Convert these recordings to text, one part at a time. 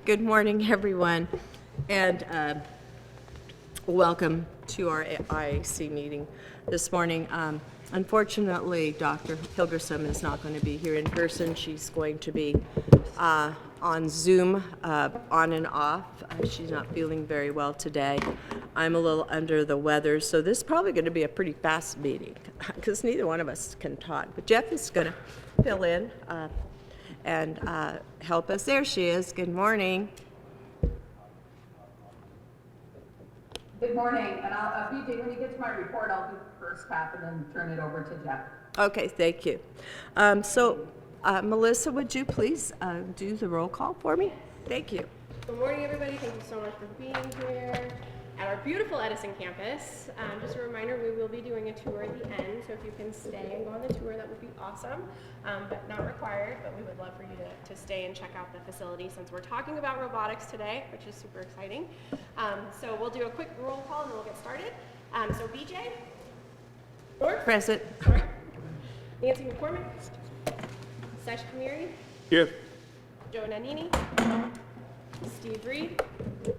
Good morning, everyone, and welcome to our IAC meeting this morning. Unfortunately, Dr. Hilgerson is not going to be here in person. She's going to be on Zoom, on and off. She's not feeling very well today. I'm a little under the weather, so this is probably going to be a pretty fast meeting because neither one of us can talk. But Jeff is going to fill in and help us. There she is. Good morning. Good morning, and BJ, when you get to my report, I'll do the first half and then turn it over to Jeff. Okay, thank you. Melissa, would you please do the roll call for me? Thank you. Good morning, everybody. Thank you so much for being here at our beautiful Edison campus. Just a reminder, we will be doing a tour at the end, so if you can stay and go on the tour, that would be awesome, but not required, but we would love for you to stay and check out the facility since we're talking about robotics today, which is super exciting. So we'll do a quick roll call and then we'll get started. So BJ? North? Present. Sorry. Nancy McCormick? Sesh Kamiri? Here. Joe Nannini? Steve Reed?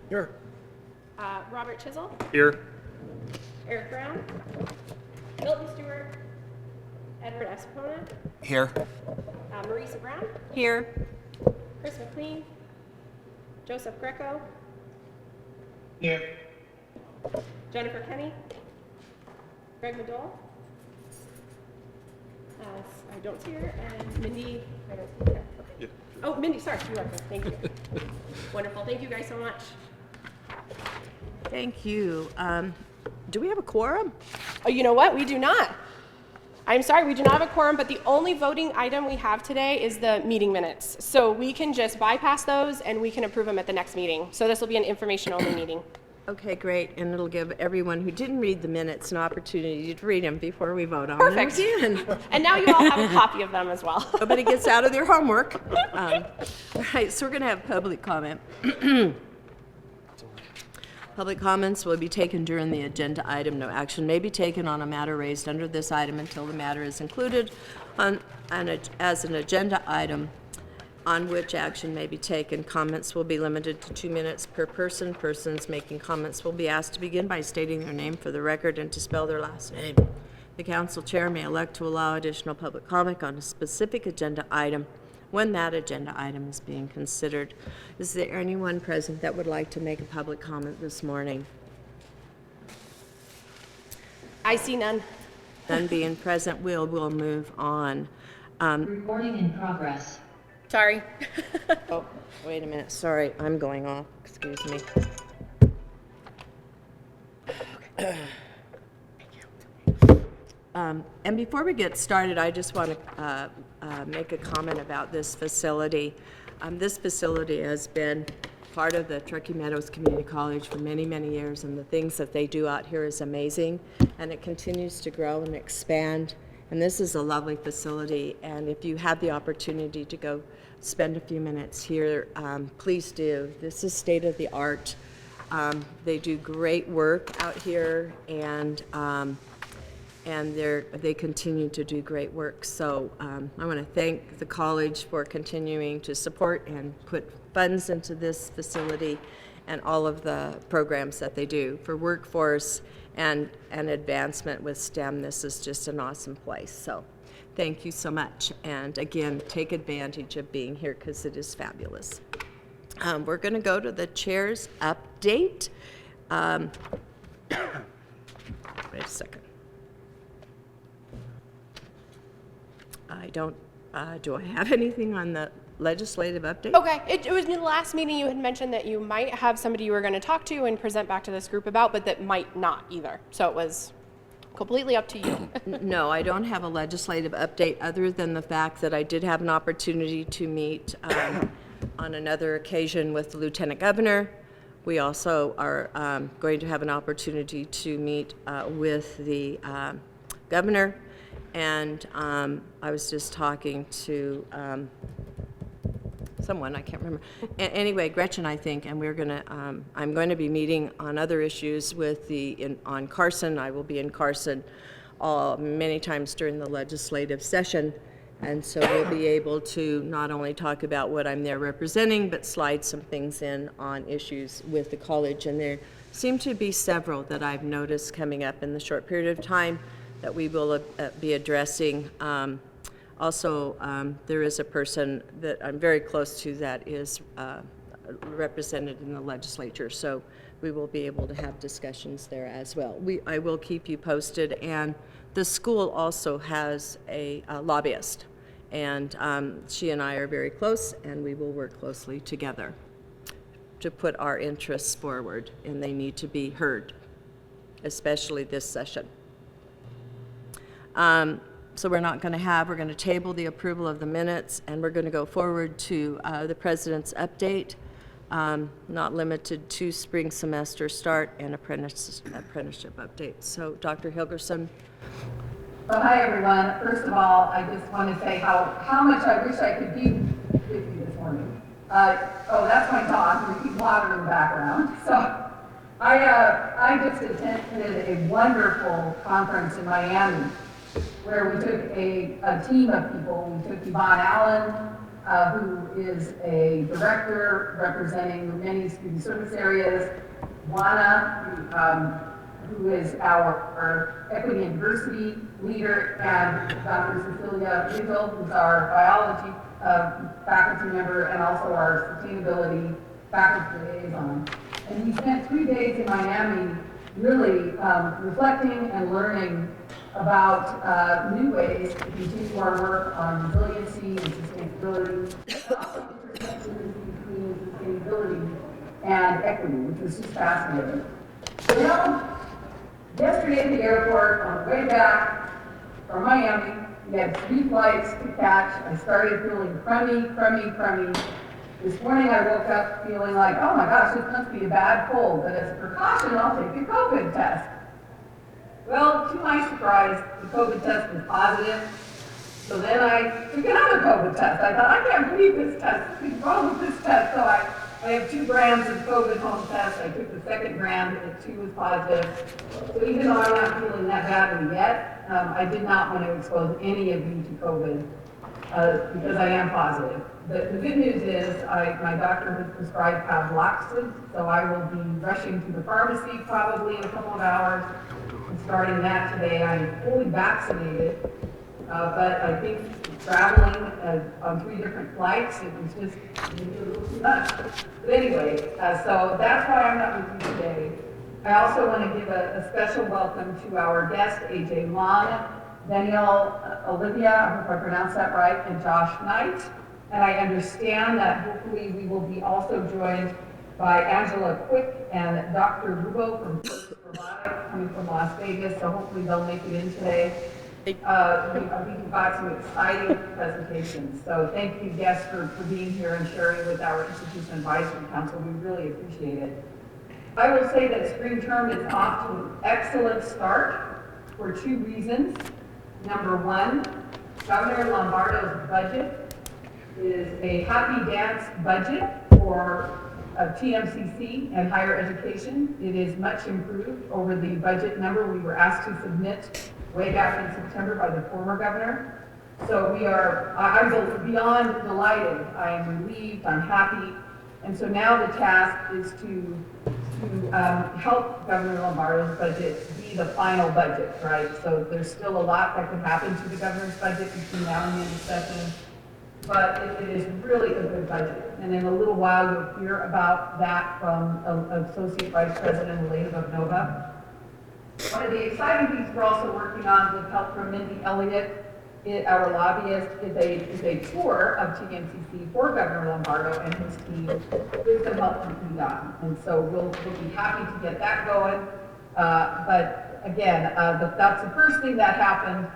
Here. Robert Chisel? Here. Eric Brown? Milton Stewart? Edward Espona? Here. Marisa Brown? Here. Chris McLean? Joseph Greco? Here. Jennifer Kenny? Greg Madole? I don't see her. And Mindy, I don't see her. Okay. Yeah. Oh, Mindy, sorry, you are here. Thank you. Wonderful. Thank you guys so much. Thank you. Do we have a quorum? Oh, you know what? We do not. I'm sorry, we do not have a quorum, but the only voting item we have today is the meeting minutes. So we can just bypass those and we can approve them at the next meeting. So this will be an information-only meeting. Okay, great. And it'll give everyone who didn't read the minutes an opportunity to read them before we vote on Perfect. them again. And now you all have a copy of them as well. Nobody gets out of their homework. All right, so we're going to have public comment. Public comments will be taken during the agenda item. No action may be taken on a matter raised under this item until the matter is included as an agenda item on which action may be taken. Comments will be limited to 2 minutes per person. Persons making comments will be asked to begin by stating their name for the record and to spell their last name. The council chair may elect to allow additional public comment on a specific agenda item when that agenda item is being considered. Is there anyone present that would like to make a public comment this morning? I see none. None being present, we'll move on. Recording in progress. Sorry. Oh, wait a minute. Sorry, I'm going off. Excuse me. And before we get started, I just want to make a comment about this facility. This facility has been part of the Truckee Meadows Community College for many, many years, and the things that they do out here is amazing, and it continues to grow and expand. And this is a lovely facility, and if you have the opportunity to go spend a few minutes here, please do. This is state of the art. They do great work out here, and they continue to do great work. So I want to thank the college for continuing to support and put funds into this facility and all of the programs that they do for workforce and advancement with STEM. This is just an awesome place. So thank you so much. And again, take advantage of being here because it is fabulous. We're going to go to the chair's update. Wait a second. I don't, do I have anything on the legislative update? Okay, it was in the last meeting you had mentioned that you might have somebody you were going to talk to and present back to this group about, but that might not either. So it was completely up to you. No, I don't have a legislative update other than the fact that I did have an opportunity to meet on another occasion with the Lieutenant Governor. We also are going to have an opportunity to meet with the Governor. And I was just talking to someone, I can't remember. Anyway, Gretchen, I think, and we're going to, I'm going to be meeting on other issues with on Carson. I will be in Carson many times during the legislative session, And so we'll be able to not only talk about what I'm there representing, but slide some things in on issues with the college. And there seem to be several that I've noticed coming up in the short period of time that we will be addressing. Also, there is a person that I'm very close to that is represented in the legislature, so we will be able to have discussions there as well. I will keep you posted, and the school also has a lobbyist, and she and I are very close, and we will work closely together to put our interests forward, and they need to be heard, especially this session. So we're going to table the approval of the minutes, and we're going to go forward to the president's update, not limited to spring semester start and apprenticeship update. So Dr. Hilgerson. So hi, everyone. First of all, I just want to say how much I wish I could be with you this morning. Oh, that's my dog. We keep louder in the background. So I just attended a wonderful conference in Miami where we took a team of people. We took Yvonne Allen, who is a director representing many student service areas, Juana, who is our equity and diversity leader, and Dr. Cecilia Vigil, who's our biology faculty member and also our sustainability faculty liaison. And we spent 3 days in Miami really reflecting and learning about new ways to continue our work on resiliency and sustainability, and also intersections between sustainability and equity, which was just fascinating. Well, yesterday at the airport, on the way back from Miami, we had 3 flights to catch. I started feeling crummy. This morning I woke up feeling like, oh my gosh, this must be a bad cold, but as a precaution, I'll take a COVID test. Well, to my surprise, the COVID test was positive. So then I took another COVID test. I thought, I can't believe this test. What's wrong with this test? So I have 2 grams of COVID home test. I took the second gram, and 2 was positive. So even though I'm not feeling that badly yet, I did not want to expose any of you to COVID because I am positive. The good news is my doctor has prescribed Pavloxid, so I will be rushing to the pharmacy probably in a couple of hours and starting that today. I'm fully vaccinated, but I think traveling on 3 different flights, it was just maybe a little too much. But anyway, so that's why I'm not with you today. I also want to give a special welcome to our guest, AJ Long, Danielle Olivia, I hope I pronounced that right, and Josh Knight. And I understand that hopefully we will be also joined by Angela Quick and Dr. Rubo from Robotics coming from Las Vegas, so hopefully they'll make it in today. We've got some exciting presentations, so thank you guests for being here and sharing with our Institutional Advisory Council. We really appreciate it. I will say that spring term is off to an excellent start for 2 reasons. Number 1, Governor Lombardo's budget is a happy dance budget for TMCC and higher education. It is much improved over the budget number we were asked to submit way back in September by the former governor. So I'm beyond delighted. I am relieved, I'm happy. And so now the task is to help Governor Lombardo's budget be the final budget, right? So there's still a lot that could happen to the governor's budget between now and the end of session. But it is really a good budget. And in a little while, you'll hear about that from Associate Vice President Elena Bobnova. One of the exciting things we're also working on with help from Mindy Elliott, our lobbyist, is a tour of TMCC for Governor Lombardo and his team with some help from PDOT. And so we'll be happy to get that going. But again, that's the first thing that happened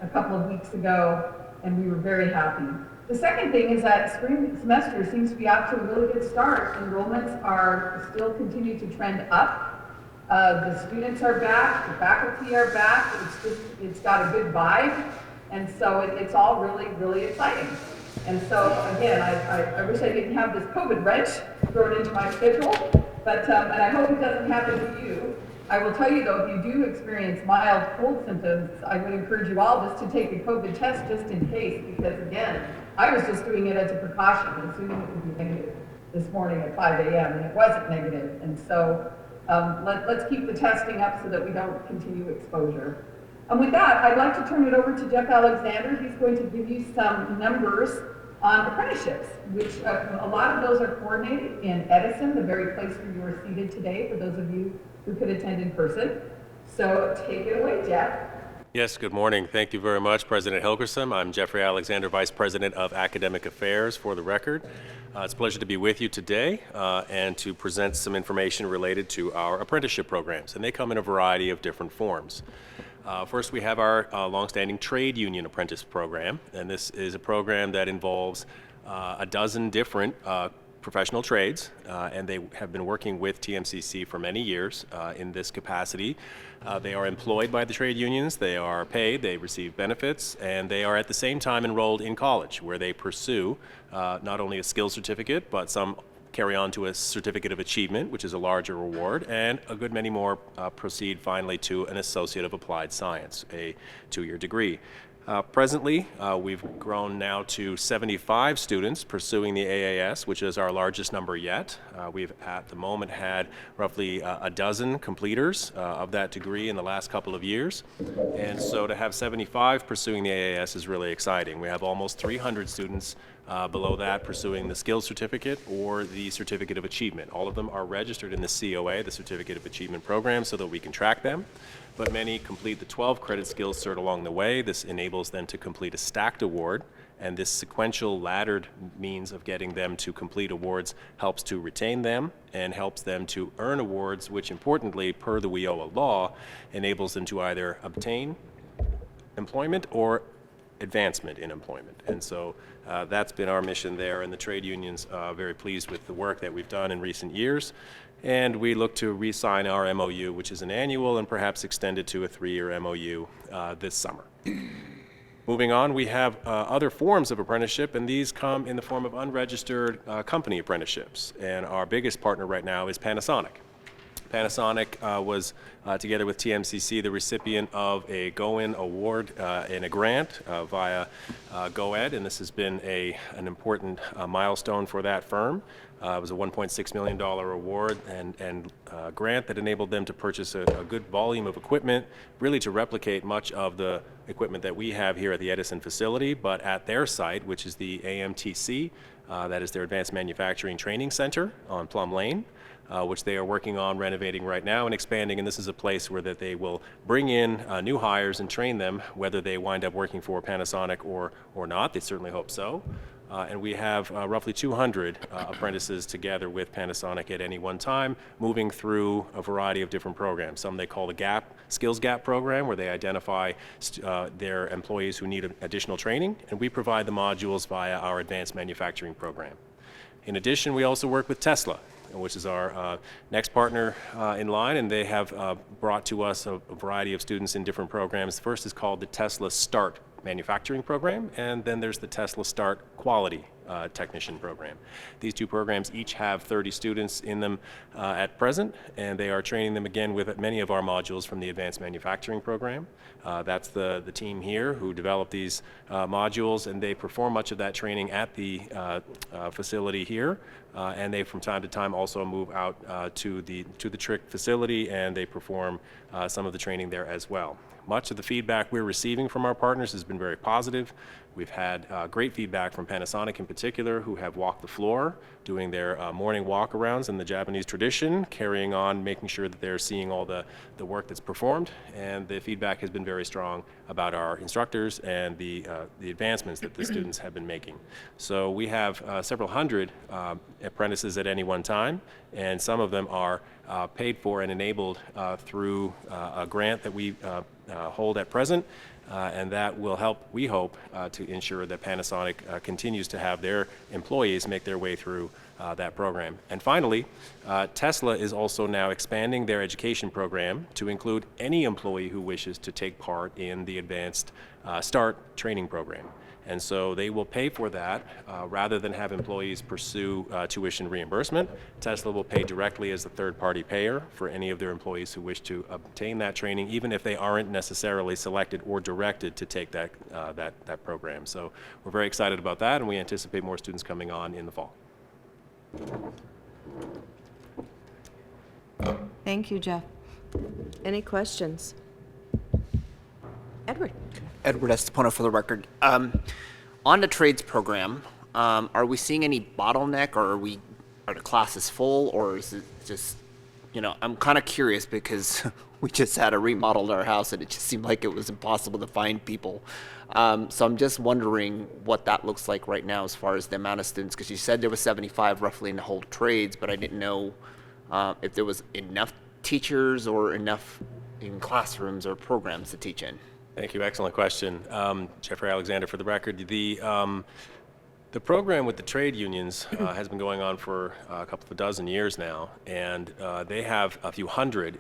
a couple of weeks ago, and we were very happy. The second thing is that spring semester seems to be off to a really good start. Enrollments are still continue to trend up. The students are back, the faculty are back. It's got a good vibe, and so it's all really, really exciting. And so again, I wish I didn't have this COVID wrench thrown into my schedule, but and I hope it doesn't happen to you. I will tell you though, if you do experience mild cold symptoms, I would encourage you all just to take a COVID test just in case, because again, I was just doing it as a precaution, assuming it would be negative this morning at 5 a.m. and it wasn't negative. And so let's keep the testing up so that we don't continue exposure. And with that, I'd like to turn it over to Jeff Alexander. He's going to give you some numbers on apprenticeships, which a lot of those are coordinated in Edison, the very place where you are seated today, for those of you who could attend in person. So take it away, Jeff. Yes, good morning. Thank you very much, President Hilgerson. I'm Jeffrey Alexander, Vice President of Academic Affairs, for the record. It's a pleasure to be with you today and to present some information related to our apprenticeship programs, and they come in a variety of different forms. First, we have our longstanding trade union apprentice program, and this is a program that involves a dozen different professional trades, and they have been working with TMCC for many years in this capacity. They are employed by the trade unions, they are paid, they receive benefits, and they are at the same time enrolled in college, where they pursue not only a skills certificate, but some carry on to a certificate of achievement, which is a larger reward, and a good many more proceed finally to an Associate of Applied Science, a 2-year degree. Presently, we've grown now to 75 students pursuing the AAS, which is our largest number yet. We've at the moment had roughly a dozen completers of that degree in the last couple of years. And so to have 75 pursuing the AAS is really exciting. We have almost 300 students below that pursuing the skills certificate or the certificate of achievement. All of them are registered in the COA, the Certificate of Achievement program, so that we can track them. But many complete the 12-credit skills cert along the way. This enables them to complete a stacked award, and this sequential laddered means of getting them to complete awards helps to retain them and helps them to earn awards, which importantly, per the WIOA law, enables them to either obtain employment or advancement in employment. And so that's been our mission there, and the trade unions are very pleased with the work that we've done in recent years. And we look to re-sign our MOU, which is an annual and perhaps extended to a 3-year MOU this summer. Moving on, we have other forms of apprenticeship, and these come in the form of unregistered company apprenticeships. And our biggest partner right now is Panasonic. Panasonic was, together with TMCC, the recipient of a Go-In award and a grant via Go-Ed, and this has been an important milestone for that firm. It was a $1.6 million award and grant that enabled them to purchase a good volume of equipment, really to replicate much of the equipment that we have here at the Edison facility, but at their site, which is the AMTC, that is their Advanced Manufacturing Training Center on Plum Lane, which they are working on renovating right now and expanding. And this is a place where that they will bring in new hires and train them, whether they wind up working for Panasonic or not. They certainly hope so. And we have roughly 200 apprentices together with Panasonic at any one time, moving through a variety of different programs. Some they call the Skills Gap program, where they identify their employees who need additional training, and we provide the modules via our Advanced Manufacturing program. In addition, we also work with Tesla, which is our next partner in line, and they have brought to us a variety of students in different programs. The first is called the Tesla Start Manufacturing program, and then there's the Tesla Start Quality Technician program. These two programs each have 30 students in them at present, and they are training them again with many of our modules from the Advanced Manufacturing program. That's the team here who developed these modules, and they perform much of that training at the facility here, and they from time to time also move out to the Trick facility, and they perform some of the training there as well. Much of the feedback we're receiving from our partners has been very positive. We've had great feedback from Panasonic in particular, who have walked the floor, doing their morning walk-arounds in the Japanese tradition, carrying on, making sure that they're seeing all the work that's performed. And the feedback has been very strong about our instructors and the advancements that the students have been making. So we have several hundred apprentices at any one time, and some of them are paid for and enabled through a grant that we hold at present, and that will help, we hope, to ensure that Panasonic continues to have their employees make their way through that program. And finally, Tesla is also now expanding their education program to include any employee who wishes to take part in the Advanced Start training program. And so they will pay for that rather than have employees pursue tuition reimbursement. Tesla will pay directly as the third-party payer for any of their employees who wish to obtain that training, even if they aren't necessarily selected or directed to take that program. So we're very excited about that, and we anticipate more students coming on in the fall. Thank you, Jeff. Any questions? Edward? Edward Estepona for the record. On the trades program, are we seeing any bottleneck, or are the classes full, or is it just, I'm kind of curious because we just had to remodel our house and it just seemed like it was impossible to find people. So I'm just wondering what that looks like right now as far as the amount of students, because you said there was 75 roughly in the whole trades, but I didn't know if there was enough teachers or enough in classrooms or programs to teach in. Thank you. Excellent question. Jeffrey Alexander for the record. The program with the trade unions has been going on for a couple of dozen years now, and they have a few hundred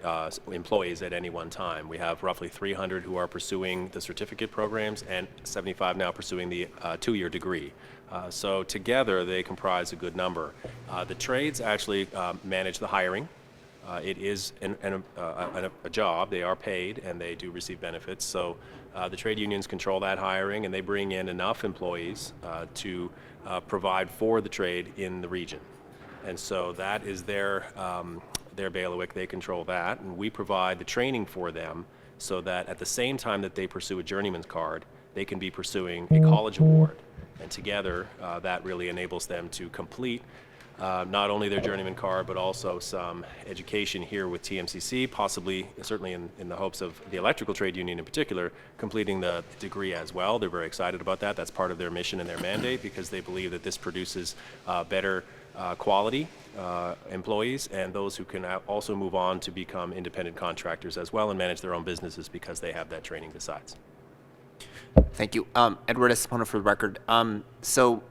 employees at any one time. We have roughly 300 who are pursuing the certificate programs and 75 now pursuing the two-year degree. So together they comprise a good number. The trades actually manage the hiring. It is a job. They are paid and they do receive benefits. So the trade unions control that hiring, and they bring in enough employees to provide for the trade in the region. And so that is their bailiwick. They control that, and we provide the training for them so that at the same time that they pursue a journeyman's card, they can be pursuing a college award. And together, that really enables them to complete not only their journeyman card, but also some education here with TMCC, possibly, certainly in the hopes of the electrical trade union in particular, completing the degree as well. They're very excited about that. That's part of their mission and their mandate, because they believe that this produces better quality employees and those who can also move on to become independent contractors as well and manage their own businesses because they have that training besides. Thank you. Edward Estepona for the record. So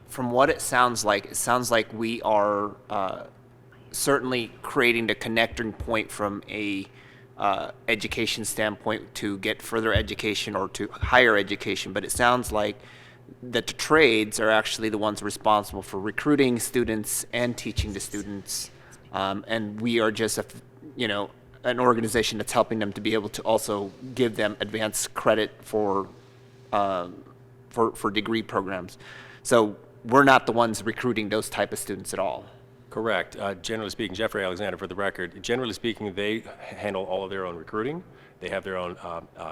from what it sounds like we are certainly creating the connecting point from a education standpoint to get further education or to higher education, but it sounds like that the trades are actually the ones responsible for recruiting students and teaching the students, and we are just an organization that's helping them to be able to also give them advanced credit for degree programs. So we're not the ones recruiting those type of students at all. Correct. Generally speaking, Jeffrey Alexander for the record, generally speaking, they handle all of their own recruiting. They have their own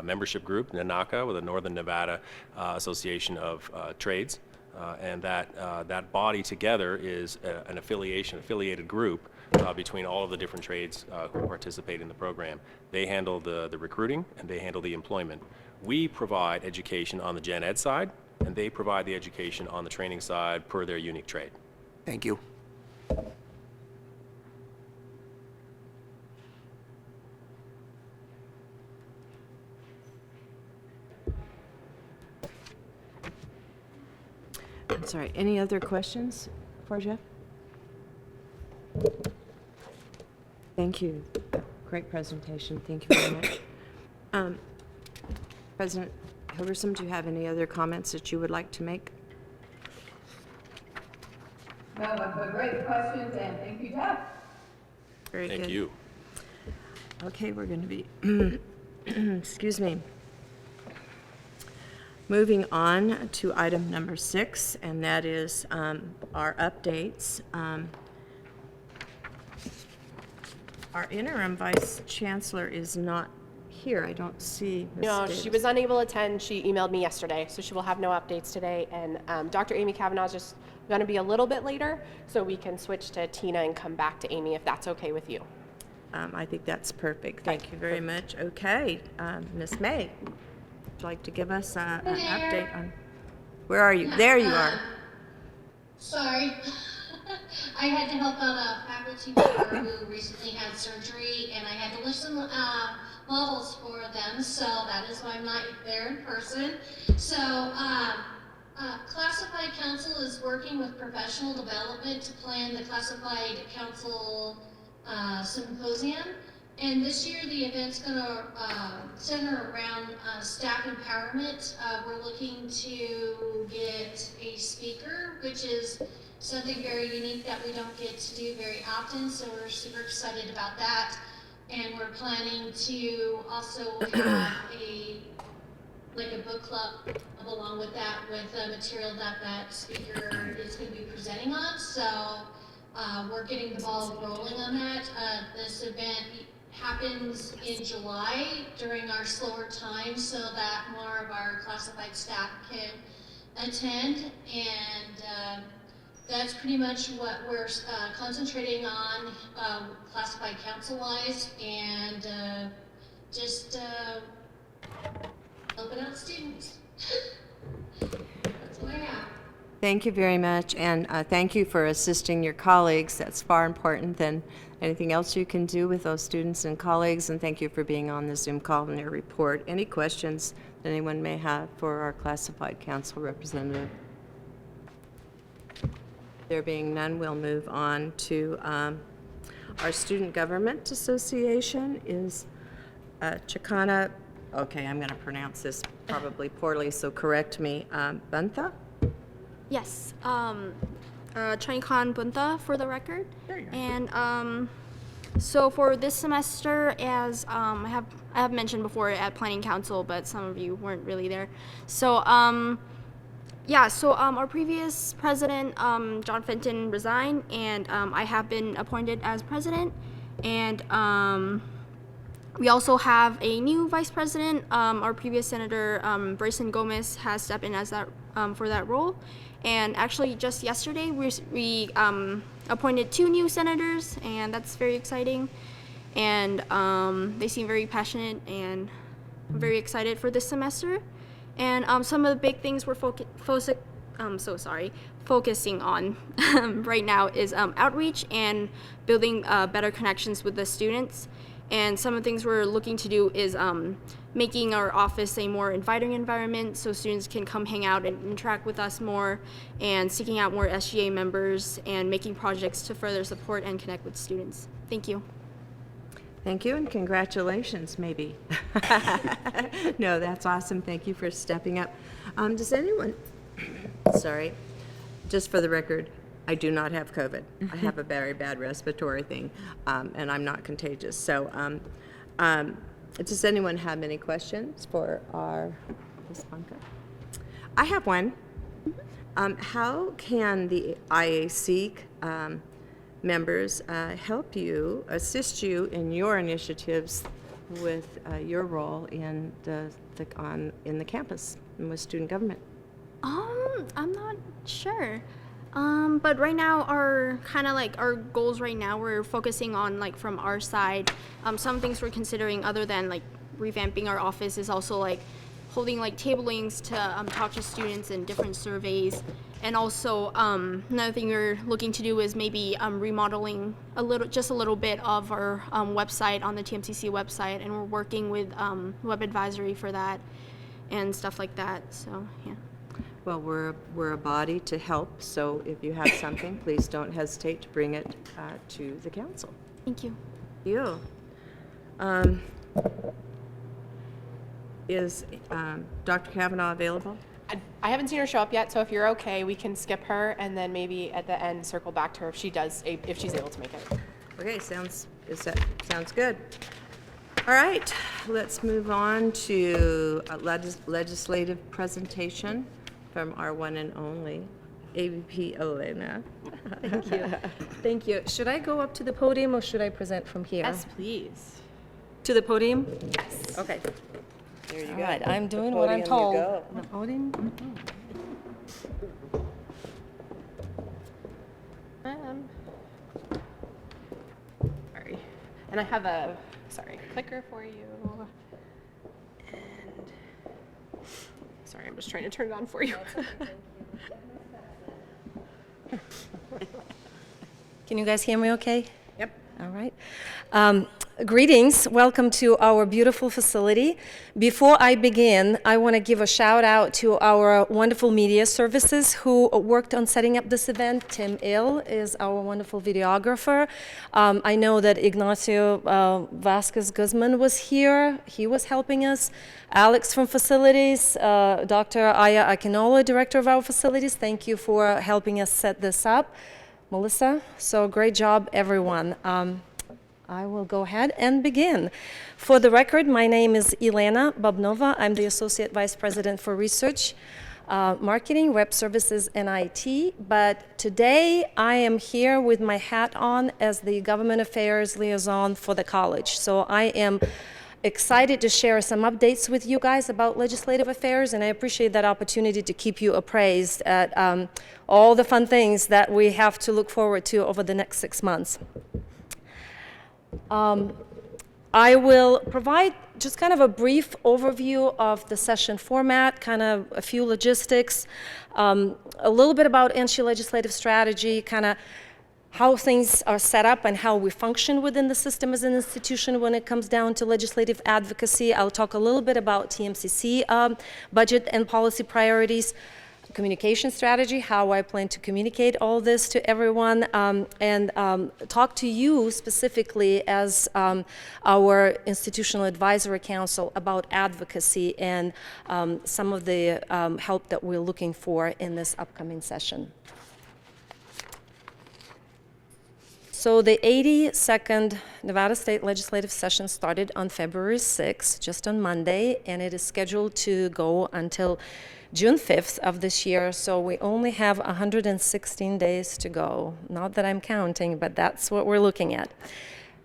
membership group, NANACA, with the Northern Nevada Association of Trades, and that body together is an affiliated group between all of the different trades who participate in the program. They handle the recruiting and they handle the employment. We provide education on the gen ed side, and they provide the education on the training side per their unique trade. Thank you. I'm sorry, any other questions for Jeff? Thank you. Great presentation. Thank you very much. President Hilgerson, do you have any other comments that you would like to make? No, but great questions, and thank you, Jeff. Very good. Thank you. Okay, we're going to be, excuse me, moving on to item number 6, and that is our updates. Our interim Vice Chancellor is not here. I don't see Ms. No, Davis. she was unable to attend. She emailed me yesterday, so she will have no updates today. And Dr. Amy Kavanaugh is just going to be a little bit later, so we can switch to Tina and come back to Amy if that's okay with you. I think that's perfect. Thank you very much. Okay, Ms. May, would you like to give us an update on, where are you? There you are. Sorry. I had to help out a faculty member who recently had surgery, and I had to lift some models for them, so that is why I'm not there in person. So, Classified Council is working with professional development to plan the Classified Council Symposium, And this year, the event's gonna center around staff empowerment. We're looking to get a speaker, which is something very unique that we don't get to do very often, so we're super excited about that. And we're planning to also have a book club along with that, with material that that speaker is going to be presenting on. So we're getting the ball rolling on that. This event happens in July during our slower time so that more of our classified staff can attend, and that's pretty much what we're concentrating on classified council-wise, and just helping out students. That's what I have. Thank you very much, and thank you for assisting your colleagues. That's far important than anything else you can do with those students and colleagues, and thank you for being on the Zoom call and your report. Any questions that anyone may have for our classified council representative? There being none, we'll move on to our Student Government Association is Chicana, okay, I'm going to pronounce this probably poorly, so correct me, Bantha? Yes, Chaikhan Bunta for the record. There you are. And so for this semester, as I have mentioned before at Planning Council, but some of you weren't really there. So yeah, so our previous president, John Fenton, resigned, and I have been appointed as president. And we also have a new vice president. Our previous senator, Bryson Gomez, has stepped in as that for that role. And actually, just yesterday, we appointed 2 new senators, and that's very exciting. And they seem very passionate, and I'm very excited for this semester. And some of the big things we're focusing on right now is outreach and building better connections with the students. And some of the things we're looking to do is making our office a more inviting environment so students can come hang out and interact with us more, and seeking out more SGA members and making projects to further support and connect with students. Thank you. Thank you, and congratulations, maybe. No, that's awesome. Thank you for stepping up. Does anyone, sorry, just for the record, I do not have COVID. I have a very bad respiratory thing, and I'm not contagious. So does anyone have any questions for our Ms. Bunker? I have one. How can the IAC members help you, assist you in your initiatives with your role in in the campus and with student government? I'm not sure. But right now, our goals right now, we're focusing on from our side. Some things we're considering other than revamping our office is also holding tablings to talk to students in different surveys. And also another thing we're looking to do is maybe remodeling just a little bit of our website on the TMCC website, and we're working with web advisory for that and stuff like that. So yeah. Well, we're a body to help, so if you have something, please don't hesitate to bring it to the council. Thank you. You. Is Dr. Kavanaugh available? I haven't seen her show up yet, so if you're okay, we can skip her and then maybe at the end circle back to her if she's able to make it. Okay, sounds good. All right, let's move on to a legislative presentation from our one and only AVP Elena. Thank you. Thank you. Should I go up to the podium or should I present from here? Yes, please. To the podium? Yes. Okay. There you All go. right, I'm The doing what I'm podium you told. go. The podium? Sorry. And I have a clicker for you. And sorry, I'm just trying to turn it on for you. Can you guys hear me okay? Yep. All right. Greetings, welcome to our beautiful facility. Before I begin, I want to give a shout out to our wonderful media services who worked on setting up this event. Tim Ill is our wonderful videographer. I know that Ignacio Vasquez Guzman was here. He was helping us. Alex from facilities, Dr. Aya Akinola, director of our facilities, thank you for helping us set this up. Melissa, so great job, everyone. I will go ahead and begin. For the record, my name is Elena Babnova. I'm the Associate Vice President for Research, Marketing, Web Services, and IT. But today, I am here with my hat on as the Government Affairs Liaison for the college. So I am excited to share some updates with you guys about legislative affairs, and I appreciate that opportunity to keep you appraised at all the fun things that we have to look forward to over the next 6 months. I will provide just kind of a brief overview of the session format, kind of a few logistics, a little bit about NC legislative strategy, kind of how things are set up and how we function within the system as an institution when it comes down to legislative advocacy. I'll talk a little bit about TMCC budget and policy priorities, communication strategy, how I plan to communicate all this to everyone, and talk to you specifically as our Institutional Advisory Council about advocacy and some of the help that we're looking for in this upcoming session. So the 82nd Nevada State Legislative Session started on February 6th, just on Monday, and it is scheduled to go until June 5th of this year, so we only have 116 days to go. Not that I'm counting, but that's what we're looking at.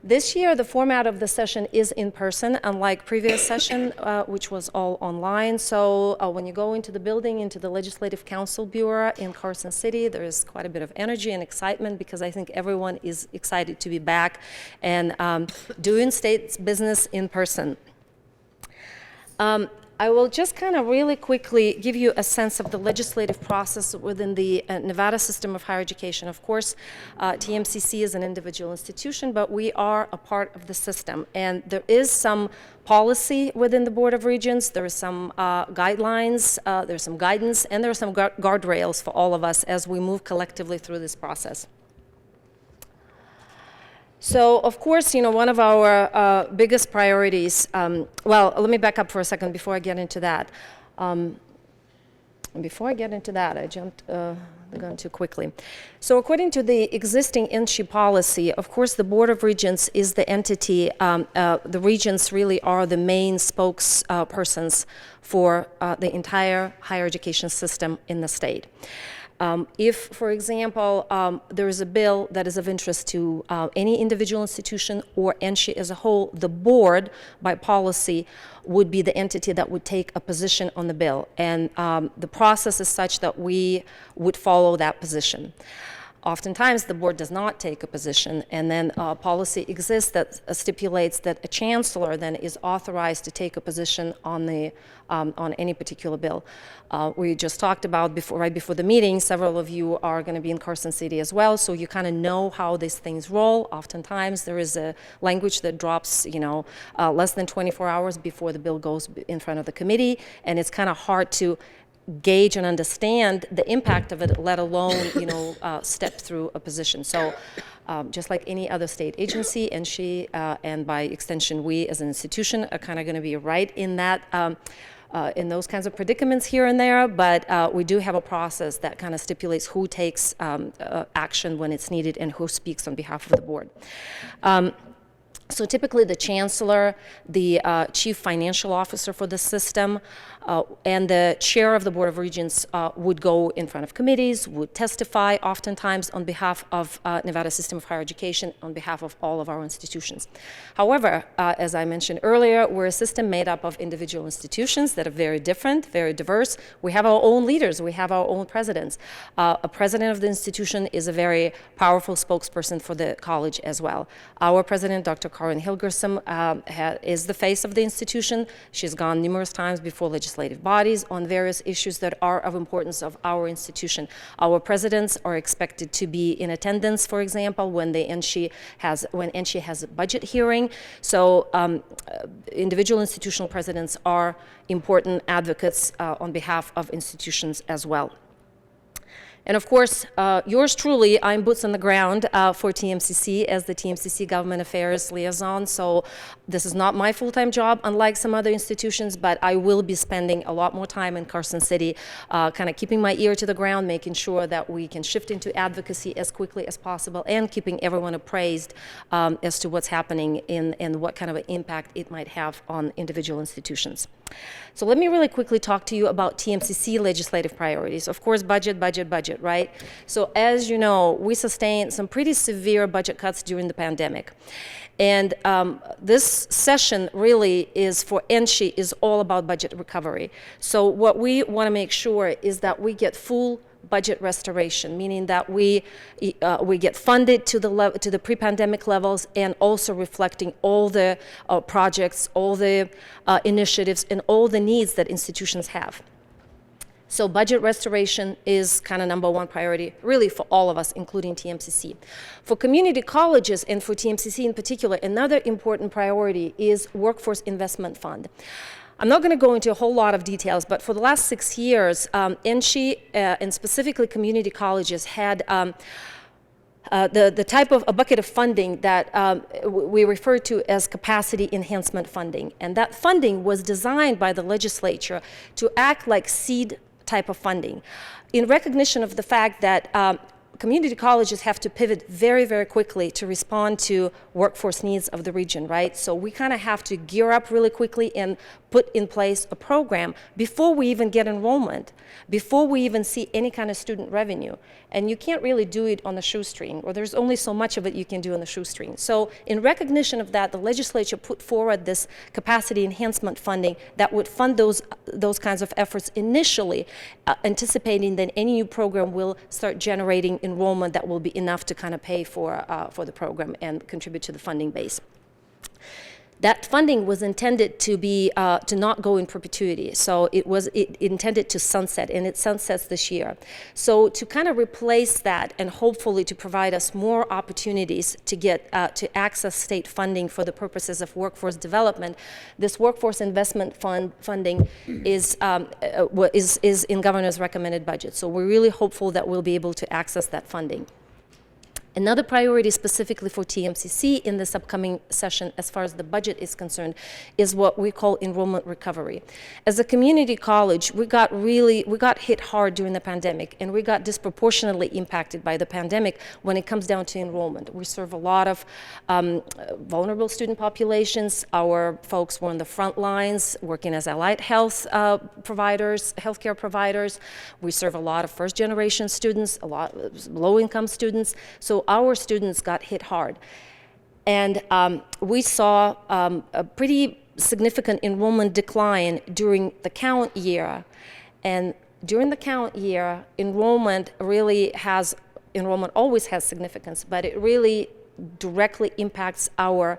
This year, the format of the session is in person, unlike previous session, which was all online. So when you go into the building, into the Legislative Council Bureau in Carson City, there is quite a bit of energy and excitement because I think everyone is excited to be back and doing state's business in person. I will just kind of really quickly give you a sense of the legislative process within the Nevada system of higher education. Of course, TMCC is an individual institution, but we are a part of the system. And there is some policy within the Board of Regents, there is some guidelines, there's some guidance, and there are some guardrails for all of us as we move collectively through this process. So, of course, you know, one of our biggest priorities, well, let me back up for a second before I get into that. I jumped the gun too quickly. So according to the existing NSHE policy, of course, the Board of Regents is the entity. The regents really are the main spokespersons for the entire higher education system in the state. If, for example, there is a bill that is of interest to any individual institution or NSHE as a whole, the board, by policy, would be the entity that would take a position on the bill. And the process is such that we would follow that position. Oftentimes, the board does not take a position, and then policy exists that stipulates that a chancellor then is authorized to take a position on the on any particular bill. We just talked about right before the meeting. Several of you are going to be in Carson City as well, so you kind of know how these things roll. Oftentimes, there is a language that drops, you know, less than 24 hours before the bill goes in front of the committee, and it's kind of hard to gauge and understand the impact of it, let alone, you know, step through a position. So just like any other state agency, and by extension we as an institution are kind of going to be right in that, in those kinds of predicaments here and there, but we do have a process that kind of stipulates who takes action when it's needed and who speaks on behalf of the board. So typically the chancellor, the chief financial officer for the system, and the chair of the Board of Regents would go in front of committees, would testify oftentimes on behalf of Nevada System of Higher Education, on behalf of all of our institutions. However, as I mentioned earlier, we're a system made up of individual institutions that are very different, very diverse. We have our own leaders, we have our own presidents. A president of the institution is a very powerful spokesperson for the college as well. Our president, Dr. Karen Hilgerson is the face of the institution. She's gone numerous times before legislative bodies on various issues that are of importance of our institution. Our presidents are expected to be in attendance, for example, when NSHE has a budget hearing. So individual institutional presidents are important advocates on behalf of institutions as well. And of course, yours truly, I'm boots on the ground for TMCC as the TMCC Government Affairs Liaison. So this is not my full-time job, unlike some other institutions, but I will be spending a lot more time in Carson City, kind of keeping my ear to the ground, making sure that we can shift into advocacy as quickly as possible, and keeping everyone appraised as to what's happening and what kind of an impact it might have on individual institutions. So let me really quickly talk to you about TMCC legislative priorities. Of course, budget, right? So as you know, we sustained some pretty severe budget cuts during the pandemic. And this session really is for NSHE is all about budget recovery. So what we want to make sure is that we get full budget restoration, meaning that we get funded to the pre-pandemic levels, and also reflecting all the projects, all the initiatives, and all the needs that institutions have. So budget restoration is kind of #1 priority, really, for all of us, including TMCC. For community colleges, and for TMCC in particular, another important priority is Workforce Investment Fund. I'm not going to go into a whole lot of details, but for the last 6 years, NSHE and specifically community colleges had the type of a bucket of funding that we refer to as capacity enhancement funding. And that funding was designed by the legislature to act like seed type of funding, in recognition of the fact that community colleges have to pivot very, very quickly to respond to workforce needs of the region, right? So we kind of have to gear up really quickly and put in place a program before we even get enrollment, before we even see any kind of student revenue. And you can't really do it on the shoestring, or there's only so much of it you can do on the shoestring. So in recognition of that, the legislature put forward this capacity enhancement funding that would fund those kinds of efforts initially, anticipating that any new program will start generating enrollment that will be enough to kind of pay for the program and contribute to the funding base. That funding was intended to be to not go in perpetuity, so it intended to sunset, and it sunsets this year. So to kind of replace that, and hopefully to provide us more opportunities to get to access state funding for the purposes of workforce development, this workforce investment funding is in governor's recommended budget. So we're really hopeful that we'll be able to access that funding. Another priority specifically for TMCC in this upcoming session, as far as the budget is concerned, is what we call enrollment recovery. As a community college, we got hit hard during the pandemic, and we got disproportionately impacted by the pandemic when it comes down to enrollment. We serve a lot of vulnerable student populations. Our folks were on the front lines working as allied health providers, healthcare providers. We serve a lot of first-generation students, a lot of low-income students. So our students got hit hard. And we saw a pretty significant enrollment decline during the count year. And during the count year, enrollment always has significance, but it really directly impacts our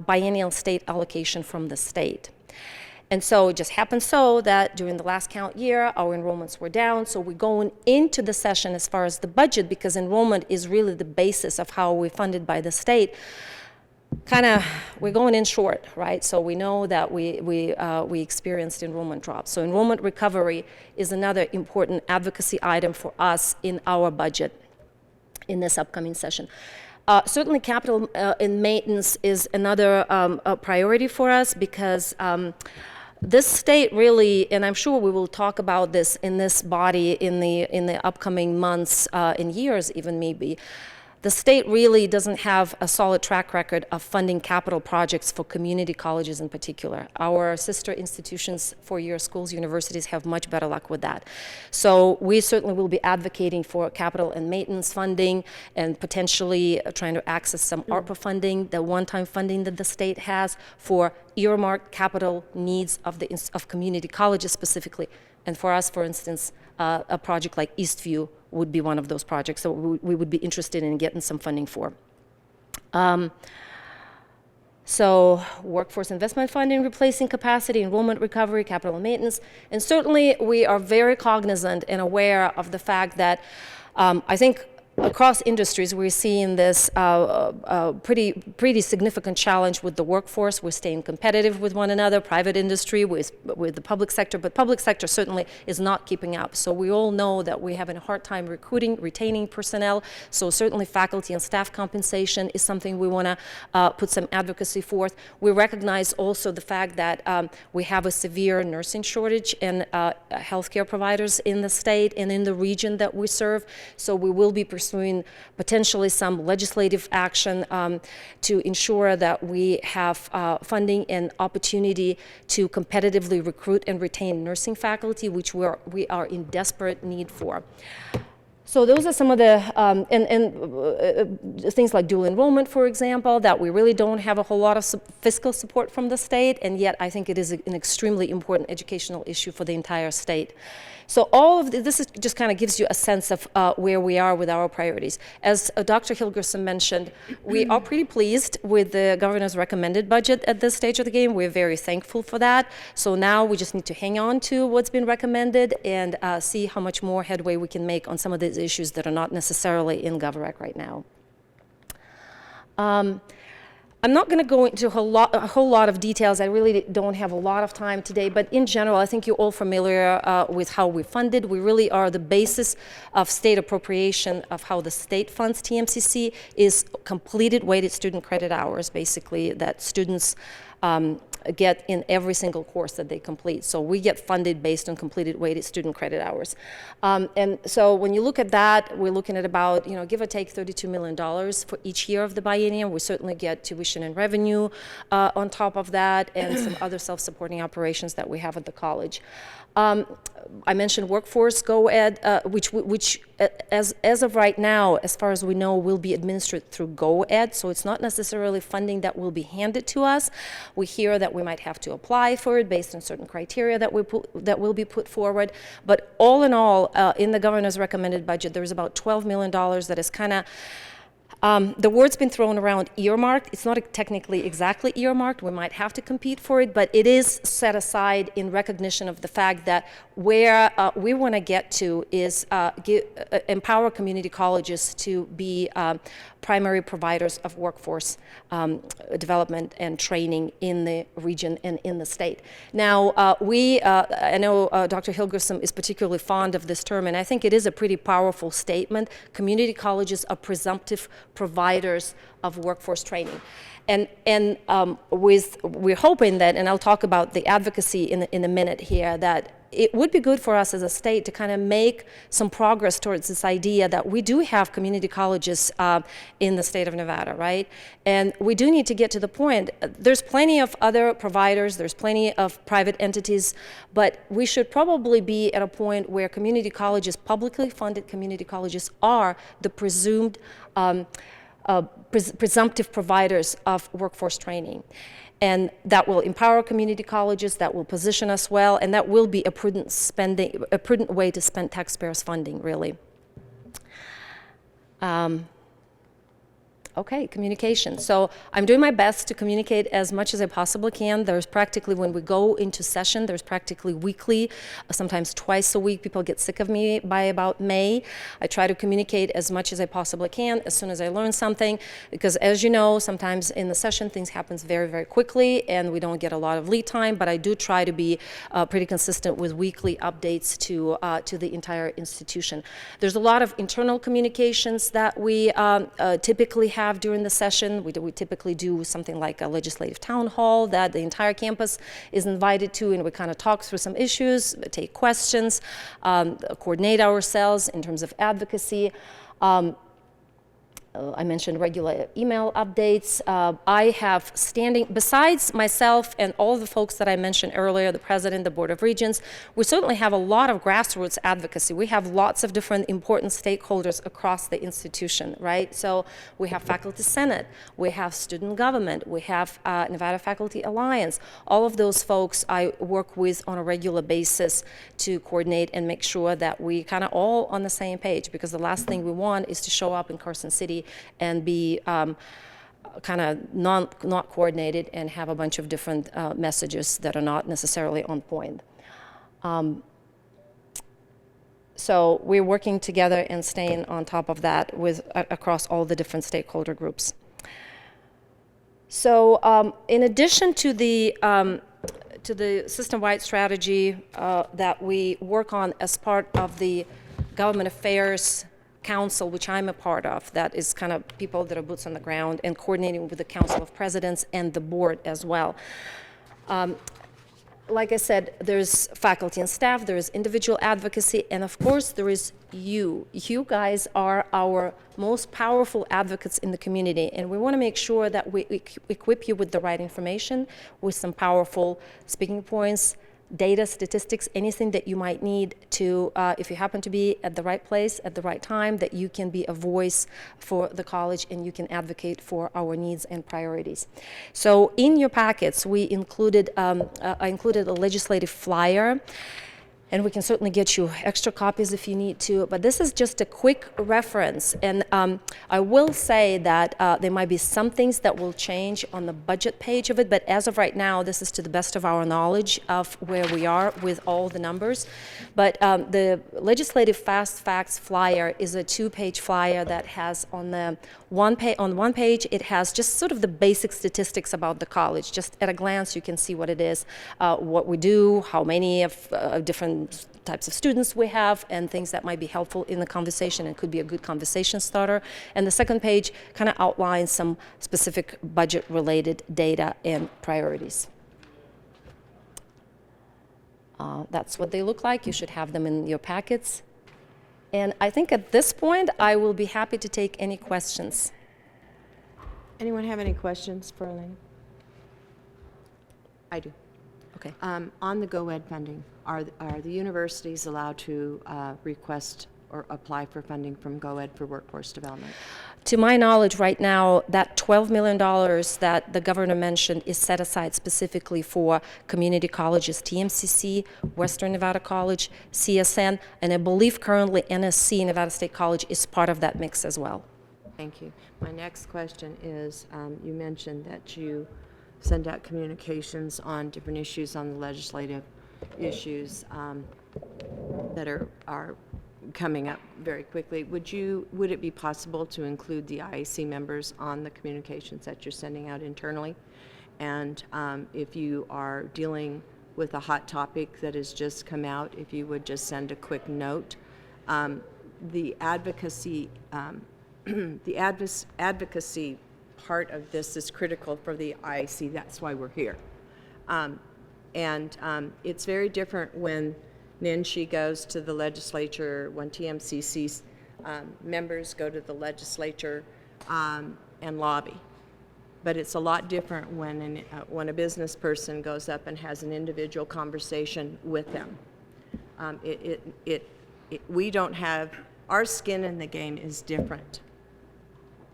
biennial state allocation from the state. And so it just happened so that during the last count year, our enrollments were down. So we're going into the session as far as the budget, because enrollment is really the basis of how we're funded by the state. We're going in short, right? So we know that we experienced enrollment drops. So enrollment recovery is another important advocacy item for us in our budget in this upcoming session. Certainly capital and maintenance is another priority for us, because this state really, and I'm sure we will talk about this in this body in the upcoming months and years even maybe, the state really doesn't have a solid track record of funding capital projects for community colleges in particular. Our sister institutions, four-year schools, universities have much better luck with that. So we certainly will be advocating for capital and maintenance funding, and potentially trying to access some ARPA funding, the one-time funding that the state has for earmarked capital needs of community colleges specifically. And for us, for instance, a project like Eastview would be one of those projects that we would be interested in getting some funding for. So workforce investment funding, replacing capacity, enrollment recovery, capital maintenance. And certainly we are very cognizant and aware of the fact that I think across industries, we're seeing this pretty significant challenge with the workforce. We're staying competitive with one another, private industry with the public sector, but public sector certainly is not keeping up. So we all know that we're having a hard time recruiting, retaining personnel. So certainly faculty and staff compensation is something we want to put some advocacy forth. We recognize also the fact that we have a severe nursing shortage and healthcare providers in the state and in the region that we serve. So we will be pursuing potentially some legislative action to ensure that we have funding and opportunity to competitively recruit and retain nursing faculty, which we are in desperate need for. So those are some of the things like dual enrollment, for example, that we really don't have a whole lot of fiscal support from the state, and yet I think it is an extremely important educational issue for the entire state. So all of this just kind of gives you a sense of where we are with our priorities. As Dr. Hilgerson mentioned, we are pretty pleased with the governor's recommended budget at this stage of the game. We're very thankful for that. So now we just need to hang on to what's been recommended and see how much more headway we can make on some of these issues that are not necessarily in GovRec right now. I'm not going to go into a whole lot of details. I really don't have a lot of time today, but in general, I think you're all familiar with how we funded. We really are the basis of state appropriation of how the state funds TMCC is completed weighted student credit hours, basically, that students get in every single course that they complete. So we get funded based on completed weighted student credit hours. And so when you look at that, we're looking at about, give or take $32 million for each year of the biennium. We certainly get tuition and revenue on top of that and some other self-supporting operations that we have at the college. I mentioned workforce GoEd, which as of right now, as far as we know, will be administered through GoEd. So it's not necessarily funding that will be handed to us. We hear that we might have to apply for it based on certain criteria that will be put forward. But all in all, in the governor's recommended budget, there is about $12 million that is kind of the word's been thrown around earmarked. It's not technically exactly earmarked. We might have to compete for it, but it is set aside in recognition of the fact that where we want to get to is empower community colleges to be primary providers of workforce development and training in the region and in the state. Now, I know Dr. Hilgerson is particularly fond of this term, and I think it is a pretty powerful statement. Community colleges are presumptive providers of workforce training. And we're hoping that, and I'll talk about the advocacy in a minute here, that it would be good for us as a state to kind of make some progress towards this idea that we do have community colleges in the state of Nevada, right? And we do need to get to the point. There's plenty of other providers, there's plenty of private entities, but we should probably be at a point where community colleges, publicly funded community colleges, are the presumed presumptive providers of workforce training. And that will empower community colleges, that will position us well, and that will be a prudent way to spend taxpayers' funding, really. Okay, communication. So I'm doing my best to communicate as much as I possibly can. There's practically, when we go into session, there's practically weekly, sometimes twice a week. People get sick of me by about May. I try to communicate as much as I possibly can as soon as I learn something, because as you know, sometimes in the session things happen very, very quickly and we don't get a lot of lead time, but I do try to be pretty consistent with weekly updates to the entire institution. There's a lot of internal communications that we typically have during the session. We typically do something like a legislative town hall that the entire campus is invited to, and we kind of talk through some issues, take questions, coordinate ourselves in terms of advocacy. I mentioned regular email updates. I have standing, besides myself and all the folks that I mentioned earlier, the president, the Board of Regents, we certainly have a lot of grassroots advocacy. We have lots of different important stakeholders across the institution, right? So we have Faculty Senate, we have student government, we have Nevada Faculty Alliance. All of those folks I work with on a regular basis to coordinate and make sure that we kind of all on the same page, because the last thing we want is to show up in Carson City and be kind of not coordinated and have a bunch of different messages that are not necessarily on point. So we're working together and staying on top of that with across all the different stakeholder groups. So in addition to the system-wide strategy that we work on as part of the Government Affairs Council, which I'm a part of, that is kind of people that are boots on the ground and coordinating with the Council of Presidents and the board as well. Like I said, there's faculty and staff, there is individual advocacy, and of course there is you. You guys are our most powerful advocates in the community, and we want to make sure that we equip you with the right information, with some powerful speaking points, data, statistics, anything that you might need to, if you happen to be at the right place at the right time, that you can be a voice for the college and you can advocate for our needs and priorities. So in your packets, I included a legislative flyer, and we can certainly get you extra copies if you need to, but this is just a quick reference. And I will say that there might be some things that will change on the budget page of it, but as of right now, this is to the best of our knowledge of where we are with all the numbers. But the legislative fast facts flyer is a 2-page flyer that has on the one page, it has just sort of the basic statistics about the college. Just at a glance, you can see what it is, what we do, how many of different types of students we have, and things that might be helpful in the conversation and could be a good conversation starter. And the second page kind of outlines some specific budget-related data and priorities. That's what they look like. You should have them in your packets. And I think at this point, I will be happy to take any questions. Anyone have any questions for Elaine? I do. Okay. On the GoEd funding, are the universities allowed to request or apply for funding from GoEd for workforce development? To my knowledge, right now, that $12 million that the governor mentioned is set aside specifically for community colleges, TMCC, Western Nevada College, CSN, and I believe currently NSC, Nevada State College, is part of that mix as well. Thank you. My next question is, you mentioned that you send out communications on different issues on the legislative issues that are coming up very quickly. Would it be possible to include the IAC members on the communications that you're sending out internally? And if you are dealing with a hot topic that has just come out, if you would just send a quick note. The advocacy advocacy part of this is critical for the IAC. That's why we're here. It's very different when NNSHE goes to the legislature, when TMCC members go to the legislature and lobby. But it's a lot different when a business person goes up and has an individual conversation with them. We don't have, our skin in the game is different.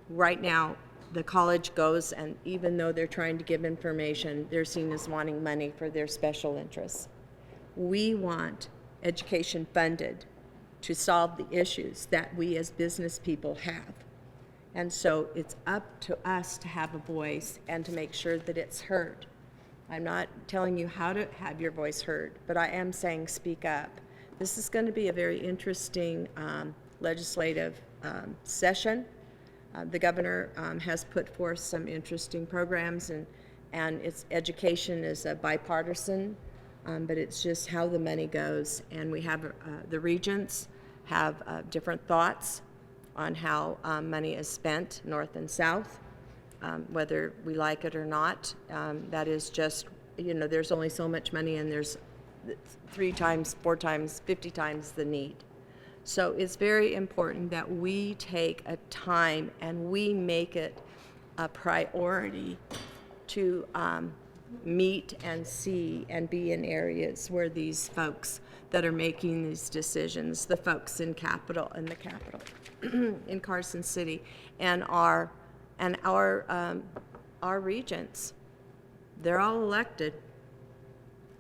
Right now, the college goes, and even though they're trying to give information, they're seen as wanting money for their special interests. We want education funded to solve the issues that we as business people have. And so it's up to us to have a voice and to make sure that it's heard. I'm not telling you how to have your voice heard, but I am saying speak up. This is going to be a very interesting legislative session. The governor has put forth some interesting programs, and its education is a bipartisan, but it's just how the money goes. And we have the regents have different thoughts on how money is spent, north and south, whether we like it or not. That is just, there's only so much money, and there's 3 times, 4 times, 50 times the need. So it's very important that we take a time and we make it a priority to meet and see and be in areas where these folks that are making these decisions, the folks in the Capitol, in Carson City, and our regents, they're all elected.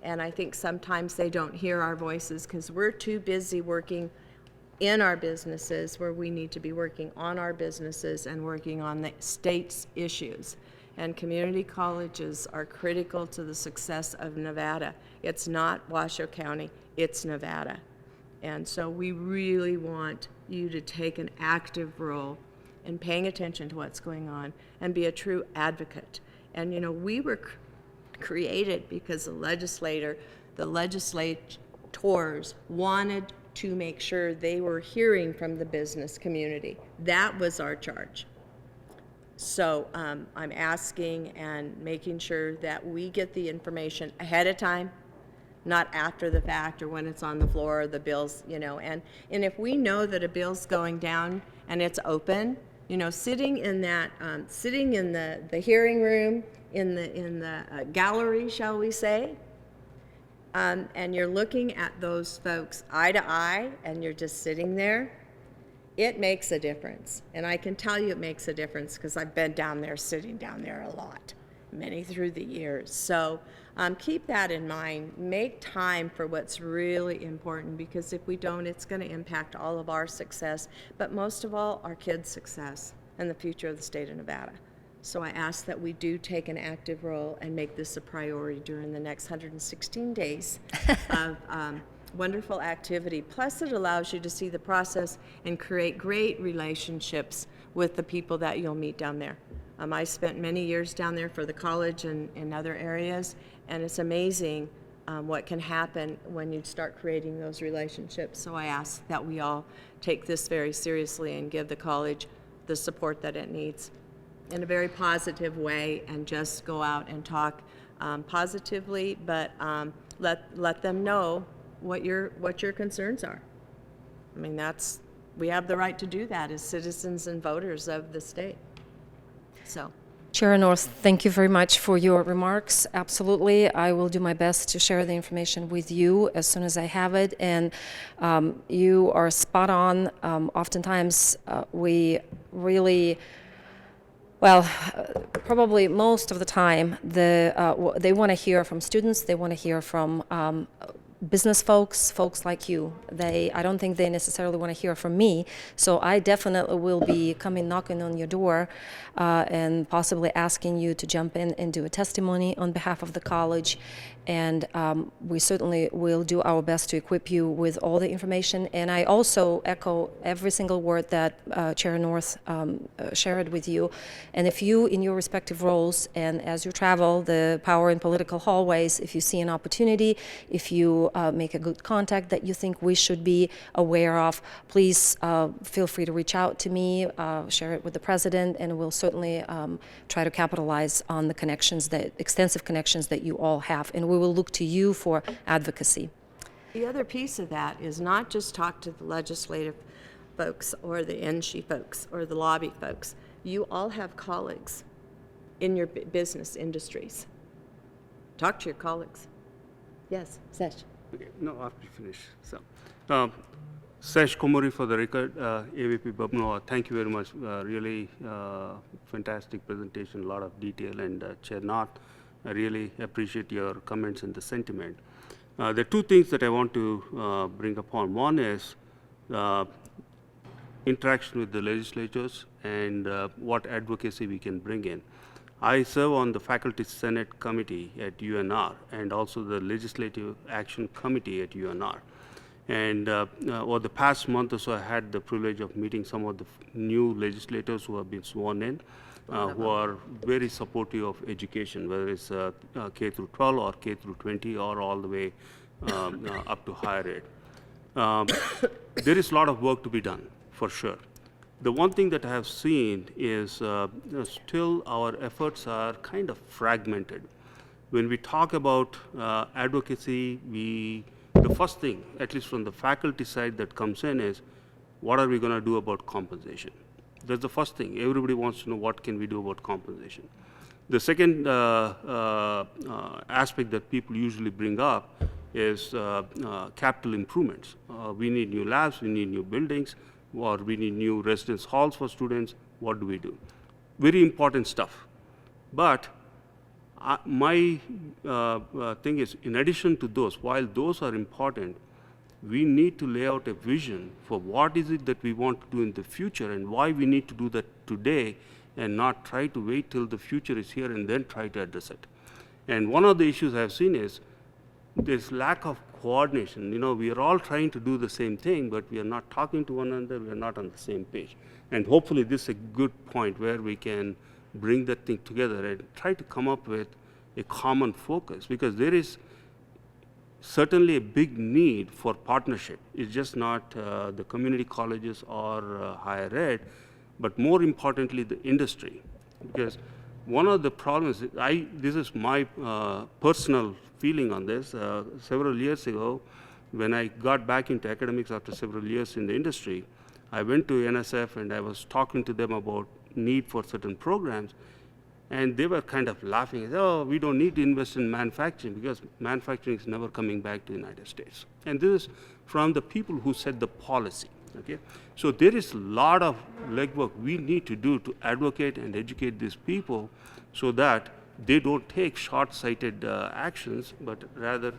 And I think sometimes they don't hear our voices because we're too busy working in our businesses where we need to be working on our businesses and working on the state's issues. And community colleges are critical to the success of Nevada. It's not Washoe County, it's Nevada. And so we really want you to take an active role in paying attention to what's going on and be a true advocate. And you know, we were created because the legislators wanted to make sure they were hearing from the business community. That was our charge. So I'm asking and making sure that we get the information ahead of time, not after the fact or when it's on the floor or the bills, you know. And if we know that a bill's going down and it's open, you know, sitting in that, sitting in the hearing room, in the gallery, shall we say, and you're looking at those folks eye to eye, and you're just sitting there, it makes a difference. And I can tell you it makes a difference because I've been down there, sitting down there a lot, many through the years. So keep that in mind. Make time for what's really important, because if we don't, it's going to impact all of our success, but most of all, our kids' success and the future of the state of Nevada. So I ask that we do take an active role and make this a priority during the next 116 days of wonderful activity. Plus, it allows you to see the process and create great relationships with the people that you'll meet down there. I spent many years down there for the college and in other areas, and it's amazing what can happen when you start creating those relationships. So I ask that we all take this very seriously and give the college the support that it needs in a very positive way, and just go out and talk positively, but let them know what your concerns are. I mean, we have the right to do that as citizens and voters of the state. So. Chair North, thank you very much for your remarks. Absolutely, I will do my best to share the information with you as soon as I have it. And you are spot on. Oftentimes, we really, well, probably most of the time, they want to hear from students. They want to hear from business folks like you. I don't think they necessarily want to hear from me. So I definitely will be coming knocking on your door and possibly asking you to jump in and do a testimony on behalf of the college. And we certainly will do our best to equip you with all the information. And I also echo every single word that Chair North shared with you. And if you, in your respective roles, and as you travel the power and political hallways, if you see an opportunity, if you make a good contact that you think we should be aware of, please feel free to reach out to me, share it with the president, and we'll certainly try to capitalize on the connections, the extensive connections that you all have. And we will look to you for advocacy. The other piece of that is not just talk to the legislative folks or the NSHE folks or the lobby folks. You all have colleagues in your business industries. Talk to your colleagues. Yes, Sesh. Okay, no, after you finish. So, Sesh Komori for the record, AVP Babnoa, thank you very much. Really fantastic presentation, a lot of detail, and Chair North, I really appreciate your comments and the sentiment. There are two things that I want to bring upon. One is interaction with the legislatures and what advocacy we can bring in. I serve on the Faculty Senate Committee at UNR and also the Legislative Action Committee at UNR. And over the past month or so, I had the privilege of meeting some of the new legislators who have been sworn in, who are very supportive of education, whether it's K through 12 or K through 20 or all the way up to higher ed. There is a lot of work to be done, for sure. The one thing that I have seen is still our efforts are kind of fragmented. When we talk about advocacy, the first thing, at least from the faculty side that comes in, is what are we going to do about compensation? That's the first thing. Everybody wants to know what can we do about compensation. The second aspect that people usually bring up is capital improvements. We need new labs, we need new buildings, or we need new residence halls for students. What do we do? Very important stuff. But my thing is, in addition to those, while those are important, we need to lay out a vision for what is it that we want to do in the future and why we need to do that today and not try to wait till the future is here and then try to address it. And one of the issues I've seen is there's lack of coordination. You know, we are all trying to do the same thing, but we are not talking to one another, we are not on the same page. And hopefully this is a good point where we can bring that thing together and try to come up with a common focus, because there is certainly a big need for partnership. It's just not the community colleges or higher ed, but more importantly, the industry. Because one of the problems, this is my personal feeling on this. Several years ago, when I got back into academics after several years in the industry, I went to NSF and I was talking to them about need for certain programs, and they were kind of laughing, oh, we don't need to invest in manufacturing because manufacturing is never coming back to the United States. And this is from the people who set the policy. Okay? So there is a lot of legwork we need to do to advocate and educate these people so that they don't take short-sighted actions, but rather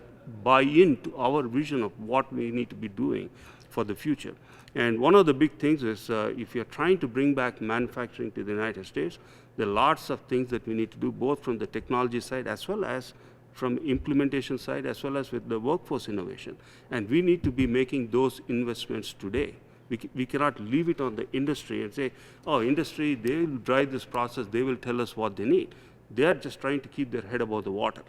buy into our vision of what we need to be doing for the future. And one of the big things is if you're trying to bring back manufacturing to the United States, there are lots of things that we need to do, both from the technology side as well as from implementation side, as well as with the workforce innovation. And we need to be making those investments today. We cannot leave it on the industry and say, oh, industry, they will drive this process, they will tell us what they need. They are just trying to keep their head above the water.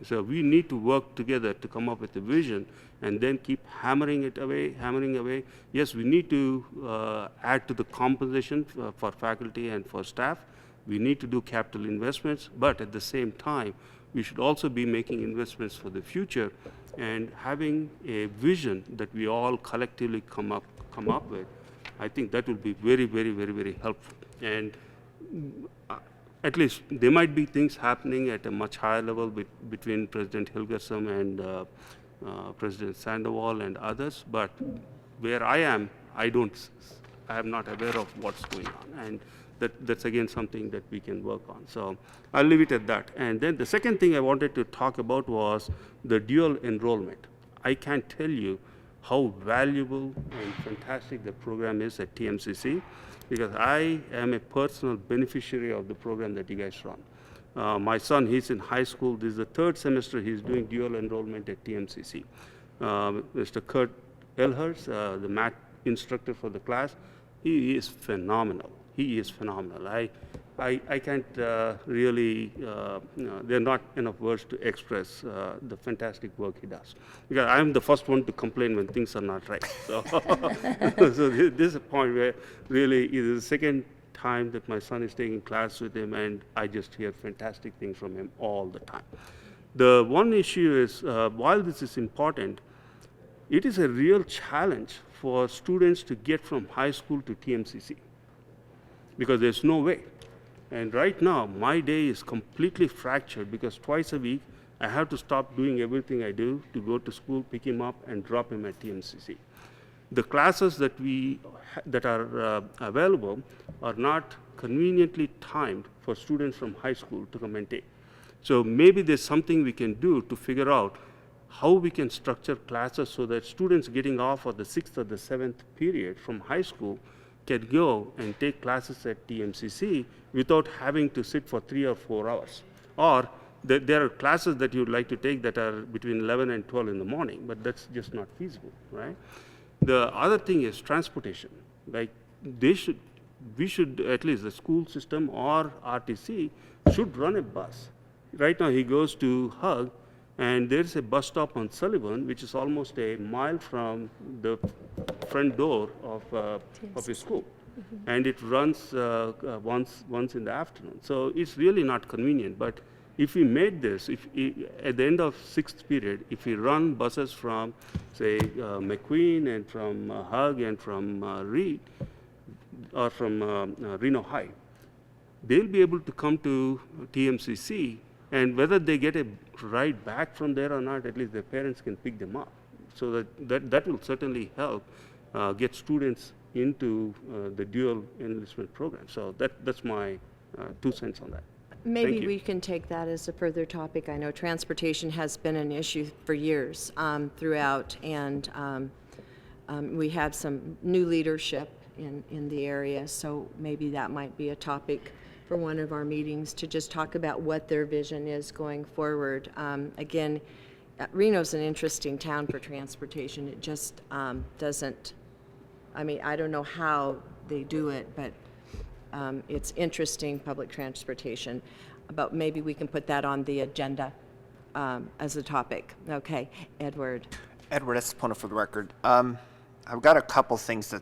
So we need to work together to come up with a vision and then keep hammering away. Yes, we need to add to the compensation for faculty and for staff. We need to do capital investments, but at the same time, we should also be making investments for the future and having a vision that we all collectively come up with. I think that will be very, very, very, very helpful. And at least there might be things happening at a much higher level between President Hilgerson and President Sandoval and others, but where I am, I am not aware of what's going on. And that's again something that we can work on. So I'll leave it at that. And then the second thing I wanted to talk about was the dual enrollment. I can't tell you how valuable and fantastic the program is at TMCC, because I am a personal beneficiary of the program that you guys run. My son, he's in high school. This is the third semester he's doing dual enrollment at TMCC. Mr. Kurt Elhurst, the math instructor for the class, he is phenomenal. He is phenomenal. I can't really, there are not enough words to express the fantastic work he does. Because I'm the first one to complain when things are not right. So, so this is a point where really it is the second time that my son is taking class with him, and I just hear fantastic things from him all the time. The one issue is, while this is important, it is a real challenge for students to get from high school to TMCC, because there's no way. And right now, my day is completely fractured because twice a week, I have to stop doing everything I do to go to school, pick him up, and drop him at TMCC. The classes that are available are not conveniently timed for students from high school to come and take. So maybe there's something we can do to figure out how we can structure classes so that students getting off of the 6th or the 7th period from high school can go and take classes at TMCC without having to sit for 3 or 4 hours. Or there are classes that you'd like to take that are between 11 and 12 in the morning, but that's just not feasible, right? The other thing is transportation. Like we should, at least the school system or RTC should run a bus. Right now he goes to Hug, and there's a bus stop on Sullivan, which is almost a mile from the front door of his school. Mm-hmm. And it runs once in the afternoon. So it's really not convenient. But if we made this, at the end of 6th period, if we run buses from, say, McQueen and from Hug and from Reed, or from Reno High, they'll be able to come to TMCC, and whether they get a ride back from there or not, at least their parents can pick them up. So that will certainly help get students into the dual enlistment program. So that's my 2 cents on that. Maybe you. we can take that as a further topic. I know transportation has been an issue for years throughout, and we have some new leadership in the area, so maybe that might be a topic for one of our meetings to just talk about what their vision is going forward. Again, Reno's an interesting town for transportation. It just doesn't, I mean, I don't know how they do it, but it's interesting public transportation. But maybe we can put that on the agenda as a topic. Okay, Edward. Edward Espona for the record. I've got a couple things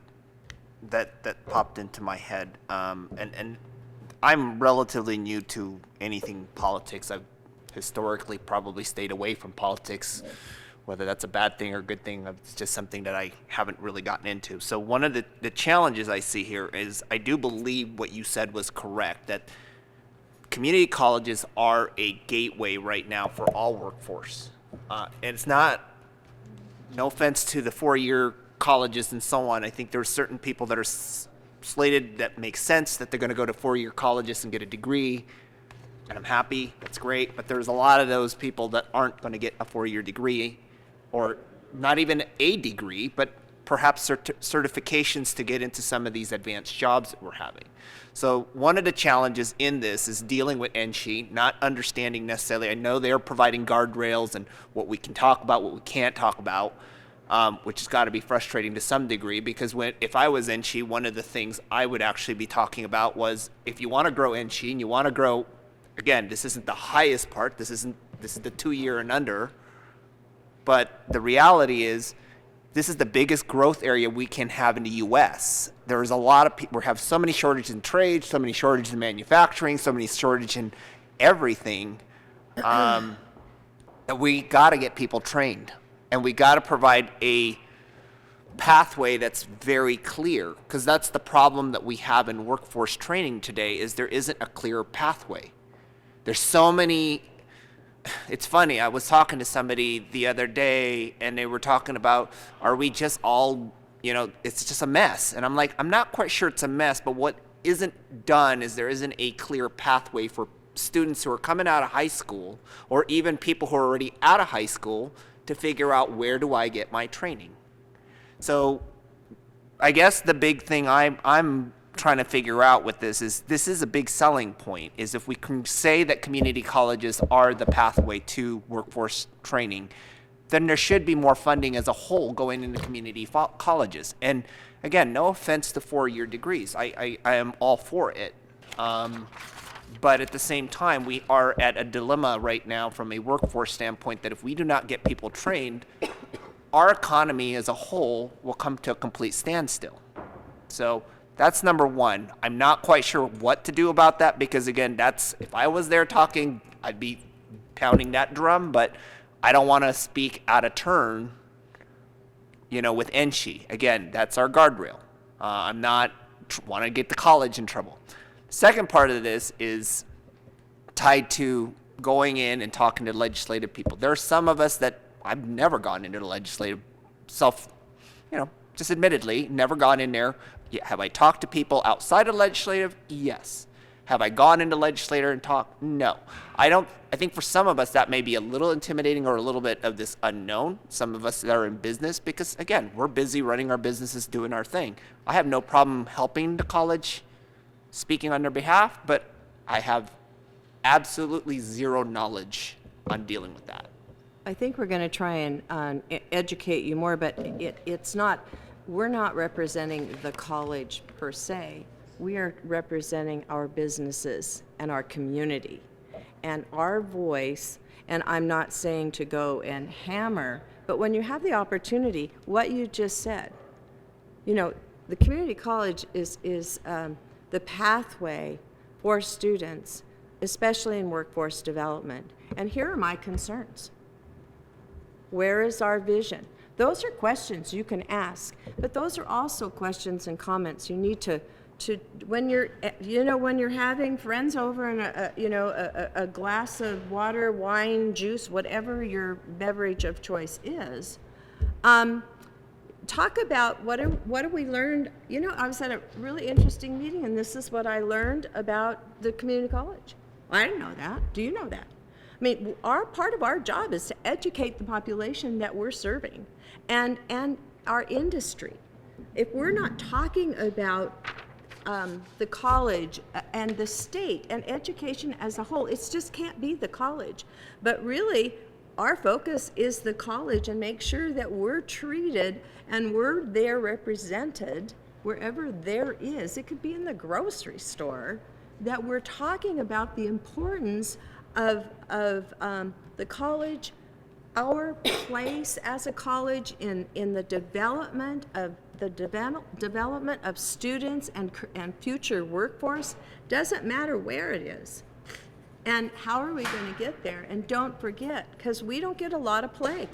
that popped into my head, and I'm relatively new to anything politics. I've historically probably stayed away from politics, whether that's a bad thing or a good thing. It's just something that I haven't really gotten into. So one of the challenges I see here is I do believe what you said was correct, that community colleges are a gateway right now for all workforce. And it's not, no offense to the four-year colleges and so on. I think there are certain people that are slated that makes sense that they're going to go to four-year colleges and get a degree, and I'm happy, that's great, but there's a lot of those people that aren't going to get a four-year degree, or not even a degree, but perhaps certifications to get into some of these advanced jobs that we're having. So one of the challenges in this is dealing with NSHE, not understanding necessarily, I know they're providing guardrails and what we can talk about, what we can't talk about, which has got to be frustrating to some degree, because if I was NSHE, one of the things I would actually be talking about was, if you want to grow NSHE and you want to grow, again, this isn't the highest part, this is the 2-year and under, but the reality is, this is the biggest growth area we can have in the U.S. There's a lot of people, we have so many shortages in trade, so many shortages in manufacturing, so many shortages in everything, that we got to get people trained. And we got to provide a pathway that's very clear, because that's the problem that we have in workforce training today, is there isn't a clear pathway. There's so many. It's funny, I was talking to somebody the other day, and they were talking about, are we just all, it's just a mess. And I'm like, I'm not quite sure it's a mess, but what isn't done is there isn't a clear pathway for students who are coming out of high school, or even people who are already out of high school, to figure out, where do I get my training? So I guess the big thing I'm trying to figure out with this is a big selling point, is if we can say that community colleges are the pathway to workforce training, then there should be more funding as a whole going into community colleges. And again, no offense to four-year degrees. I am all for it. But at the same time, we are at a dilemma right now from a workforce standpoint, that if we do not get people trained, our economy as a whole will come to a complete standstill. So that's number one. I'm not quite sure what to do about that, because again, if I was there talking, I'd be pounding that drum, but I don't want to speak out of turn, with NSHE. Again, that's our guardrail. I'm not want to get the college in trouble. Second part of this is tied to going in and talking to legislative people. There are some of us that I've never gone into the legislative just admittedly, never gone in there. Have I talked to people outside of legislative? Yes. Have I gone into legislature and talked? No. I think for some of us that may be a little intimidating, or a little bit of this unknown. Some of us that are in business, because again, we're busy running our businesses, doing our thing. I have no problem helping the college, speaking on their behalf, but I have absolutely zero knowledge on dealing with that. I think we're going to try and educate you more, but we're not representing the college per se. We are representing our businesses and our community. And our voice, and I'm not saying to go and hammer, but when you have the opportunity, what you just said, the community college is the pathway for students, especially in workforce development. And here are my concerns. Where is our vision? Those are questions you can ask, but those are also questions and comments you need to when you're having friends over and a glass of water, wine, juice, whatever your beverage of choice is, talk about what have we learned. I was at a really interesting meeting, and this is what I learned about the community college. I didn't know that. Do you know that? I mean, part of our job is to educate the population that we're serving and our industry. If we're not talking about the college and the state and education as a whole, it just can't be the college. But really, our focus is the college, and make sure that we're treated and we're there represented wherever there is. It could be in the grocery store, that we're talking about the importance of the college, our place as a college in the development of students and future workforce. Doesn't matter where it is. And how are we going to get there? And don't forget, because we don't get a lot of play.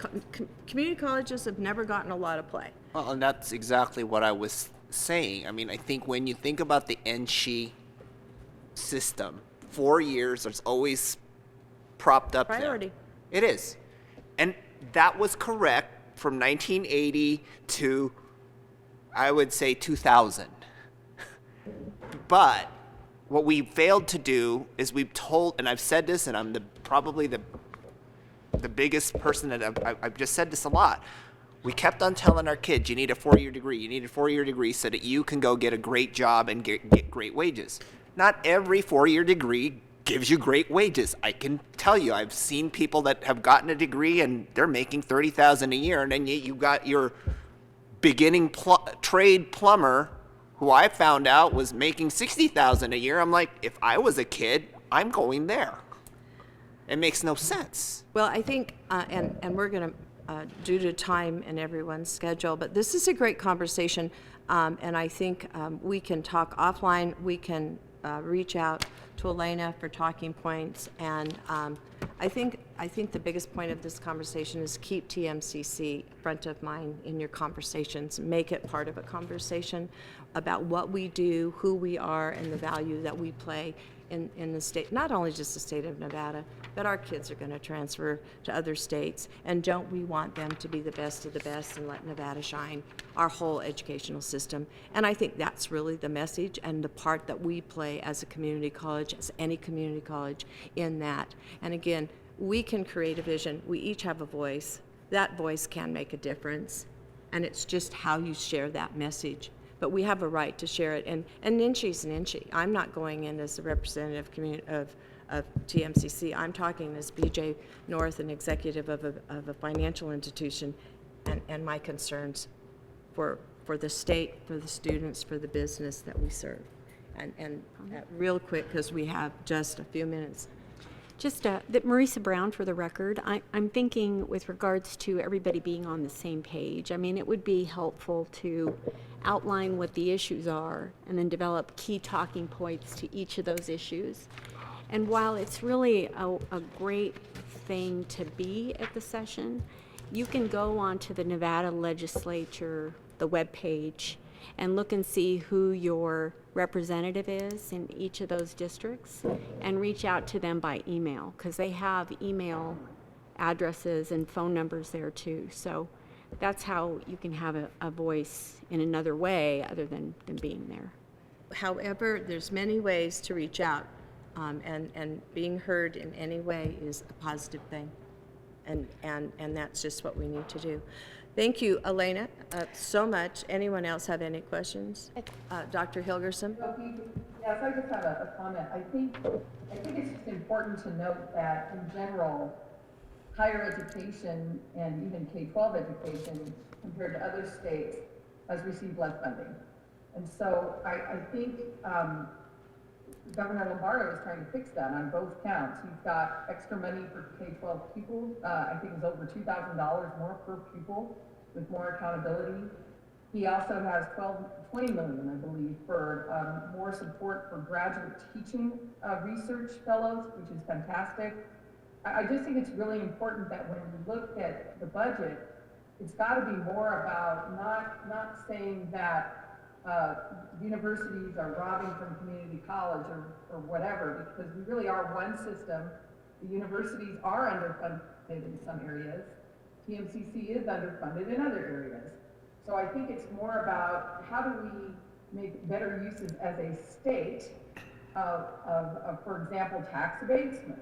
Community colleges have never gotten a lot of play. Well, and that's exactly what I was saying. I mean, I think when you think about the NSHE system, 4 years, there's always propped up Priority. there. It is. And that was correct from 1980 to, I would say, 2000. But what we failed to do is we've told, and I've said this, and I'm probably the biggest person that I've just said this a lot. We kept on telling our kids, you need a 4-year degree. You need a 4-year degree so that you can go get a great job and get great wages. Not every 4-year degree gives you great wages. I can tell you, I've seen people that have gotten a degree and they're making $30,000 a year, and then you got your beginning trade plumber, who I found out was making $60,000 a year. I'm like, if I was a kid, I'm going there. It makes no sense. Well, I think, and we're going to, due to time and everyone's schedule, but this is a great conversation, and I think we can talk offline. We can reach out to Elena for talking points, and I think the biggest point of this conversation is keep TMCC front of mind in your conversations. Make it part of a conversation about what we do, who we are, and the value that we play in the state, not only just the state of Nevada, but our kids are going to transfer to other states, and don't we want them to be the best of the best and let Nevada shine, our whole educational system. And I think that's really the message and the part that we play as a community college, as any community college, in that. And again, we can create a vision. We each have a voice. That voice can make a difference, and it's just how you share that message. But we have a right to share it, and NSHE's an NSHE. I'm not going in as a representative of TMCC. I'm talking as BJ North, an executive of a financial institution, and my concerns for the state, for the students, for the business that we serve. And real quick, because we have just a few minutes. Just that Marisa Brown, for the record, I'm thinking with regards to everybody being on the same page. I mean, it would be helpful to outline what the issues are and then develop key talking points to each of those issues. And while it's really a great thing to be at the session, you can go onto the Nevada legislature, the webpage, and look and see who your representative is in each of those districts and reach out to them by email, because they have email addresses and phone numbers there too. So that's how you can have a voice in another way other than being there. However, there's many ways to reach out, and being heard in any way is a positive thing, and that's just what we need to do. Thank you, Elena, so much. Anyone else have any questions? Dr. Hilgerson? Yes, I just have a comment. I think it's just important to note that in general, higher education and even K-12 education compared to other states has received less funding. And so I think Governor Lombardo is trying to fix that on both counts. He's got extra money for K-12 pupils. I think it's over $2,000 more per pupil with more accountability. He also has $20 million, I believe, for more support for graduate teaching research fellows, which is fantastic. I just think it's really important that when we look at the budget, it's got to be more about not saying that universities are robbing from community college or whatever, because we really are one system. The universities are underfunded in some areas. TMCC is underfunded in other areas. So I think it's more about how do we make better uses as a state for example, tax abatements,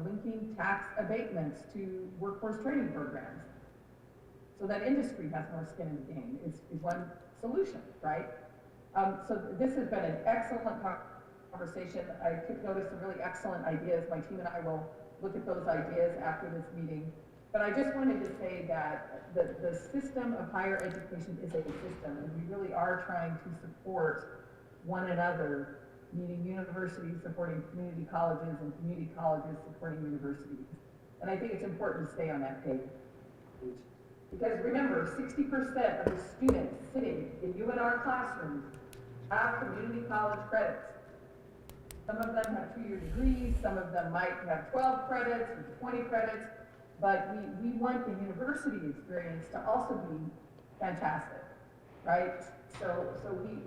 linking tax abatements to workforce training programs. So that industry has more skin in the game is one solution, right? So this has been an excellent conversation. I took notice of really excellent ideas. My team and I will look at those ideas after this meeting. But I just wanted to say that the system of higher education is a system, and we really are trying to support one another, meaning universities supporting community colleges and community colleges supporting universities. And I think it's important to stay on that page. Because remember, 60% of the students sitting in UNR classrooms have community college credits. Some of them have 2-year degrees, some of them might have 12 credits or 20 credits, but we want the university experience to also be fantastic, right? So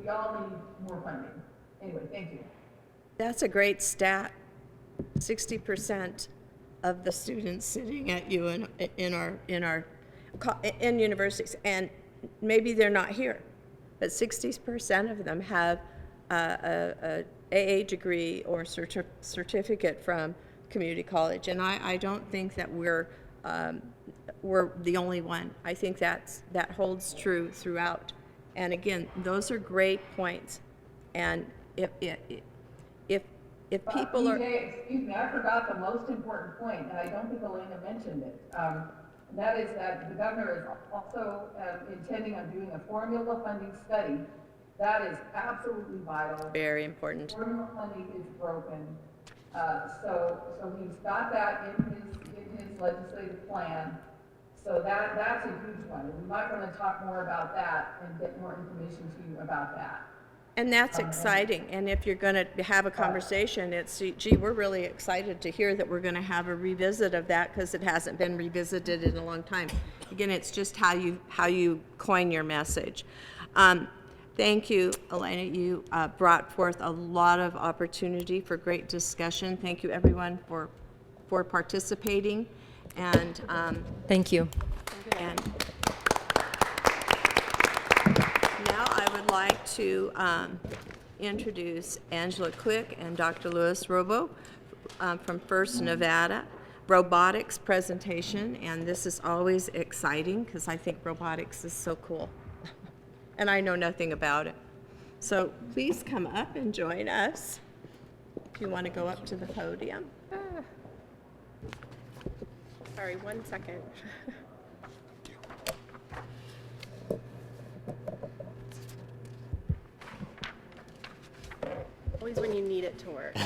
we all need more funding. Anyway, thank you. That's a great stat. 60% of the students sitting at in universities, and maybe they're not here, but 60% of them have a AA degree or certificate from community college, and I don't think that we're the only one. I think that holds true throughout. And again, those are great points. And if people are... Excuse me, I forgot the most important point, and I don't think Elena mentioned it. That is that the governor is also intending on doing a formula funding study. That is absolutely vital. Very important. Formula funding is broken. So he's got that in his legislative plan. So that's a huge one. We might want to talk more about that and get more information to you about that. And that's exciting. And if you're going to have a conversation, it's, gee, we're really excited to hear that we're going to have a revisit of that because it hasn't been revisited in a long time. Again, it's just how you coin your message. Thank you, Elena. You brought forth a lot of opportunity for great discussion. Thank you, everyone, for participating. And Thank you. and now I would like to introduce Angela Quick and Dr. Louis Robo from First Nevada robotics presentation. And this is always exciting because I think robotics is so cool. And I know nothing about it. So please come up and join us if you want to go up to the podium. Sorry, 1 second. Always when you need it to work. I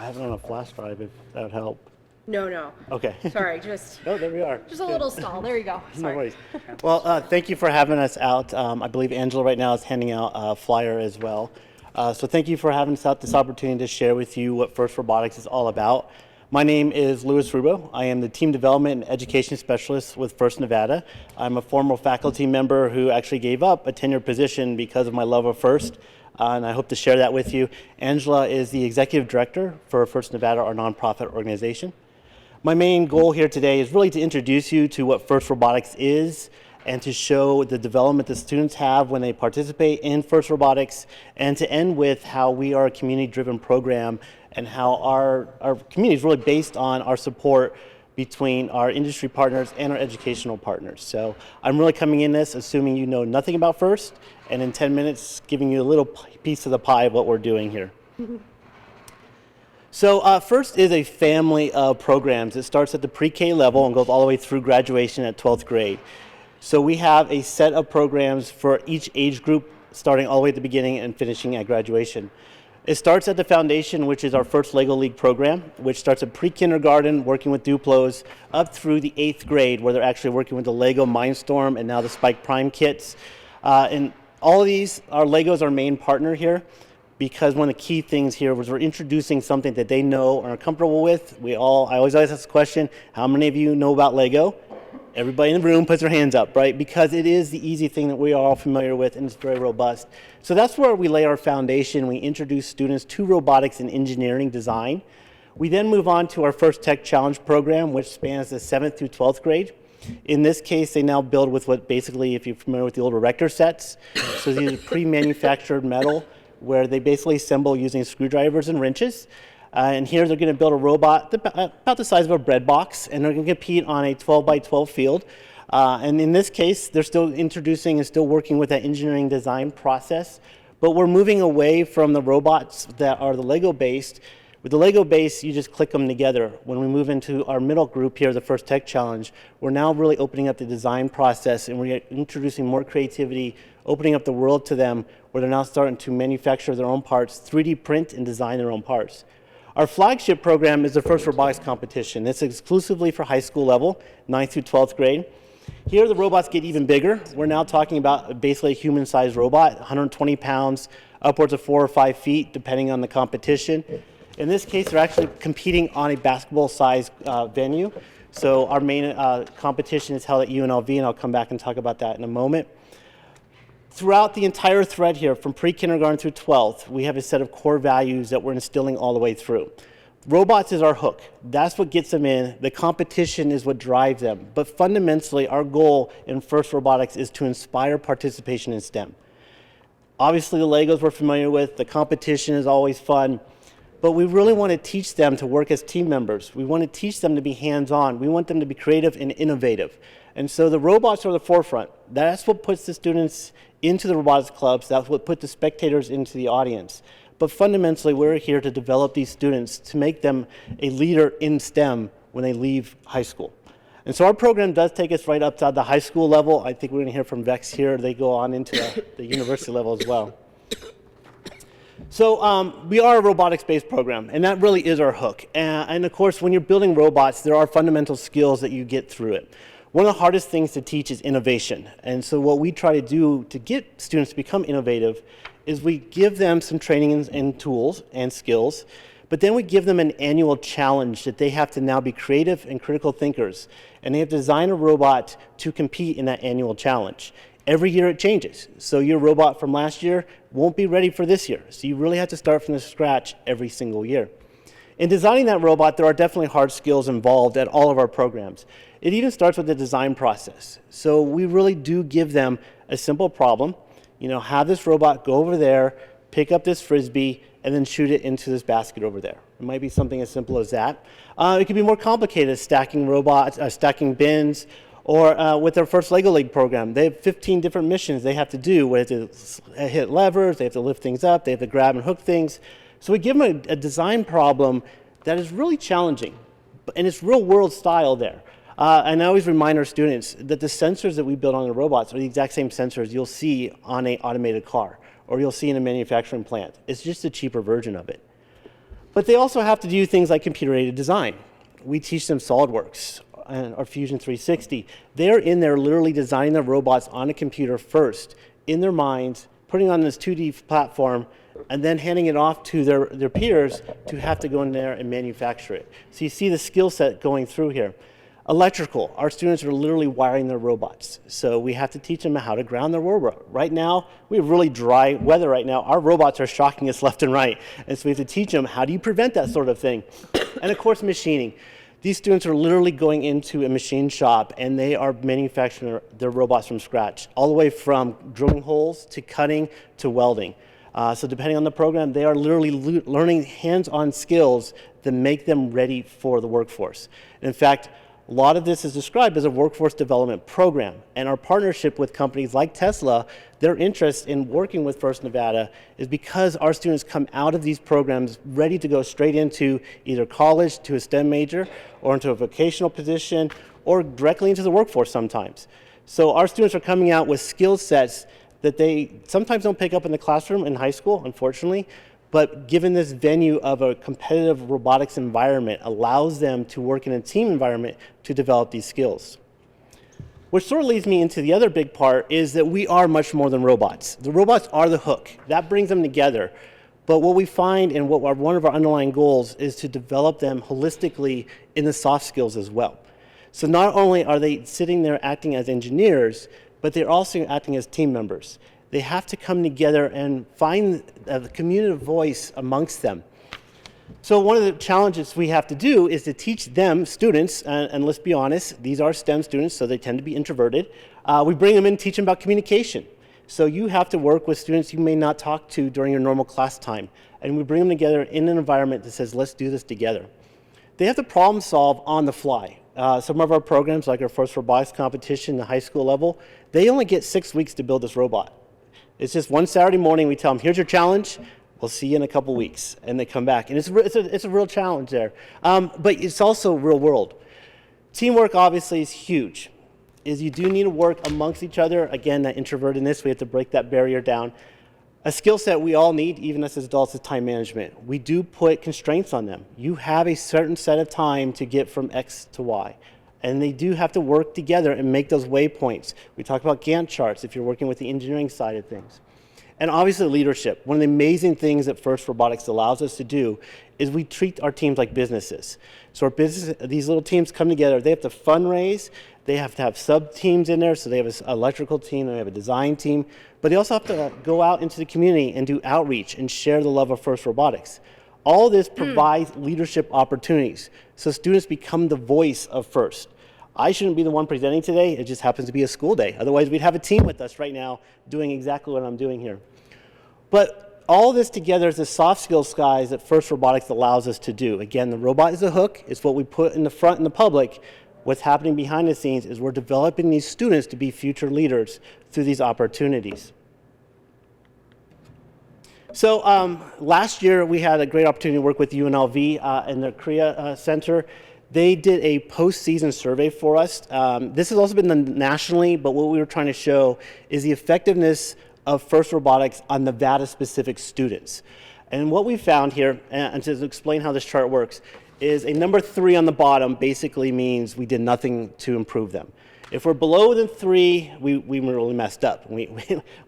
have it on a flash drive if that would help. No. Okay. Sorry, just No, there we are. just a little stall. There you go. No Sorry. worries. Well, thank you for having us out. I believe Angela right now is handing out a flyer as well. So thank you for having us out, this opportunity to share with you what First Robotics is all about. My name is Louis Rubo. I am the Team Development and Education Specialist with First Nevada. I'm a former faculty member who actually gave up a tenured position because of my love of First, and I hope to share that with you. Angela is the Executive Director for First Nevada, our nonprofit organization. My main goal here today is really to introduce you to what First Robotics is and to show the development that students have when they participate in First Robotics, and to end with how we are a community-driven program and how our community is really based on our support between our industry partners and our educational partners. So I'm really coming in this assuming you know nothing about First, and in 10 minutes giving you a little piece of the pie of what we're doing here. So First is a family of programs. It starts at the pre-K level and goes all the way through graduation at 12th grade. So we have a set of programs for each age group, starting all the way at the beginning and finishing at graduation. It starts at the foundation, which is our First Lego League program, which starts at pre-kindergarten, working with Duplos, up through the 8th grade, where they're actually working with the Lego Mindstorm and now the Spike Prime kits. And all of these, our Lego's our main partner here, because one of the key things here was we're introducing something that they know and are comfortable with. I always ask this question, how many of you know about Lego? Everybody in the room puts their hands up, right? Because it is the easy thing that we are all familiar with, and it's very robust. So that's where we lay our foundation. We introduce students to robotics and engineering design. We then move on to our First Tech Challenge program, which spans the 7th through 12th grade. In this case, they now build with what basically, if you're familiar with the old erector sets, so these are pre-manufactured metal where they basically assemble using screwdrivers and wrenches. And here they're going to build a robot about the size of a bread box, and they're going to compete on a 12 by 12 field. And in this case, they're still introducing and still working with that engineering design process. But we're moving away from the robots that are the Lego based. With the Lego base, you just click them together. When we move into our middle group here, the first tech challenge, we're now really opening up the design process, and we're introducing more creativity, opening up the world to them, where they're now starting to manufacture their own parts, 3D print and design their own parts. Our flagship program is the first robotics competition. It's exclusively for high school level, 9th through 12th grade. Here the robots get even bigger. We're now talking about basically a human-sized robot, 120 pounds, upwards of 4 or 5 feet, depending on the competition. In this case, they're actually competing on a basketball-sized venue. So our main competition is held at UNLV, and I'll come back and talk about that in a moment. Throughout the entire thread here, from pre-kindergarten through 12th, we have a set of core values that we're instilling all the way through. Robots is our hook. That's what gets them in. The competition is what drives them. But fundamentally, our goal in FIRST Robotics is to inspire participation in STEM. Obviously, the Legos we're familiar with. The competition is always fun. But we really want to teach them to work as team members. We want to teach them to be hands-on. We want them to be creative and innovative. And so the robots are the forefront. That's what puts the students into the robotics clubs. That's what puts the spectators into the audience. But fundamentally, we're here to develop these students to make them a leader in STEM when they leave high school. And so our program does take us right up to the high school level. I think we're going to hear from Vex here. They go on into the university level as well. So we are a robotics-based program, and that really is our hook. And of course, when you're building robots, there are fundamental skills that you get through it. One of the hardest things to teach is innovation. And so what we try to do to get students to become innovative is we give them some training and tools and skills, but then we give them an annual challenge that they have to now be creative and critical thinkers. And they have to design a robot to compete in that annual challenge. Every year it changes. So your robot from last year won't be ready for this year. So you really have to start from the scratch every single year. In designing that robot, there are definitely hard skills involved at all of our programs. It even starts with the design process. So we really do give them a simple problem. You know, have this robot go over there, pick up this Frisbee, and then shoot it into this basket over there. It might be something as simple as that. It could be more complicated, stacking robots, stacking bins, or with their first Lego League program, they have 15 different missions they have to do. They have to hit levers, they have to lift things up, they have to grab and hook things. So we give them a design problem that is really challenging, and it's real world style there. And I always remind our students that the sensors that we build on the robots are the exact same sensors you'll see on an automated car, or you'll see in a manufacturing plant. It's just a cheaper version of it. But they also have to do things like computer-aided design. We teach them SolidWorks or Fusion 360. They're in there literally designing their robots on a computer first, in their minds, putting on this 2D platform, and then handing it off to their peers to have to go in there and manufacture it. So you see the skill set going through here. Electrical, our students are literally wiring their robots. So we have to teach them how to ground their robot. Right now, we have really dry weather right now. Our robots are shocking us left and right. And so we have to teach them, how do you prevent that sort of thing? And of course, machining. These students are literally going into a machine shop and they are manufacturing their robots from scratch, all the way from drilling holes to cutting to welding. So depending on the program, they are literally learning hands-on skills that make them ready for the workforce. In fact, a lot of this is described as a workforce development program, and our partnership with companies like Tesla, their interest in working with First Nevada is because our students come out of these programs ready to go straight into either college to a STEM major or into a vocational position or directly into the workforce sometimes. So our students are coming out with skill sets that they sometimes don't pick up in the classroom in high school, unfortunately, but given this venue of a competitive robotics environment allows them to work in a team environment to develop these skills. Which sort of leads me into the other big part is that we are much more than robots. The robots are the hook. That brings them together. But what we find and one of our underlying goals is to develop them holistically in the soft skills as well. So not only are they sitting there acting as engineers, but they're also acting as team members. They have to come together and find a community voice amongst them. So one of the challenges we have to do is to teach them, students, and let's be honest, these are STEM students, so they tend to be introverted. We bring them in, teach them about communication. So you have to work with students you may not talk to during your normal class time. And we bring them together in an environment that says, let's do this together. They have to problem solve on the fly. Some of our programs, like our first robotics competition, the high school level, they only get 6 weeks to build this robot. It's just one Saturday morning, we tell them, here's your challenge. We'll see you in a couple weeks. And they come back. And it's a real challenge there. But it's also real world. Teamwork, obviously, is huge. You do need to work amongst each other. Again, that introvertedness, we have to break that barrier down. A skill set we all need, even as adults, is time management. We do put constraints on them. You have a certain set of time to get from X to Y. And they do have to work together and make those waypoints. We talk about Gantt charts if you're working with the engineering side of things. And obviously leadership. One of the amazing things that FIRST Robotics allows us to do is we treat our teams like businesses. So these little teams come together, they have to fundraise, they have to have sub-teams in there, so they have an electrical team, they have a design team, but they also have to go out into the community and do outreach and share the love of FIRST Robotics. All this provides leadership opportunities, so students become the voice of FIRST. I shouldn't be the one presenting today, it just happens to be a school day. Otherwise, we'd have a team with us right now doing exactly what I'm doing here. But all this together is the soft skills, guys, that FIRST Robotics allows us to do. Again, the robot is a hook, it's what we put in the front in the public. What's happening behind the scenes is we're developing these students to be future leaders through these opportunities. So last year, we had a great opportunity to work with UNLV and their Korea Center. They did a post-season survey for us. This has also been done nationally, but what we were trying to show is the effectiveness of FIRST Robotics on Nevada-specific students. And what we found here, and to explain how this chart works, is a number 3 on the bottom basically means we did nothing to improve them. If we're below the 3, we really messed up. We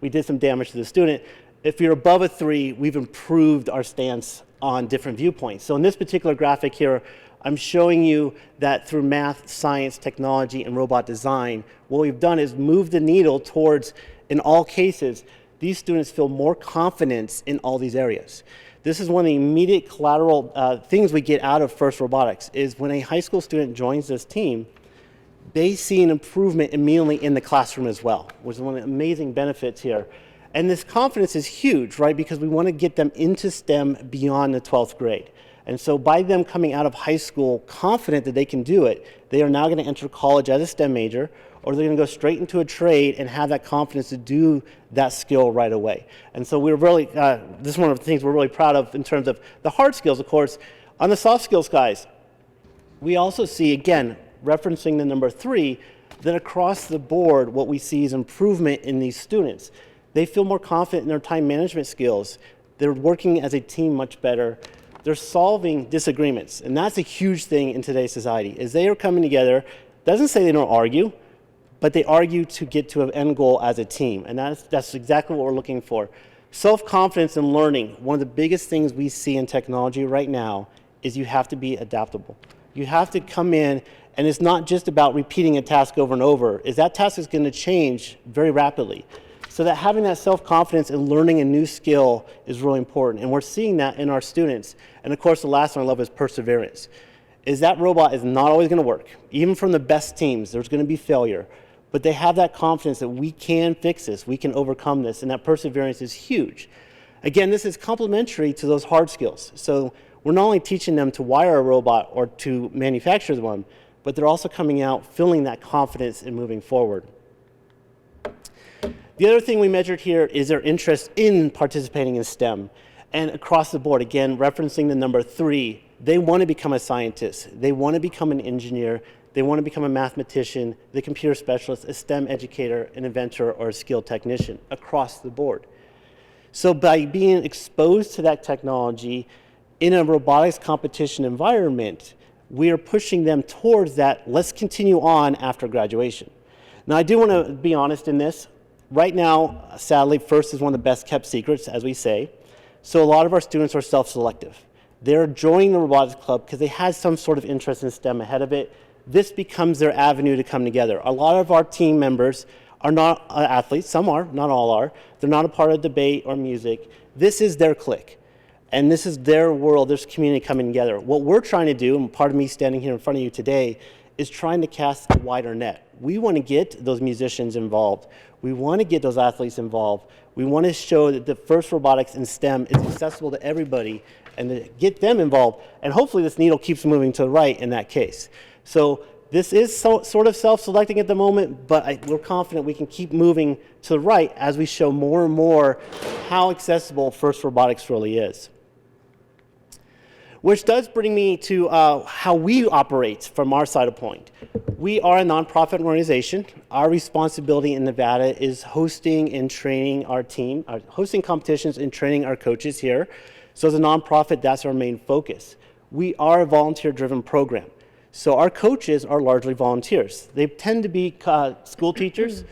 did some damage to the student. If you're above a 3, we've improved our stance on different viewpoints. So in this particular graphic here, I'm showing you that through math, science, technology, and robot design, what we've done is move the needle towards, in all cases, these students feel more confidence in all these areas. This is one of the immediate collateral things we get out of FIRST Robotics, is when a high school student joins this team, they see an improvement immediately in the classroom as well, which is one of the amazing benefits here. And this confidence is huge, right? Because we want to get them into STEM beyond the 12th grade. And so by them coming out of high school confident that they can do it, they are now going to enter college as a STEM major, or they're going to go straight into a trade and have that confidence to do that skill right away. And so we're really, this is one of the things we're really proud of in terms of the hard skills, of course. On the soft skills, guys, we also see, again, referencing the number 3, that across the board, what we see is improvement in these students. They feel more confident in their time management skills. They're working as a team much better. They're solving disagreements, and that's a huge thing in today's society, is they are coming together. Doesn't say they don't argue, but they argue to get to an end goal as a team, and that's exactly what we're looking for. Self-confidence and learning, one of the biggest things we see in technology right now is you have to be adaptable. You have to come in, and it's not just about repeating a task over and over, is that task is going to change very rapidly. So that having that self-confidence and learning a new skill is really important. And we're seeing that in our students. And of course, the last one I love is perseverance. Is that robot is not always going to work. Even from the best teams, there's going to be failure. But they have that confidence that we can fix this, we can overcome this, and that perseverance is huge. Again, this is complementary to those hard skills. So we're not only teaching them to wire a robot or to manufacture one, but they're also coming out feeling that confidence and moving forward. The other thing we measured here is their interest in participating in STEM. And across the board, again, referencing the number 3, they want to become a scientist. They want to become an engineer. They want to become a mathematician, the computer specialist, a STEM educator, an inventor, or a skilled technician across the board. So by being exposed to that technology in a robotics competition environment, we are pushing them towards that, let's continue on after graduation. Now, I do want to be honest in this. Right now, sadly, FIRST is one of the best kept secrets, as we say. So a lot of our students are self-selective. They're joining the robotics club because they had some sort of interest in STEM ahead of it. This becomes their avenue to come together. A lot of our team members are not athletes. Some are, not all are. They're not a part of debate or music. This is their clique. And this is their world, this community coming together. What we're trying to do, and part of me standing here in front of you today, is trying to cast a wider net. We want to get those musicians involved. We want to get those athletes involved. We want to show that the FIRST Robotics in STEM is accessible to everybody and to get them involved. And hopefully this needle keeps moving to the right in that case. So this is sort of self-selecting at the moment, but we're confident we can keep moving to the right as we show more and more how accessible FIRST Robotics really is. Which does bring me to how we operate from our side of point. We are a nonprofit organization. Our responsibility in Nevada is hosting and training our team, hosting competitions and training our coaches here. So as a nonprofit, that's our main focus. We are a volunteer-driven program. So our coaches are largely volunteers. They tend to be school teachers,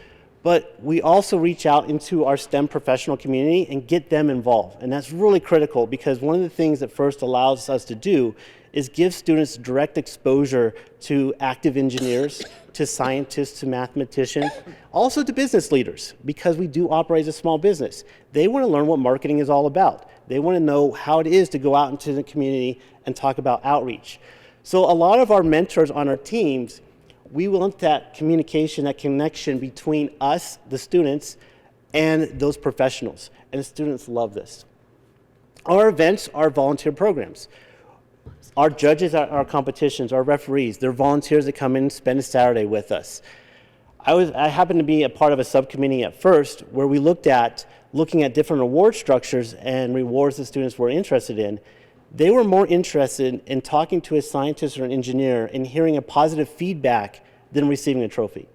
but we also reach out into our STEM professional community and get them involved. And that's really critical because one of the things that FIRST allows us to do is give students direct exposure to active engineers, to scientists, to mathematicians, also to business leaders, because we do operate as a small business. They want to learn what marketing is all about. They want to know how it is to go out into the community and talk about outreach. So a lot of our mentors on our teams, we want that communication, that connection between us, the students, and those professionals. And the students love this. Our events are volunteer programs. Our judges at our competitions, our referees, they're volunteers that come in and spend a Saturday with us. I happened to be a part of a subcommittee at FIRST where we looking at different award structures and rewards that students were interested in. They were more interested in talking to a scientist or an engineer and hearing a positive feedback than receiving a trophy.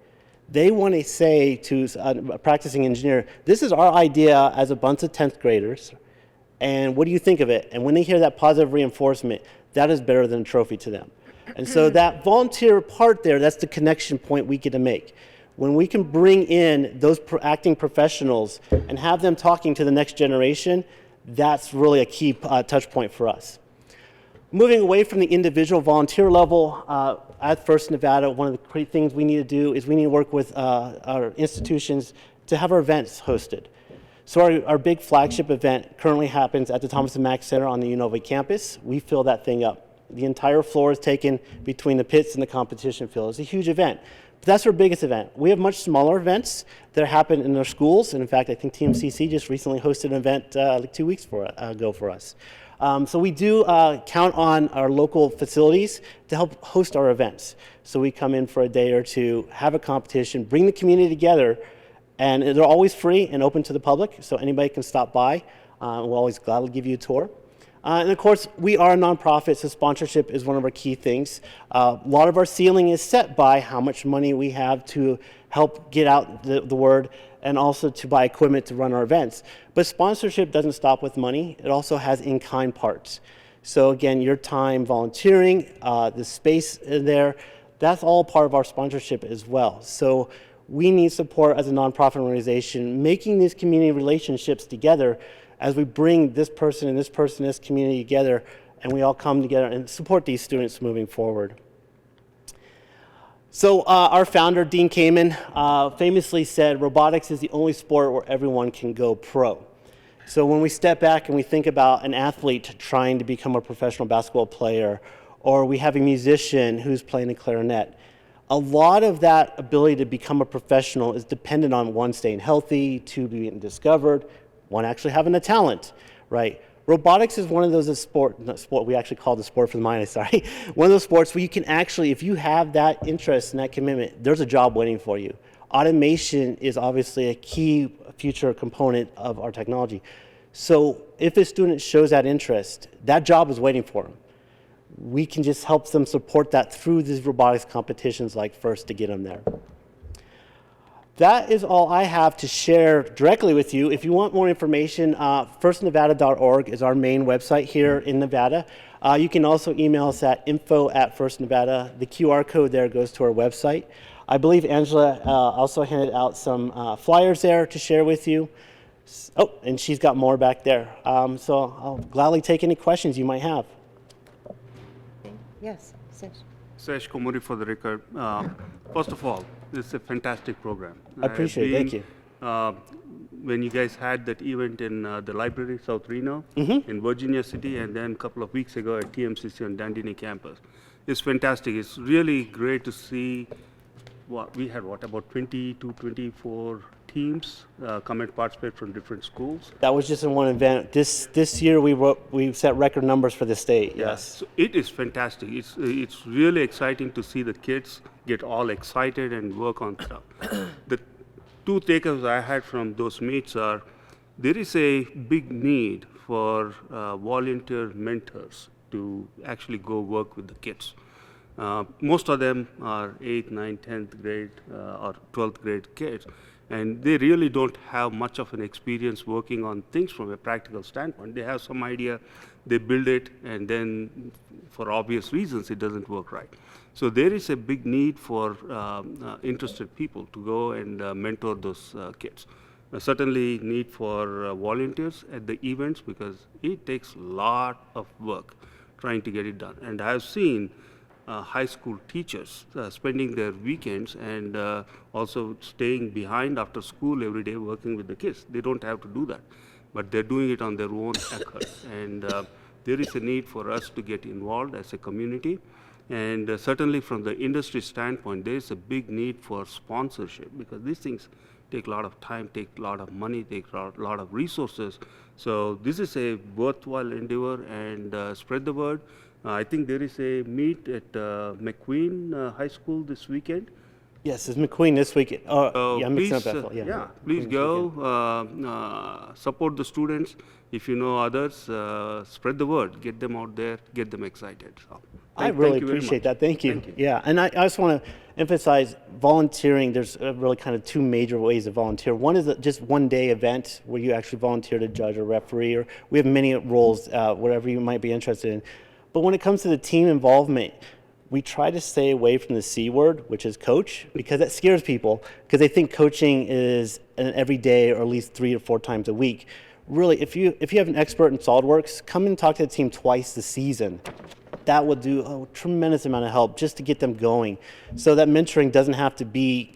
They want to say to a practicing engineer, this is our idea as a bunch of 10th graders, and what do you think of it? And when they hear that positive reinforcement, that is better than a trophy to them. And so that volunteer part there, that's the connection point we get to make. When we can bring in those acting professionals and have them talking to the next generation, that's really a key touch point for us. Moving away from the individual volunteer level, at FIRST Nevada, one of the great things we need to do is we need to work with our institutions to have our events hosted. So our big flagship event currently happens at the Thomas & Mack Center on the Unova campus. We fill that thing up. The entire floor is taken between the pits and the competition field. It's a huge event. But that's our biggest event. We have much smaller events that happen in our schools. And in fact, I think TMCC just recently hosted an event like 2 weeks ago for us. So we do count on our local facilities to help host our events. So we come in for a day or two, have a competition, bring the community together, and they're always free and open to the public, so anybody can stop by. We'll always gladly give you a tour. And of course, we are a nonprofit, so sponsorship is one of our key things. A lot of our ceiling is set by how much money we have to help get out the word and also to buy equipment to run our events. But sponsorship doesn't stop with money. It also has in-kind parts. So again, your time volunteering, the space there, that's all part of our sponsorship as well. So we need support as a nonprofit organization, making these community relationships together as we bring this person and this community together, and we all come together and support these students moving forward. So our founder, Dean Kamen, famously said, robotics is the only sport where everyone can go pro. So when we step back and we think about an athlete trying to become a professional basketball player, or we have a musician who's playing the clarinet, a lot of that ability to become a professional is dependent on one, staying healthy, two, being discovered, one, actually having a talent, right? Robotics is one of those we actually call the sport for the mind, sorry. One of those sports where you can actually, if you have that interest and that commitment, there's a job waiting for you. Automation is obviously a key future component of our technology. So if a student shows that interest, that job is waiting for them. We can just help them support that through these robotics competitions like FIRST to get them there. That is all I have to share directly with you. If you want more information, firstnevada.org is our main website here in Nevada. You can also email us at info@firstnevada. The QR code there goes to our website. I believe Angela also handed out some flyers there to share with you. Oh, and she's got more back there. So I'll gladly take any questions you might have. Yes, Sesh Komuri for the record. First of all, this is a fantastic program. I appreciate it. Thank you. when you guys had that event in the library, South Reno, in Virginia City, and then a couple of weeks ago at TMCC on Dandini campus. It's fantastic. It's really great to see we had about 20 to 24 teams come and participate from different schools. That was just in one event. This year we set record numbers for the state. Yes. So it is fantastic. It's really exciting to see the kids get all excited and work on stuff. The two takeaways I had from those meets are there is a big need for volunteer mentors to actually go work with the kids. Most of them are 8th, 9th, 10th grade or 12th grade kids, and they really don't have much of an experience working on things from a practical standpoint. They have some idea, they build it, and then for obvious reasons it doesn't work right. So there is a big need for interested people to go and mentor those kids. Certainly need for volunteers at the events because it takes a lot of work trying to get it done. And I've seen high school teachers spending their weekends and also staying behind after school every day working with the kids. They don't have to do that, but they're doing it on their own effort. And there is a need for us to get involved as a community. And certainly from the industry standpoint, there is a big need for sponsorship because these things take a lot of time, take a lot of money, take a lot of resources. So this is a worthwhile endeavor and spread the word. I think there is a meet at McQueen High School this weekend. Yes, it's McQueen this weekend. Yeah, I'm mixing up Please, Bethel. Yeah, please McQueen go, support the students. If you know others, spread the word, get them out there, get them excited. So, I really thank you very appreciate much. that. Thank you. Yeah, and I just want to emphasize volunteering. There's really kind of two major ways to volunteer. One is just one day event where you actually volunteer to judge or referee, or we have many roles, whatever you might be interested in. But when it comes to the team involvement, we try to stay away from the C word, which is coach, because that scares people because they think coaching is an every day or at least 3 or 4 times a week. Really, if you have an expert in SolidWorks, come and talk to the team twice the season. That will do a tremendous amount of help just to get them going. So that mentoring doesn't have to be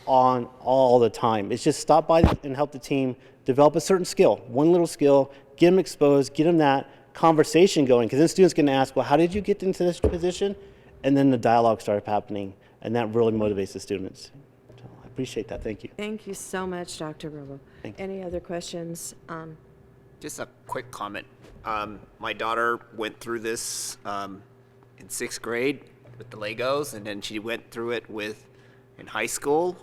on all the time. It's just stop by and help the team develop a certain skill, one little skill, get them exposed, get them that conversation going, because then students can ask, well, how did you get into this position? And then the dialogue starts happening, and that really motivates the students. So I appreciate that. Thank you. Thank you so much, Dr. Robo. Any other questions? Just a quick comment. My daughter went through this in 6th grade with the Legos, and then she went through it in high school.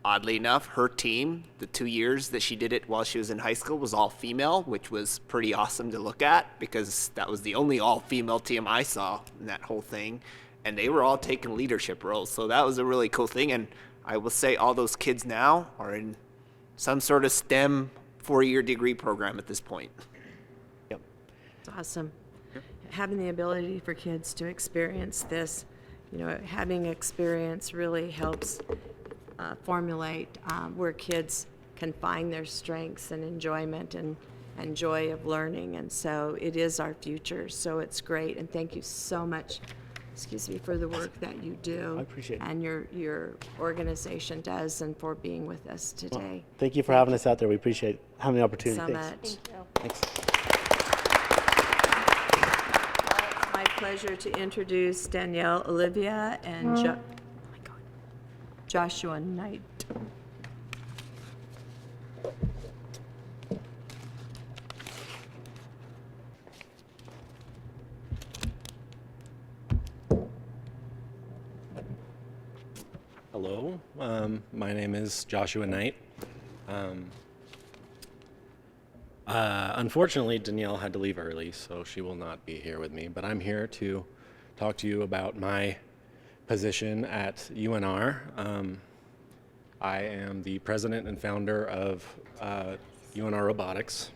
Oddly enough, her team, the 2 years that she did it while she was in high school, was all female, which was pretty awesome to look at because that was the only all-female team I saw in that whole thing. And they were all taking leadership roles, so that was a really cool thing. And I will say all those kids now are in some sort of STEM 4-year degree program at this point. Yep. It's awesome. Having the ability for kids to experience this, having experience really helps formulate where kids can find their strengths and enjoyment and joy of learning. And so it is our future. So it's great. And thank you so much, for the work that you do. I appreciate it. And your organization does, and for being with us today. Thank you for having us out there. We appreciate having the opportunity. So Thanks. much. Thanks. It's my pleasure to introduce Danielle Olivia and Joshua Knight. Hello, my name is Joshua Knight. Unfortunately, Danielle had to leave early, so she will not be here with me, but I'm here to talk to you about my position at UNR. I am the president and founder of UNR Robotics,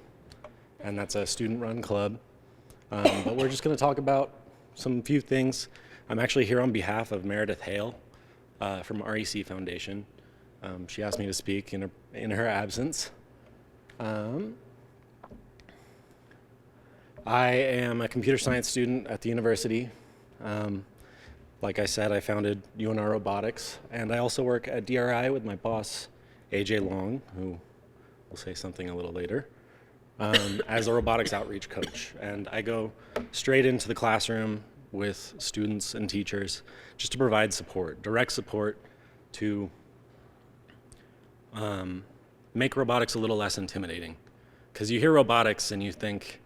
and that's a student-run club. But we're just going to talk about some few things. I'm actually here on behalf of Meredith Hale from REC Foundation. She asked me to speak in her absence. I am a computer science student at the university. Like I said, I founded UNR Robotics, and I also work at DRI with my boss, AJ Long, who will say something a little later, as a robotics outreach coach. And I go straight into the classroom with students and teachers just to provide support, direct support to make robotics a little less intimidating. Because you hear robotics and you think,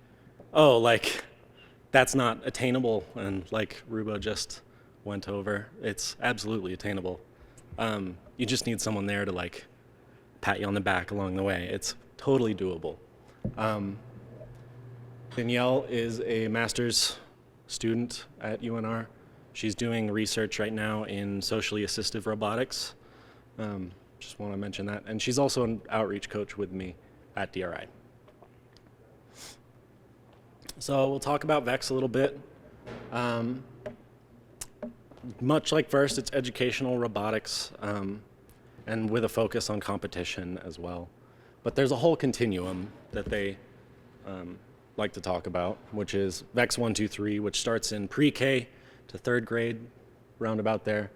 oh, like, that's not attainable, and like Ruba just went over, it's absolutely attainable. You just need someone there to like pat you on the back along the way. It's totally doable. Danielle is a master's student at UNR. She's doing research right now in socially assistive robotics. Just want to mention that. And she's also an outreach coach with me at DRI. So we'll talk about VEX a little bit. Much like FIRST, it's educational robotics, and with a focus on competition as well. But there's a whole continuum that they like to talk about, which is VEX 1, 2, 3, which starts in pre-K to 3rd grade, roundabout there.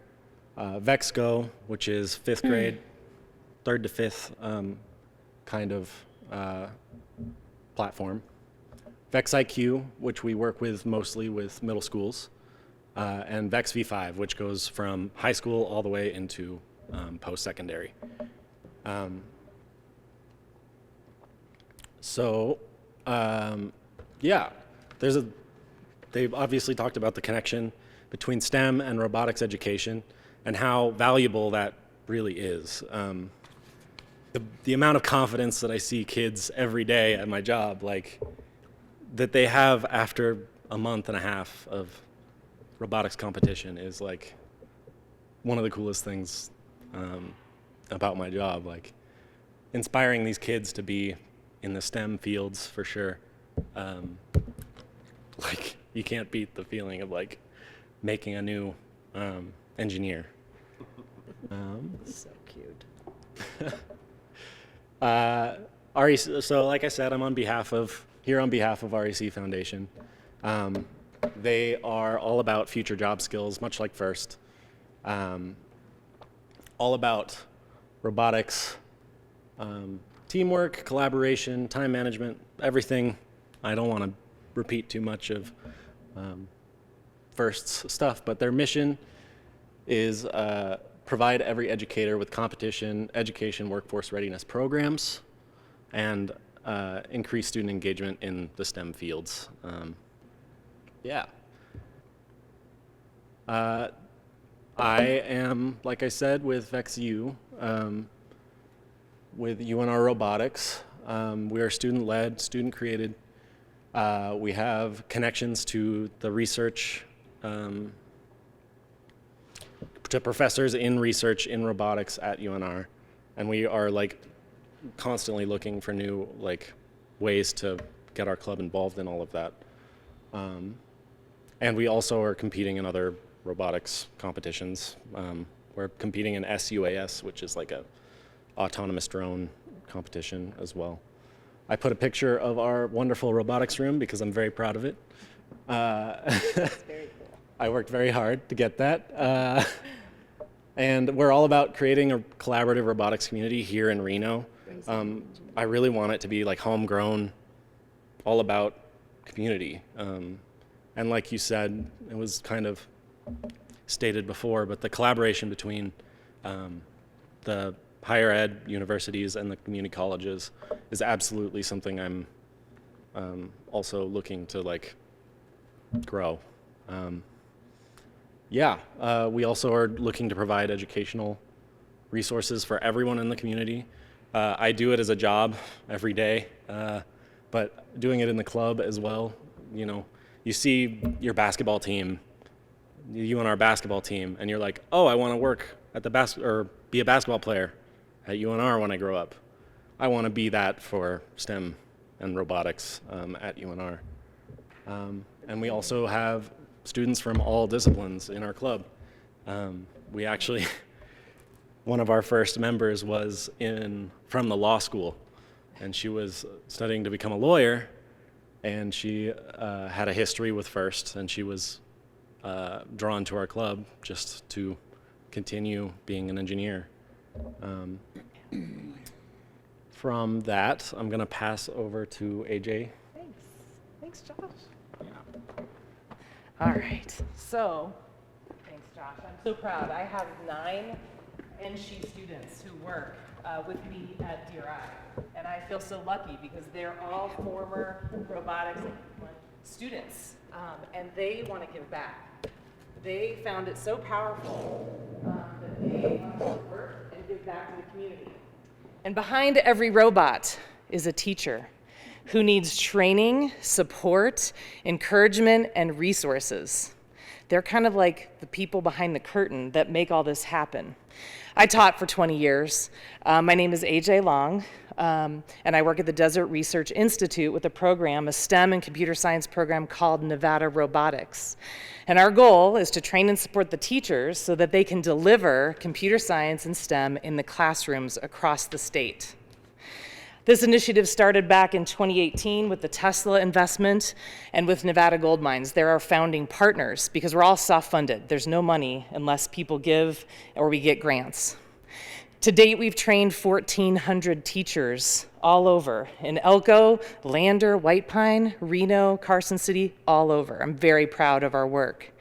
VEX Go, which is 5th grade, 3rd to 5th kind of platform. VEX IQ, which we work with mostly with middle schools, and VEX V5, which goes from high school all the way into post-secondary. Yeah, they've obviously talked about the connection between STEM and robotics education and how valuable that really is. The amount of confidence that I see kids every day at my job, like, that they have after a month and a half of robotics competition is like one of the coolest things about my job. Like, inspiring these kids to be in the STEM fields for sure. Like, you can't beat the feeling of like making a new engineer. So cute. REC, so like I said, I'm on behalf of REC Foundation. They are all about future job skills, much like FIRST. All about robotics, teamwork, collaboration, time management, everything. I don't want to repeat too much of FIRST's stuff, but their mission is provide every educator with competition, education, workforce readiness programs, and increase student engagement in the STEM fields. Yeah. I am, like I said, with VEXU, with UNR Robotics. We are student-led, student-created. We have connections to the research, to professors in research in robotics at UNR, and we are like constantly looking for new like ways to get our club involved in all of that. And we also are competing in other robotics competitions. We're competing in SUAS, which is like a autonomous drone competition as well. I put a picture of our wonderful robotics room because I'm very proud of it. That's very cool. I worked very hard to get that. And we're all about creating a collaborative robotics community here in Reno. I really want it to be like homegrown, all about community. And like you said, it was kind of stated before, but the collaboration between the higher ed universities and the community colleges is absolutely something I'm also looking to like grow. We also are looking to provide educational resources for everyone in the community. I do it as a job every day, but doing it in the club as well. You know, you see your basketball team, you and our basketball team, and you're like, oh, I want to work at the or be a basketball player at UNR when I grow up. I want to be that for STEM and robotics at UNR. And we also have students from all disciplines in our club. We actually, one of our first members was from the law school, and she was studying to become a lawyer, and she had a history with FIRST, and she was drawn to our club just to continue being an engineer. from that, I'm going to pass over to AJ. Thanks, Josh. All right, so, thanks, Josh. I'm so proud. I have 9 NSHE students who work with me at DRI, and I feel so lucky because they're all former robotics students, and they want to give back. They found it so powerful that they want to work and give back to the community. And behind every robot is a teacher who needs training, support, encouragement, and resources. They're kind of like the people behind the curtain that make all this happen. I taught for 20 years. My name is AJ Long, and I work at the Desert Research Institute with a program, a STEM and computer science program called Nevada Robotics. And our goal is to train and support the teachers so that they can deliver computer science and STEM in the classrooms across the state. This initiative started back in 2018 with the Tesla investment and with Nevada Gold Mines. They're our founding partners because we're all self-funded. There's no money unless people give or we get grants. To date, we've trained 1,400 teachers all over in Elko, Lander, White Pine, Reno, Carson City, all over. I'm very proud of our work.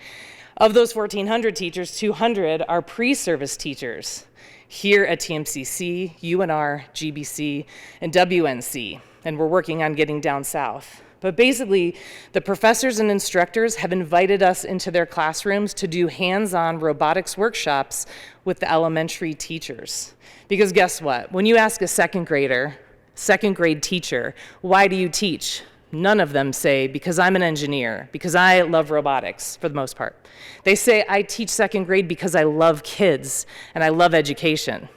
Of those 1,400 teachers, 200 are pre-service teachers here at TMCC, UNR, GBC, and WNC, and we're working on getting down south. But basically, the professors and instructors have invited us into their classrooms to do hands-on robotics workshops with the elementary teachers. Because guess what? When you ask a second grade teacher, why do you teach? None of them say, because I'm an engineer, because I love robotics, for the most part. They say, I teach second grade because I love kids and I love education.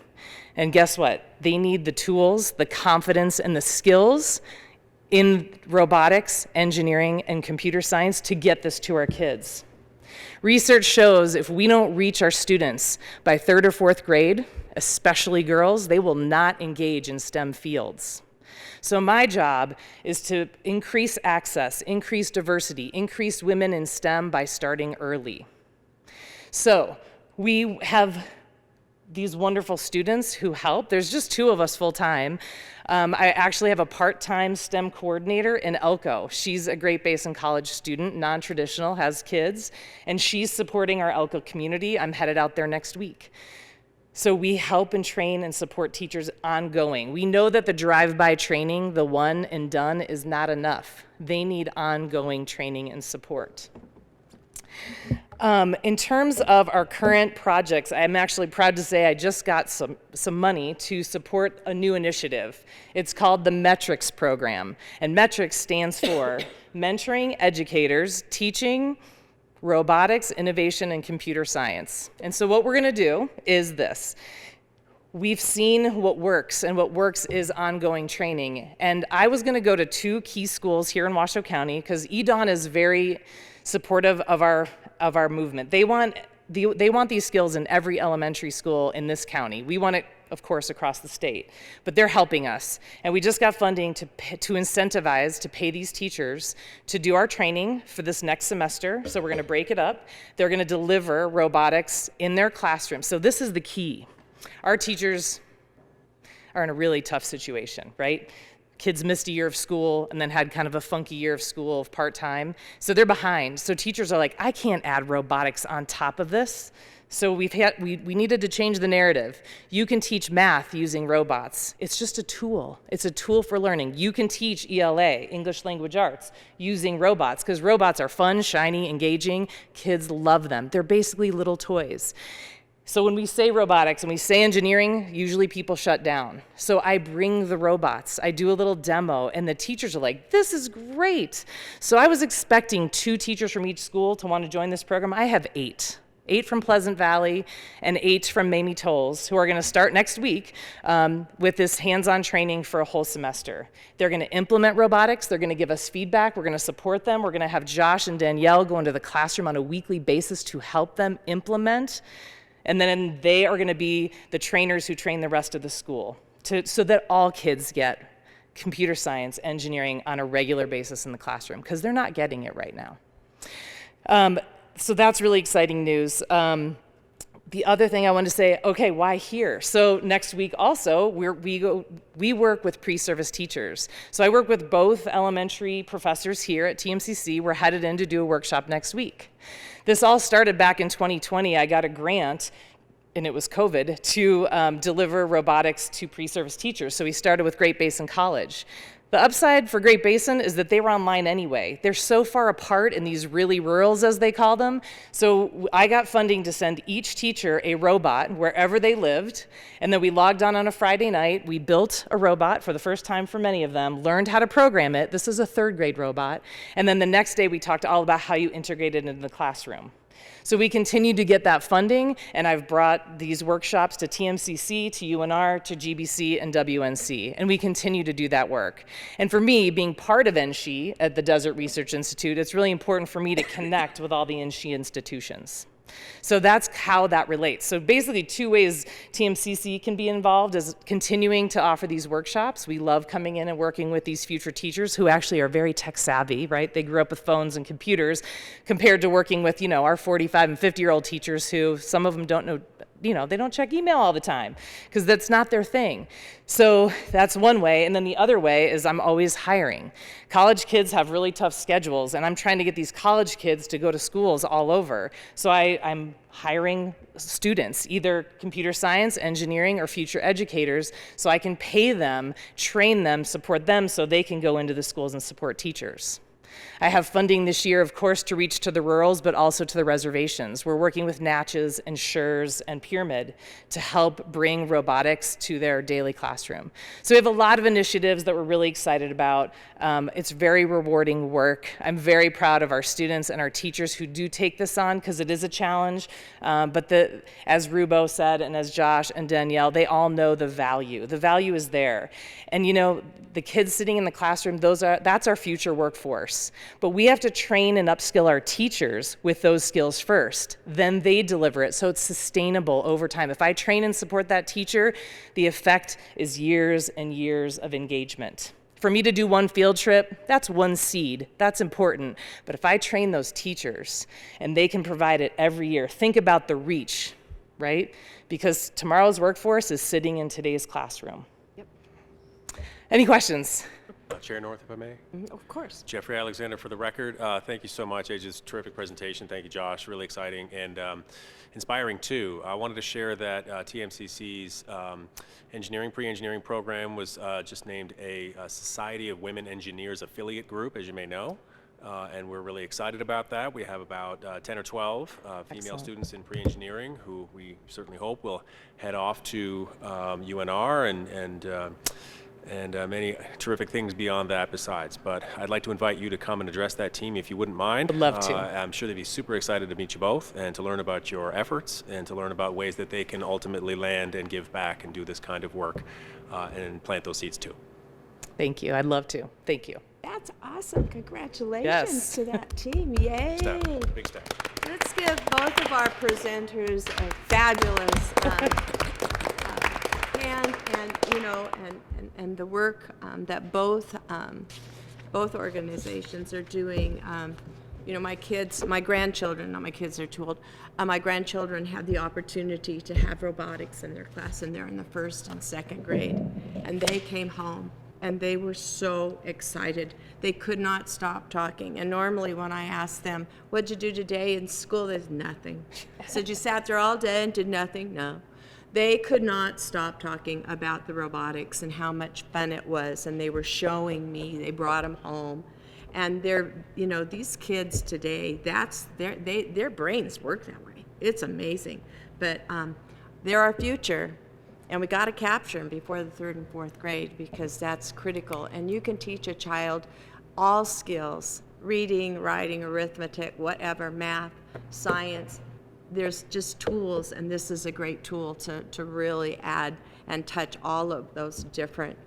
And guess what? They need the tools, the confidence, and the skills in robotics, engineering, and computer science to get this to our kids. Research shows if we don't reach our students by 3rd or 4th grade, especially girls, they will not engage in STEM fields. So my job is to increase access, increase diversity, increase women in STEM by starting early. So we have these wonderful students who help. There's just 2 of us full-time. I actually have a part-time STEM coordinator in Elko. She's a Great Basin College student, non-traditional, has kids, and she's supporting our Elko community. I'm headed out there next week. So we help and train and support teachers ongoing. We know that the drive-by training, the one and done, is not enough. They need ongoing training and support. In terms of our current projects, I'm actually proud to say I just got some money to support a new initiative. It's called the METRICS program, and METRICS stands for Mentoring Educators Teaching Robotics, Innovation, and Computer Science. And so what we're going to do is this. We've seen what works, and what works is ongoing training. And I was going to go to 2 key schools here in Washoe County because EDON is very supportive of our movement. They want these skills in every elementary school in this county. We want it, of course, across the state, but they're helping us. And we just got funding to incentivize, to pay these teachers to do our training for this next semester. So we're gonna break it up. They're gonna deliver robotics in their classroom. So this is the key. Our teachers are in a really tough situation, right? Kids missed a year of school and then had kind of a funky year of school of part-time. So they're behind. So teachers are like, I can't add robotics on top of this. So we needed to change the narrative. You can teach math using robots. It's just a tool. It's a tool for learning. You can teach ELA, English Language Arts, using robots because robots are fun, shiny, engaging. Kids love them. They're basically little toys. So when we say robotics and we say engineering, usually people shut down. So I bring the robots, I do a little demo, and the teachers are like, this is great. So I was expecting 2 teachers from each school to want to join this program. I have 8 from Pleasant Valley and 8 from Mamie Tolles, who are going to start next week with this hands-on training for a whole semester. They're going to implement robotics. They're going to give us feedback. We're going to support them. We're going to have Josh and Danielle go into the classroom on a weekly basis to help them implement. And then they are going to be the trainers who train the rest of the school so that all kids get computer science, engineering on a regular basis in the classroom, because they're not getting it right now. So that's really exciting news. The other thing I wanted to say, okay, why here? So next week also, we work with pre-service teachers. So I work with both elementary professors here at TMCC. We're headed in to do a workshop next week. This all started back in 2020. I got a grant, and it was COVID, to deliver robotics to pre-service teachers. So we started with Great Basin College. The upside for Great Basin is that they were online anyway. They're so far apart in these really rurals, as they call them. So I got funding to send each teacher a robot wherever they lived. And then we logged on a Friday night. We built a robot for the first time for many of them, learned how to program it. This is a 3rd grade robot. And then the next day we talked all about how you integrate it into the classroom. So we continue to get that funding, and I've brought these workshops to TMCC, to UNR, to GBC, and WNC, and we continue to do that work. And for me, being part of NSHE at the Desert Research Institute, it's really important for me to connect with all the NSHE institutions. So that's how that relates. So basically 2 ways TMCC can be involved is continuing to offer these workshops. We love coming in and working with these future teachers who actually are very tech savvy, right? They grew up with phones and computers compared to working with, our 45 and 50-year-old teachers who some of them don't know, they don't check email all the time because that's not their thing. So that's one way. And then the other way is I'm always hiring. College kids have really tough schedules, and I'm trying to get these college kids to go to schools all over. So I'm hiring students, either computer science, engineering, or future educators, so I can pay them, train them, support them so they can go into the schools and support teachers. I have funding this year, of course, to reach to the rurals, but also to the reservations. We're working with Natchez and Schurz and Pyramid to help bring robotics to their daily classroom. So we have a lot of initiatives that we're really excited about. It's very rewarding work. I'm very proud of our students and our teachers who do take this on because it is a challenge. But as Rubo said, and as Josh and Danielle, they all know the value. The value is there. And the kids sitting in the classroom, that's our future workforce. But we have to train and upskill our teachers with those skills first. Then they deliver it, so it's sustainable over time. If I train and support that teacher, the effect is years and years of engagement. For me to do one field trip, that's one seed. That's important. But if I train those teachers and they can provide it every year, think about the reach, right? Because tomorrow's workforce is sitting in today's classroom. Yep. Any questions? Chair North, if I may. Of course. Jeffrey Alexander for the record. Thank you so much. Age's terrific presentation. Thank you, Josh. Really exciting and inspiring too. I wanted to share that TMCC's pre-engineering program was just named a Society of Women Engineers affiliate group, as you may know. And we're really excited about that. We have about 10 or 12 female students in pre-engineering who we certainly hope will head off to UNR and many terrific things beyond that besides. But I'd like to invite you to come and address that team if you wouldn't mind. I'd love to. I'm sure they'd be super excited to meet you both and to learn about your efforts and to learn about ways that they can ultimately land and give back and do this kind of work and plant those seeds too. Thank you. I'd love to. Thank you. That's awesome. Congratulations Yes. to that team. Yay. Step, big step. Let's give both of our presenters a fabulous hand, and the work that both organizations are doing. My grandchildren, not my kids, they're too old. My grandchildren had the opportunity to have robotics in their class, and they're in the 1st and 2nd grade. And they came home, and they were so excited. They could not stop talking. And normally when I ask them, what'd you do today in school? There's nothing. I said, you sat there all day and did nothing? No. They could not stop talking about the robotics and how much fun it was. And they were showing me, they brought them home. And these kids today, their brains work that way. It's amazing. But they're our future. And we got to capture them before the 3rd and 4th grade because that's critical. And you can teach a child all skills, reading, writing, arithmetic, whatever, math, science. There's just tools, and this is a great tool to really add and touch all of those different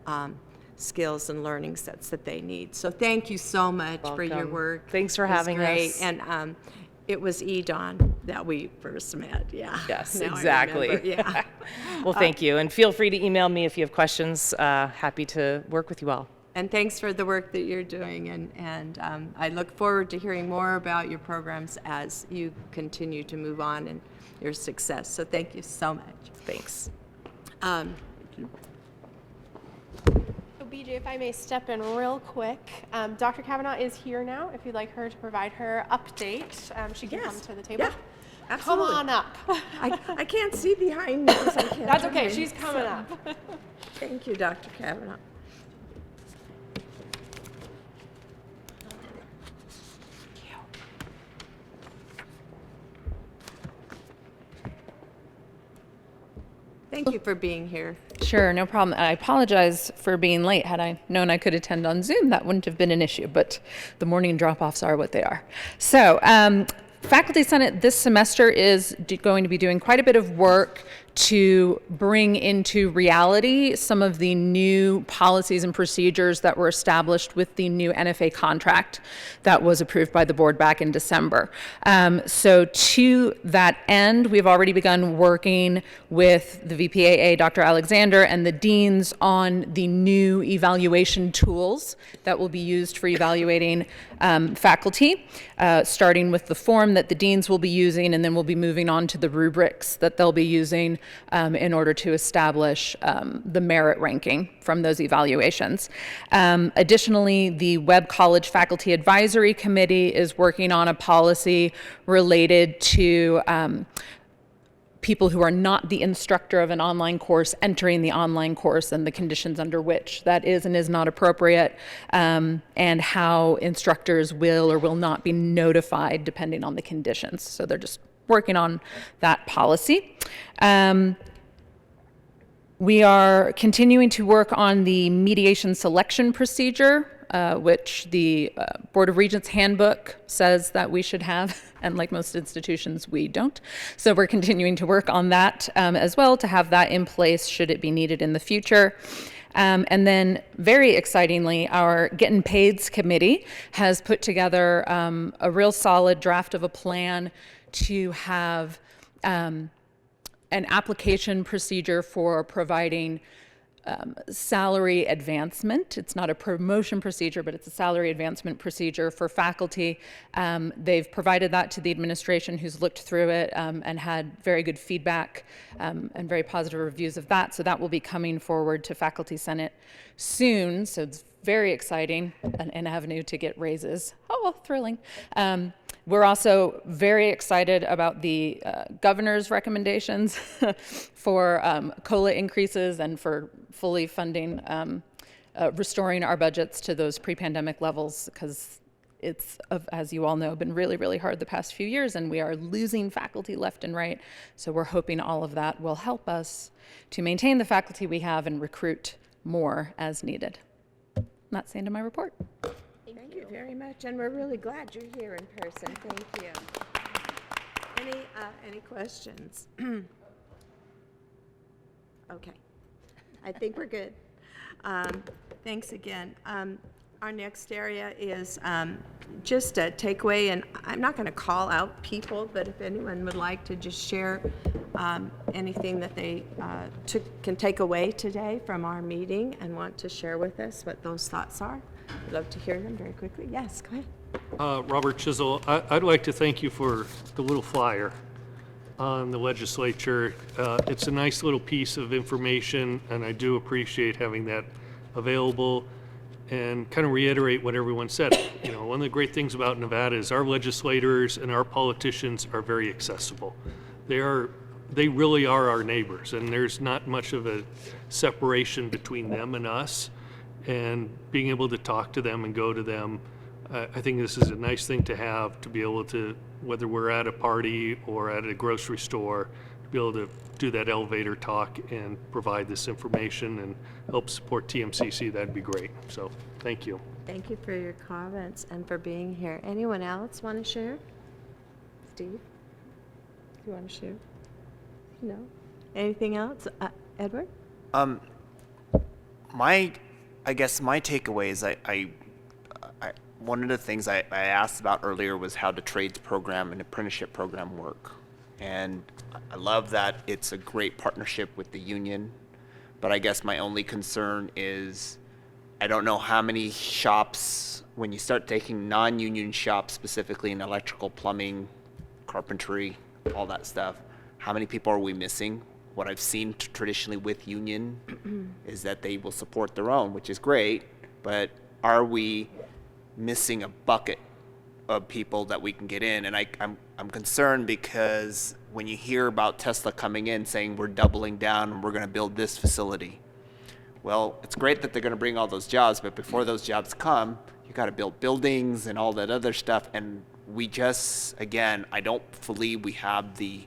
skills and learning sets that they need. So thank you so much for your work. Thanks for It was having great. us. And it was Edon that we first met. Yeah. Yes, Now I exactly. remember. Yeah. Well, thank you. And feel free to email me if you have questions. Happy to work with you all. And thanks for the work that you're doing, and I look forward to hearing more about your programs as you continue to move on and your success. So thank you so much. Thanks. So BJ, if I may step in real quick, Dr. Kavanaugh is here now. If you'd like her to provide her update, she can come to the table. Yeah, absolutely. Come on up. I can't see behind me because I can't. That's turn okay. my- She's coming up. Thank you, Dr. Kavanaugh. Thank you for being here. Sure, no problem. I apologize for being late. Had I known I could attend on Zoom, that wouldn't have been an issue, but the morning drop-offs are what they are. So, Faculty Senate this semester is going to be doing quite a bit of work to bring into reality some of the new policies and procedures that were established with the new NFA contract that was approved by the board back in December. So to that end, we've already begun working with the VPAA, Dr. Alexander, and the deans on the new evaluation tools that will be used for evaluating faculty, starting with the form that the deans will be using, and then we'll be moving on to the rubrics that they'll be using in order to establish the merit ranking from those evaluations. Additionally, the Webb College Faculty Advisory Committee is working on a policy related to people who are not the instructor of an online course entering the online course and the conditions under which that is and is not appropriate, and how instructors will or will not be notified depending on the conditions. So they're just working on that policy. We are continuing to work on the mediation selection procedure, which the Board of Regents handbook says that we should have, and like most institutions, we don't. So we're continuing to work on that as well, to have that in place should it be needed in the future. And then, very excitingly, our Getting Paid's committee has put together a real solid draft of a plan to have an application procedure for providing salary advancement. It's not a promotion procedure, but it's a salary advancement procedure for faculty. They've provided that to the administration, who's looked through it and had very good feedback and very positive reviews of that. So that will be coming forward to Faculty Senate soon. So it's very exciting, an avenue to get raises. Oh, thrilling. We're also very excited about the governor's recommendations for COLA increases and for fully funding, restoring our budgets to those pre-pandemic levels, because it's, as you all know, been really, really hard the past few years, and we are losing faculty left and right. So we're hoping all of that will help us to maintain the faculty we have and recruit more as needed. And that's the end of my report. Thank you very much, and we're really glad you're here in person. Thank you. Any questions? Okay, I think we're good. Thanks again. Our next area is just a takeaway, and I'm not going to call out people, but if anyone would like to just share anything that they can take away today from our meeting and want to share with us what those thoughts are, I'd love to hear them very quickly. Yes, go ahead. Robert Chisel, I'd like to thank you for the little flyer on the legislature. It's a nice little piece of information, and I do appreciate having that available, and kind of reiterate what everyone said. You know, one of the great things about Nevada is our legislators and our politicians are very accessible. They really are our neighbors, and there's not much of a separation between them and us. And being able to talk to them and go to them, I think this is a nice thing to have, to be able to, whether we're at a party or at a grocery store, to be able to do that elevator talk and provide this information and help support TMCC. That'd be great. So thank you. Thank you for your comments and for being here. Anyone else want to share? Steve, do you want to share? No? Anything else? Edward? I guess my takeaway is one of the things I asked about earlier was how the trades program and apprenticeship program work. And I love that it's a great partnership with the union, but I guess my only concern is I don't know how many shops, when you start taking non-union shops, specifically in electrical, plumbing, carpentry, all that stuff, how many people are we missing? What I've seen traditionally with union is that they will support their own, which is great, but are we missing a bucket of people that we can get in? And I'm concerned because when you hear about Tesla coming in saying we're doubling down and we're going to build this facility, well, it's great that they're going to bring all those jobs, but before those jobs come, you got to build buildings and all that other stuff. And we just, again, I don't believe we have the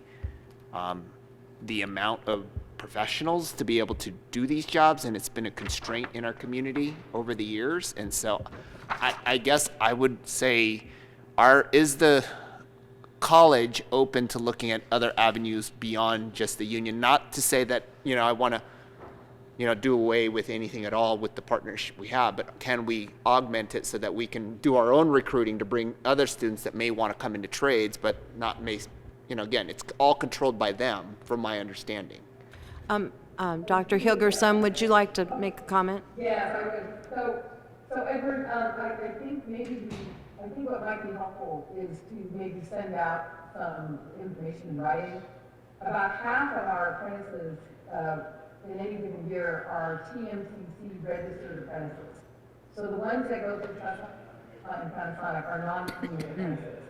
amount of professionals to be able to do these jobs, and it's been a constraint in our community over the years. And so I guess I would say, is the college open to looking at other avenues beyond just the union? Not to say that, I want to, do away with anything at all with the partnership we have, but can we augment it so that we can do our own recruiting to bring other students that may want to come into trades, but not again, it's all controlled by them, from my understanding. Dr. Hilgerson, would you like to make a comment? Yes, I would. So Edward, I think what might be helpful is to maybe send out some information in writing. About half of our apprentices in any given year are TMCC registered apprentices. So the ones that go through Truckee and Panasonic are non-union apprentices.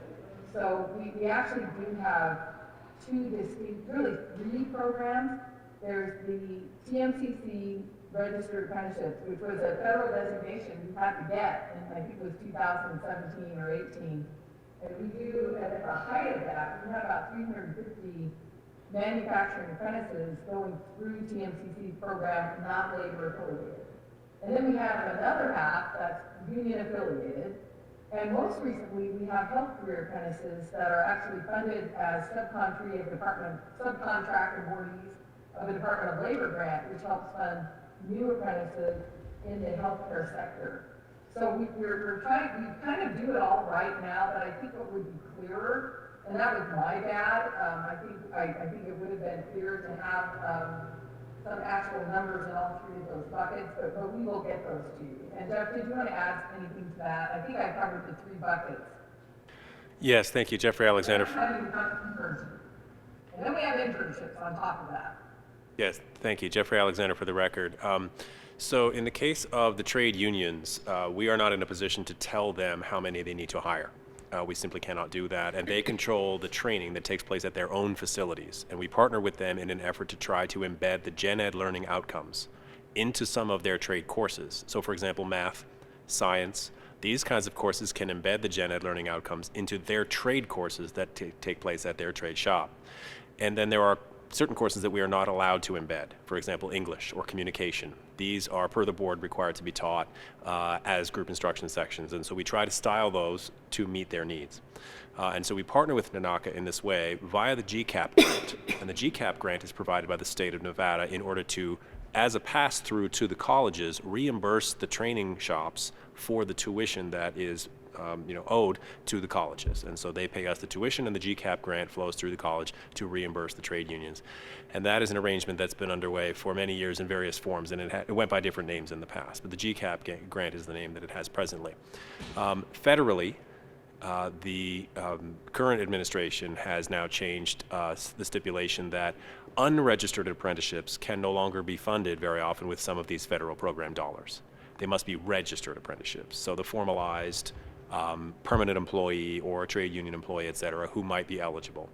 So we actually do have two distinct, really three programs. There's the TMCC registered apprenticeships, which was a federal designation we had to get, and I think it was 2017 or 18. And we do, at the height of that, we have about 350 manufacturing apprentices going through TMCC program, not labor affiliated. And then we have another half that's union affiliated. And most recently, we have health career apprentices that are actually funded as subcontractor awardees of the Department of Labor grant, which helps fund new apprentices in the healthcare sector. So we're trying, we kind of do it all right now, but I think what would be clearer, and that was my bad, I think it would have been clearer to have some actual numbers in all three of those buckets, but we will get those to you. And Jeff, did you want to add anything to that? I think I covered the three buckets. Yes, thank you, Jeffrey Alexander. And then we have internships on top of that. Yes, thank you, Jeffrey Alexander for the record. So in the case of the trade unions, we are not in a position to tell them how many they need to hire. We simply cannot do that, and they control the training that takes place at their own facilities, and we partner with them in an effort to try to embed the gen ed learning outcomes into some of their trade courses. So for example, math, science, these kinds of courses can embed the gen ed learning outcomes into their trade courses that take place at their trade shop. And then there are certain courses that we are not allowed to embed, for example, English or communication. These are, per the board, required to be taught as group instruction sections, and so we try to style those to meet their needs. And so we partner with NANACA in this way via the GCAP grant, and the GCAP grant is provided by the state of Nevada in order to, as a pass-through to the colleges, reimburse the training shops for the tuition that is owed to the colleges. And so they pay us the tuition, and the GCAP grant flows through the college to reimburse the trade unions. And that is an arrangement that's been underway for many years in various forms, and it went by different names in the past, but the GCAP grant is the name that it has presently. Federally, the current administration has now changed the stipulation that unregistered apprenticeships can no longer be funded very often with some of these federal program dollars. They must be registered apprenticeships. So the formalized permanent employee or a trade union employee, et cetera, who might be eligible.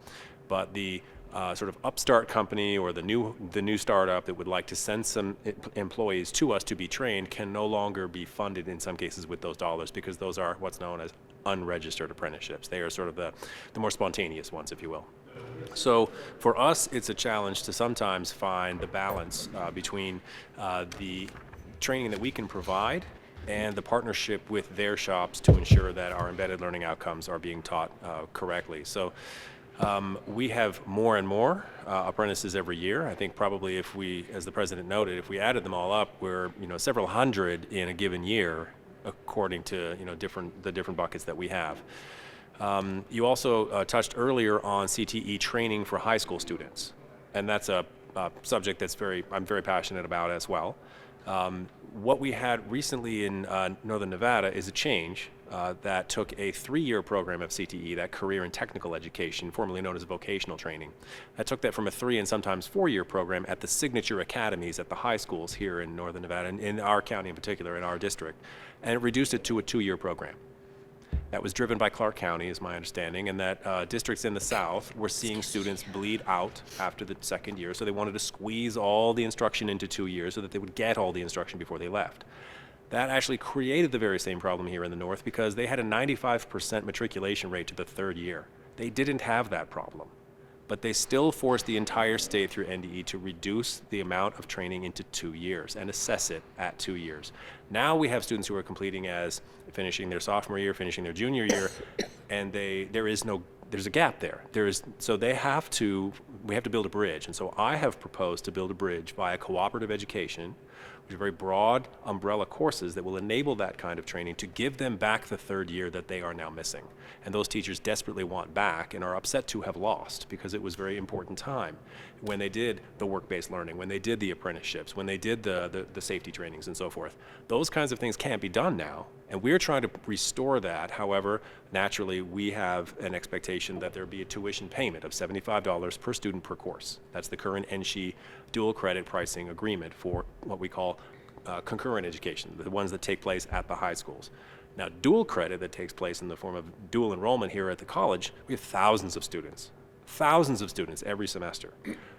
But the sort of upstart company or the new startup that would like to send some employees to us to be trained can no longer be funded in some cases with those dollars, because those are what's known as unregistered apprenticeships. They are sort of the more spontaneous ones, if you will. So for us, it's a challenge to sometimes find the balance between the training that we can provide and the partnership with their shops to ensure that our embedded learning outcomes are being taught correctly. So we have more and more apprentices every year. I think probably if we, as the president noted, if we added them all up, we're several hundred in a given year, according to the different buckets that we have. You also touched earlier on CTE training for high school students, and that's a subject that's I'm very passionate about as well. What we had recently in Northern Nevada is a change that took a 3-year program of CTE, that career and technical education, formerly known as vocational training. That took that from a 3 and sometimes 4-year program at the signature academies at the high schools here in Northern Nevada, and in our county in particular, in our district, and it reduced it to a 2-year program. That was driven by Clark County, is my understanding, and that districts in the South were seeing students bleed out after the 2nd year, so they wanted to squeeze all the instruction into 2 years so that they would get all the instruction before they left. That actually created the very same problem here in the North because they had a 95% matriculation rate to the 3rd year. They didn't have that problem, but they still forced the entire state through NDE to reduce the amount of training into 2 years and assess it at 2 years. Now we have students who are completing as finishing their sophomore year, finishing their junior year, and there's a gap there. We have to build a bridge. And so I have proposed to build a bridge via cooperative education, which are very broad umbrella courses that will enable that kind of training to give them back the 3rd year that they are now missing. And those teachers desperately want back and are upset to have lost because it was very important time when they did the work-based learning, when they did the apprenticeships, when they did the safety trainings and so forth. Those kinds of things can't be done now. And we're trying to restore that. However, naturally, we have an expectation that there be a tuition payment of $75 per student per course. That's the current NSHE dual credit pricing agreement for what we call concurrent education, the ones that take place at the high schools. Now, dual credit that takes place in the form of dual enrollment here at the college, we have thousands of students every semester.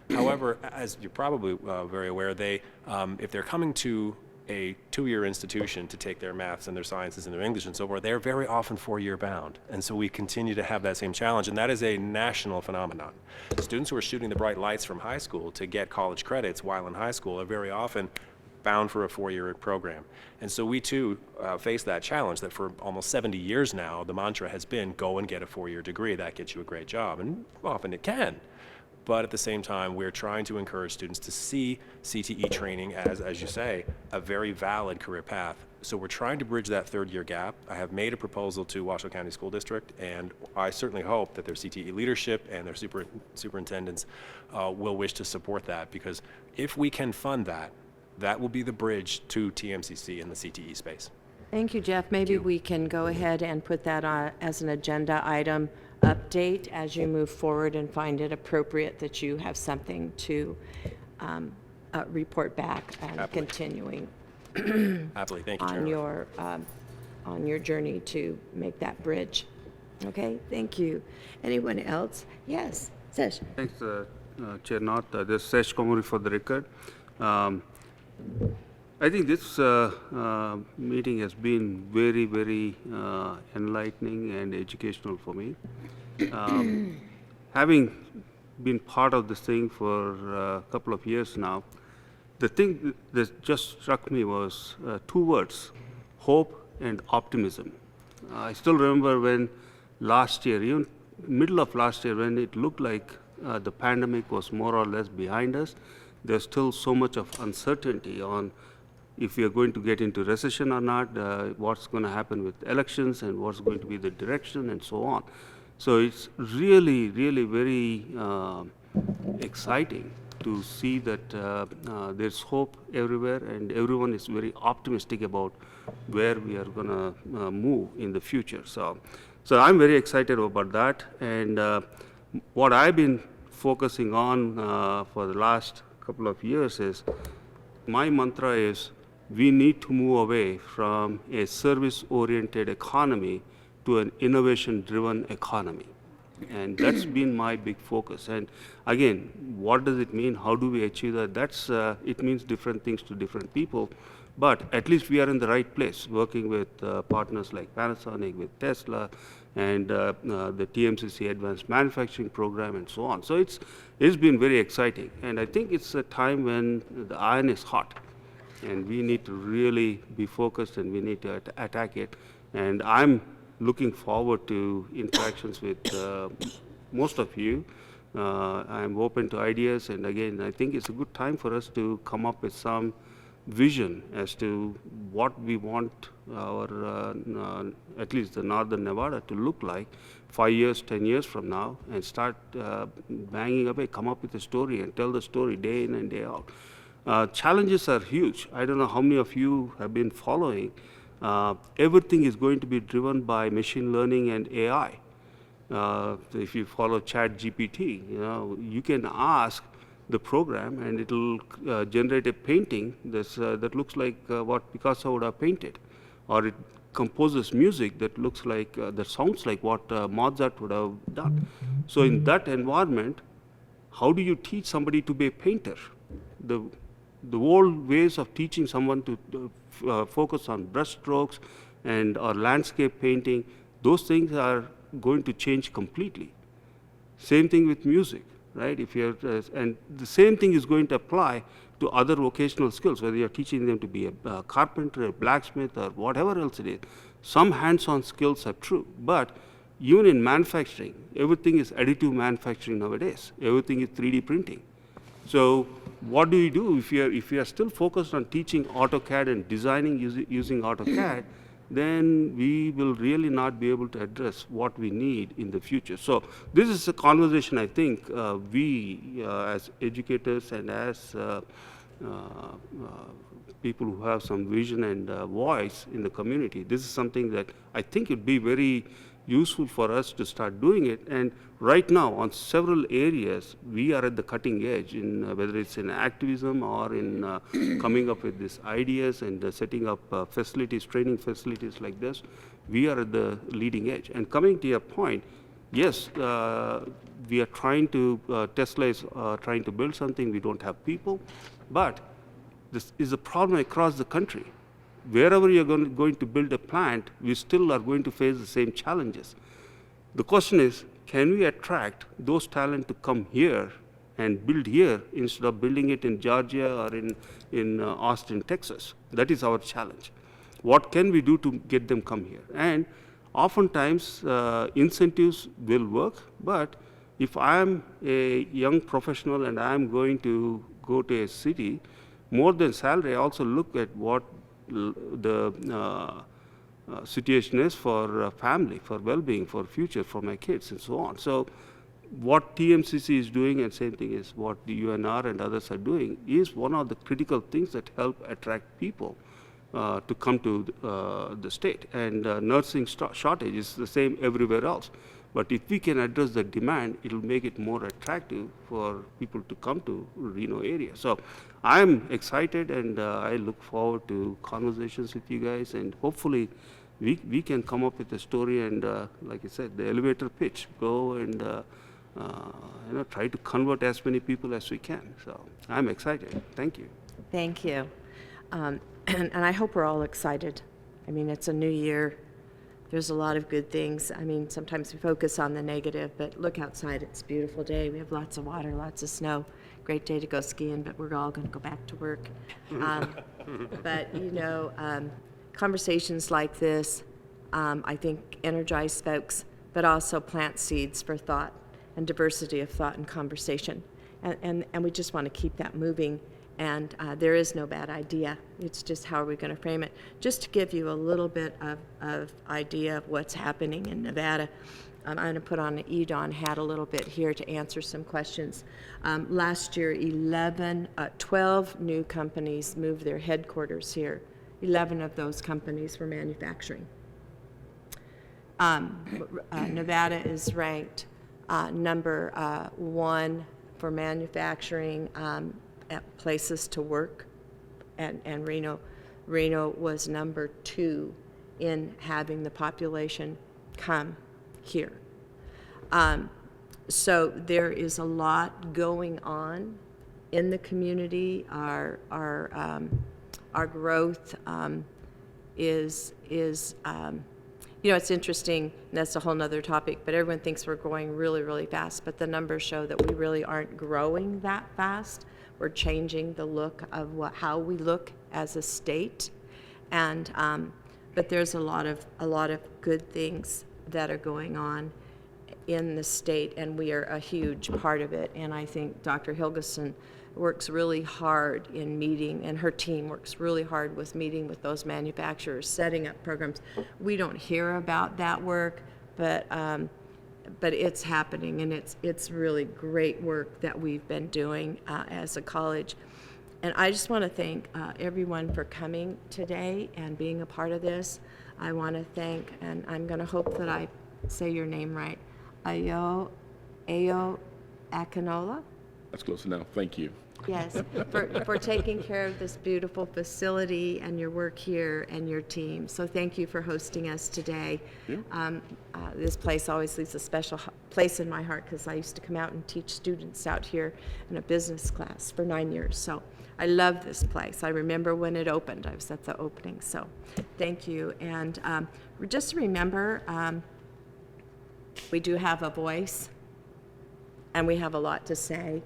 However, as you're probably very aware, if they're coming to a 2-year institution to take their maths and their sciences and their English and so forth, they're very often 4-year bound. And so we continue to have that same challenge, and that is a national phenomenon. Students who are shooting the bright lights from high school to get college credits while in high school are very often bound for a 4-year program. And so we too face that challenge that for almost 70 years now, the mantra has been go and get a 4-year degree. That gets you a great job, and often it can. But at the same time, we're trying to encourage students to see CTE training as you say, a very valid career path. So we're trying to bridge that 3rd-year gap. I have made a proposal to Washoe County School District, and I certainly hope that their CTE leadership and their superintendents will wish to support that, because if we can fund that, that will be the bridge to TMCC in the CTE space. Thank you, Jeff. Maybe we can go ahead and put that on as an agenda item update as you move forward and find it appropriate that you have something to report back and Happily. continuing Happily, thank you, on your journey to make that bridge. Okay, thank you. Anyone else? Yes, Sesh. Thanks, Chair North. This is Sesh Komuri for the record. I think this meeting has been very, very enlightening and educational for me. Having been part of this thing for a couple of years now, the thing that just struck me was 2 words, hope and optimism. I still remember when last year, even middle of last year, when it looked like the pandemic was more or less behind us, there's still so much of uncertainty on if we are going to get into recession or not, what's going to happen with elections and what's going to be the direction and so on. So it's really, really very exciting to see that there's hope everywhere and everyone is very optimistic about where we are going to move in the future. So I'm very excited about that. And what I've been focusing on for the last couple of years is, my mantra is, we need to move away from a service-oriented economy to an innovation-driven economy. And that's been my big focus. And again, what does it mean? How do we achieve that? It means different things to different people. But at least we are in the right place, working with partners like Panasonic, with Tesla, and the TMCC Advanced Manufacturing Program, and so on. So it's been very exciting. And I think it's a time when the iron is hot. And we need to really be focused and we need to attack it. And I'm looking forward to interactions with most of you. I'm open to ideas, and again, I think it's a good time for us to come up with some vision as to what we want our, at least the Northern Nevada to look like 5 years, 10 years from now, and start banging away, come up with a story and tell the story day in and day out. Challenges are huge. I don't know how many of you have been following. Everything is going to be driven by machine learning and AI. If you follow ChatGPT, you can ask the program and it'll generate a painting that looks like what Picasso would have painted, or it composes music that looks like that sounds like what Mozart would have done. So in that environment, how do you teach somebody to be a painter? The old ways of teaching someone to focus on brush strokes or landscape painting, those things are going to change completely. Same thing with music, right? And the same thing is going to apply to other vocational skills, whether you're teaching them to be a carpenter, a blacksmith, or whatever else it is. Some hands-on skills are true, but even in manufacturing, everything is additive manufacturing nowadays. Everything is 3D printing. So what do you do if you are still focused on teaching AutoCAD and designing using AutoCAD? Then we will really not be able to address what we need in the future. So this is a conversation I think we as educators and as people who have some vision and voice in the community, this is something that I think would be very useful for us to start doing it. And right now, on several areas, we are at the cutting edge, in whether it's in activism or in coming up with these ideas and setting up facilities, training facilities like this. We are at the leading edge. And coming to your point, yes, we are trying to, Tesla is trying to build something. We don't have people, but this is a problem across the country. Wherever you're going to build a plant, we still are going to face the same challenges. The question is, can we attract those talent to come here and build here instead of building it in Georgia or in Austin, Texas? That is our challenge. What can we do to get them come here? And oftentimes, incentives will work, but if I'm a young professional and I'm going to go to a city, more than salary, I also look at what the situation is for family, for well-being, for future, for my kids, and so on. So what TMCC is doing, and same thing is what the UNR and others are doing, is one of the critical things that help attract people to come to the state. And nursing shortage is the same everywhere else. But if we can address the demand, it'll make it more attractive for people to come to Reno area. So I'm excited, and I look forward to conversations with you guys, and hopefully we can come up with a story and, like I said, the elevator pitch, go and try to convert as many people as we can. So I'm excited. Thank you. Thank you. And I hope we're all excited. I mean, it's a new year. There's a lot of good things. I mean, sometimes we focus on the negative, but look outside. It's a beautiful day. We have lots of water, lots of snow. Great day to go skiing, but we're all going to go back to work. But, conversations like this, I think, energize folks, but also plant seeds for thought and diversity of thought and conversation. And we just want to keep that moving. And there is no bad idea. It's just how are we going to frame it. Just to give you a little bit of idea of what's happening in Nevada, I'm going to put on the EDON hat a little bit here to answer some questions. Last year, 12 new companies moved their headquarters here. 11 of those companies were manufacturing. Nevada is ranked number 1 for manufacturing at places to work, and Reno was number 2 in having the population come here. So there is a lot going on in the community. Our growth is it's interesting, and that's a whole nother topic, but everyone thinks we're growing really, really fast, but the numbers show that we really aren't growing that fast. We're changing the look of how we look as a state, and but there's a lot of good things that are going on in the state, and we are a huge part of it. And I think Dr. Hilgeson works really hard in meeting, and her team works really hard with meeting with those manufacturers, setting up programs. We don't hear about that work, but it's happening, and it's really great work that we've been doing as a college. And I just want to thank everyone for coming today and being a part of this. I want to thank, and I'm going to hope that I say your name right, Ayo Akinola. That's close enough. Thank you. Yes, for taking care of this beautiful facility and your work here and your team. So thank you for hosting us today. This place always leaves a special place in my heart because I used to come out and teach students out here in a business class for 9 years. So I love this place. I remember when it opened. I was at the opening. So thank you. And just remember, we do have a voice and we have a lot to say.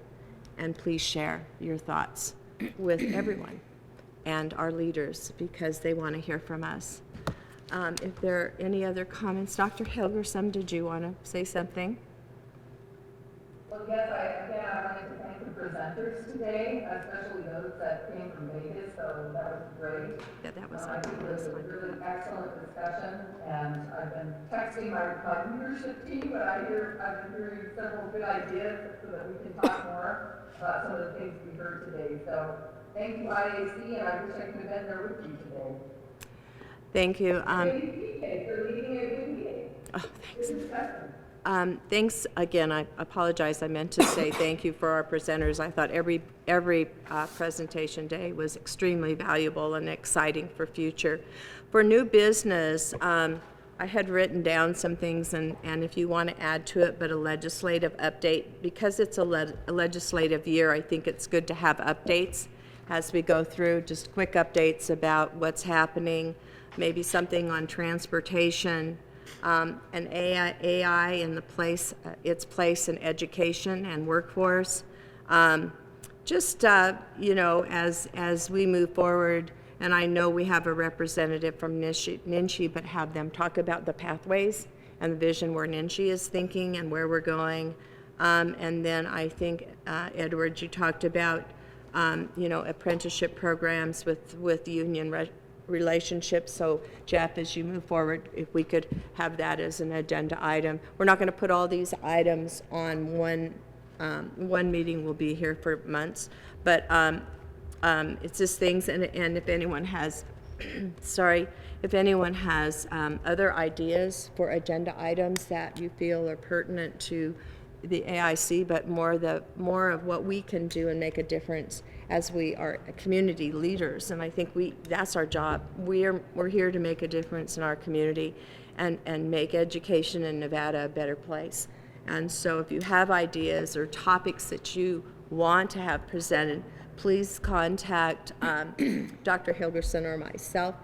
And please share your thoughts with everyone and our leaders because they want to hear from us. If there are any other comments, Dr. Helgersson, did you want to say something? Well, yes, I wanted to thank the presenters today, especially those that came from Vegas, so that was great. Yeah, that was I think it was a really excellent discussion, and I've been texting my leadership team, but I've been hearing several good ideas so that we can talk more about some of the things we heard today. So thank you, IAC, and I wish I could have been there with you today. Thank you. For leading a good meeting. Oh, thanks. Good discussion. Thanks again. I apologize. I meant to say thank you for our presenters. I thought every presentation day was extremely valuable and exciting for future. For new business, I had written down some things, and if you want to add to it, but a legislative update. Because it's a legislative year, I think it's good to have updates as we go through, just quick updates about what's happening, maybe something on transportation, and AI in the place, its place in education and workforce. You know, as we move forward, and I know we have a representative from NINSHE, but have them talk about the pathways and the vision where NINSHE is thinking and where we're going. And then I think, Edward, you talked about, you know, apprenticeship programs with union relationships. So Jeff, as you move forward, if we could have that as an agenda item. We're not going to put all these items on one meeting. We'll be here for months, but it's just things, and if anyone has, if anyone has other ideas for agenda items that you feel are pertinent to the AIC, but more of what we can do and make a difference as we are community leaders. And I think that's our job. We're here to make a difference in our community and make education in Nevada a better place. And so if you have ideas or topics that you want to have presented, please contact Dr. Hilgerson or myself,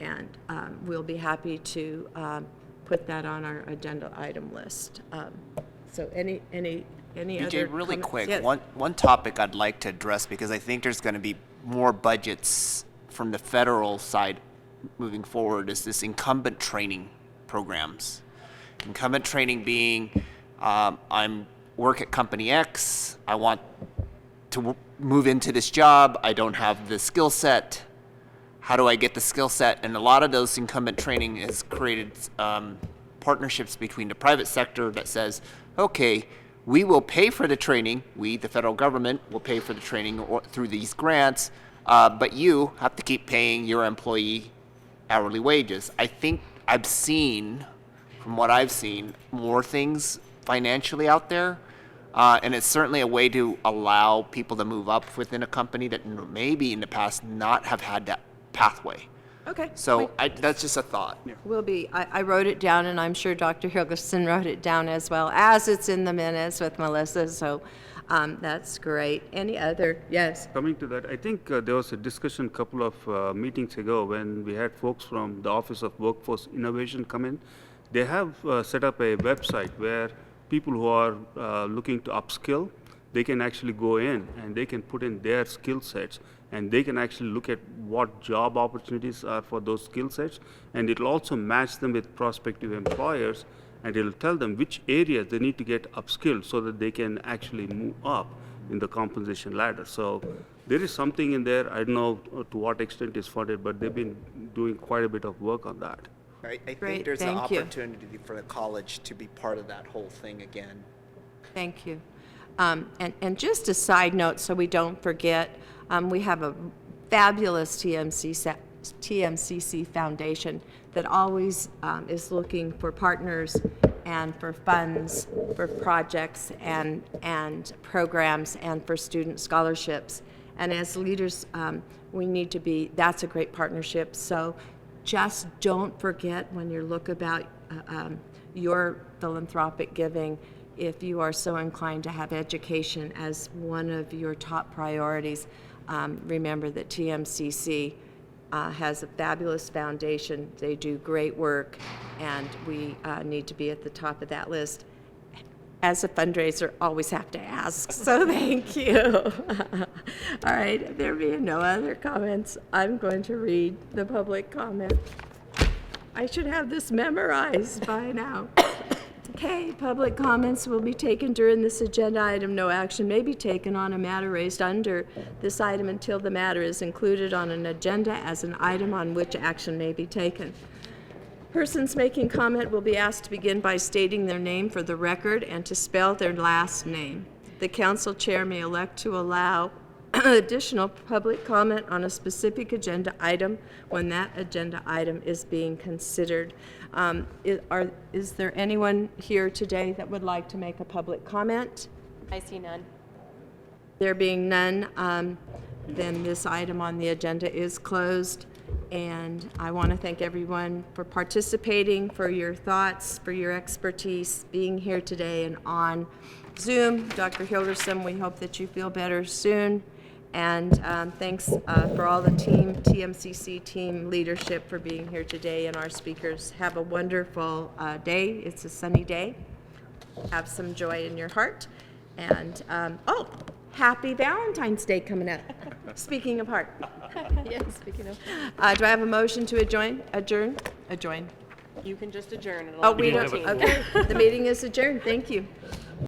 and we'll be happy to put that on our agenda item list. So any BJ, other really comments? quick, Yes. one topic I'd like to address, because I think there's going to be more budgets from the federal side moving forward, is this incumbent training programs. Incumbent training being, I'm work at company X, I want to move into this job, I don't have the skill set, how do I get the skill set? And a lot of those incumbent training has created partnerships between the private sector that says, okay, we will pay for the training, we, the federal government, will pay for the training through these grants, but you have to keep paying your employee hourly wages. I think I've seen, from what I've seen, more things financially out there, and it's certainly a way to allow people to move up within a company that maybe in the past not have had that pathway. Okay. So that's just a thought. I wrote it down, and I'm sure Dr. Hilgerson wrote it down as well, as it's in the minutes with Melissa, so that's great. Any other? Yes. Coming to that, I think there was a discussion a couple of meetings ago when we had folks from the Office of Workforce Innovation come in. They have set up a website where people who are looking to upskill, they can actually go in and they can put in their skill sets, and they can actually look at what job opportunities are for those skill sets, and it'll also match them with prospective employers, and it'll tell them which areas they need to get upskilled so that they can actually move up in the compensation ladder. So there is something in there. I don't know to what extent it's funded, but they've been doing quite a bit of work on that. I Great, think there's an thank you. opportunity for the college to be part of that whole thing again. Thank you. And just a side note, so we don't forget, We have a fabulous TMCC Foundation that always is looking for partners and for funds, for projects and programs, and for student scholarships. And as leaders, we need to be, that's a great partnership. So just don't forget when you look about your philanthropic giving, if you are so inclined to have education as one of your top priorities, remember that TMCC has a fabulous foundation. They do great work, and we need to be at the top of that list. As a fundraiser, always have to ask, so thank you. All right, if there being no other comments, I'm going to read the public comment. I should have this memorized by now. Okay, public comments will be taken during this agenda item. No action may be taken on a matter raised under this item until the matter is included on an agenda as an item on which action may be taken. Persons making comment will be asked to begin by stating their name for the record and to spell their last name. The council chair may elect to allow additional public comment on a specific agenda item when that agenda item is being considered. Is there anyone here today that would like to make a public comment? I see none. There being none, then this item on the agenda is closed. And I want to thank everyone for participating, for your thoughts, for your expertise, being here today and on Zoom. Dr. Hilderson, we hope that you feel better soon. And thanks for all the TMCC team leadership for being here today, and our speakers. Have a wonderful day. It's a sunny day. Have some joy in your heart. And, happy Valentine's Day coming up. Speaking of heart. Yes, speaking of. Do I have a motion to adjourn? Adjourn? You can just adjourn. Oh, we don't. Okay, the meeting is adjourned. Thank you.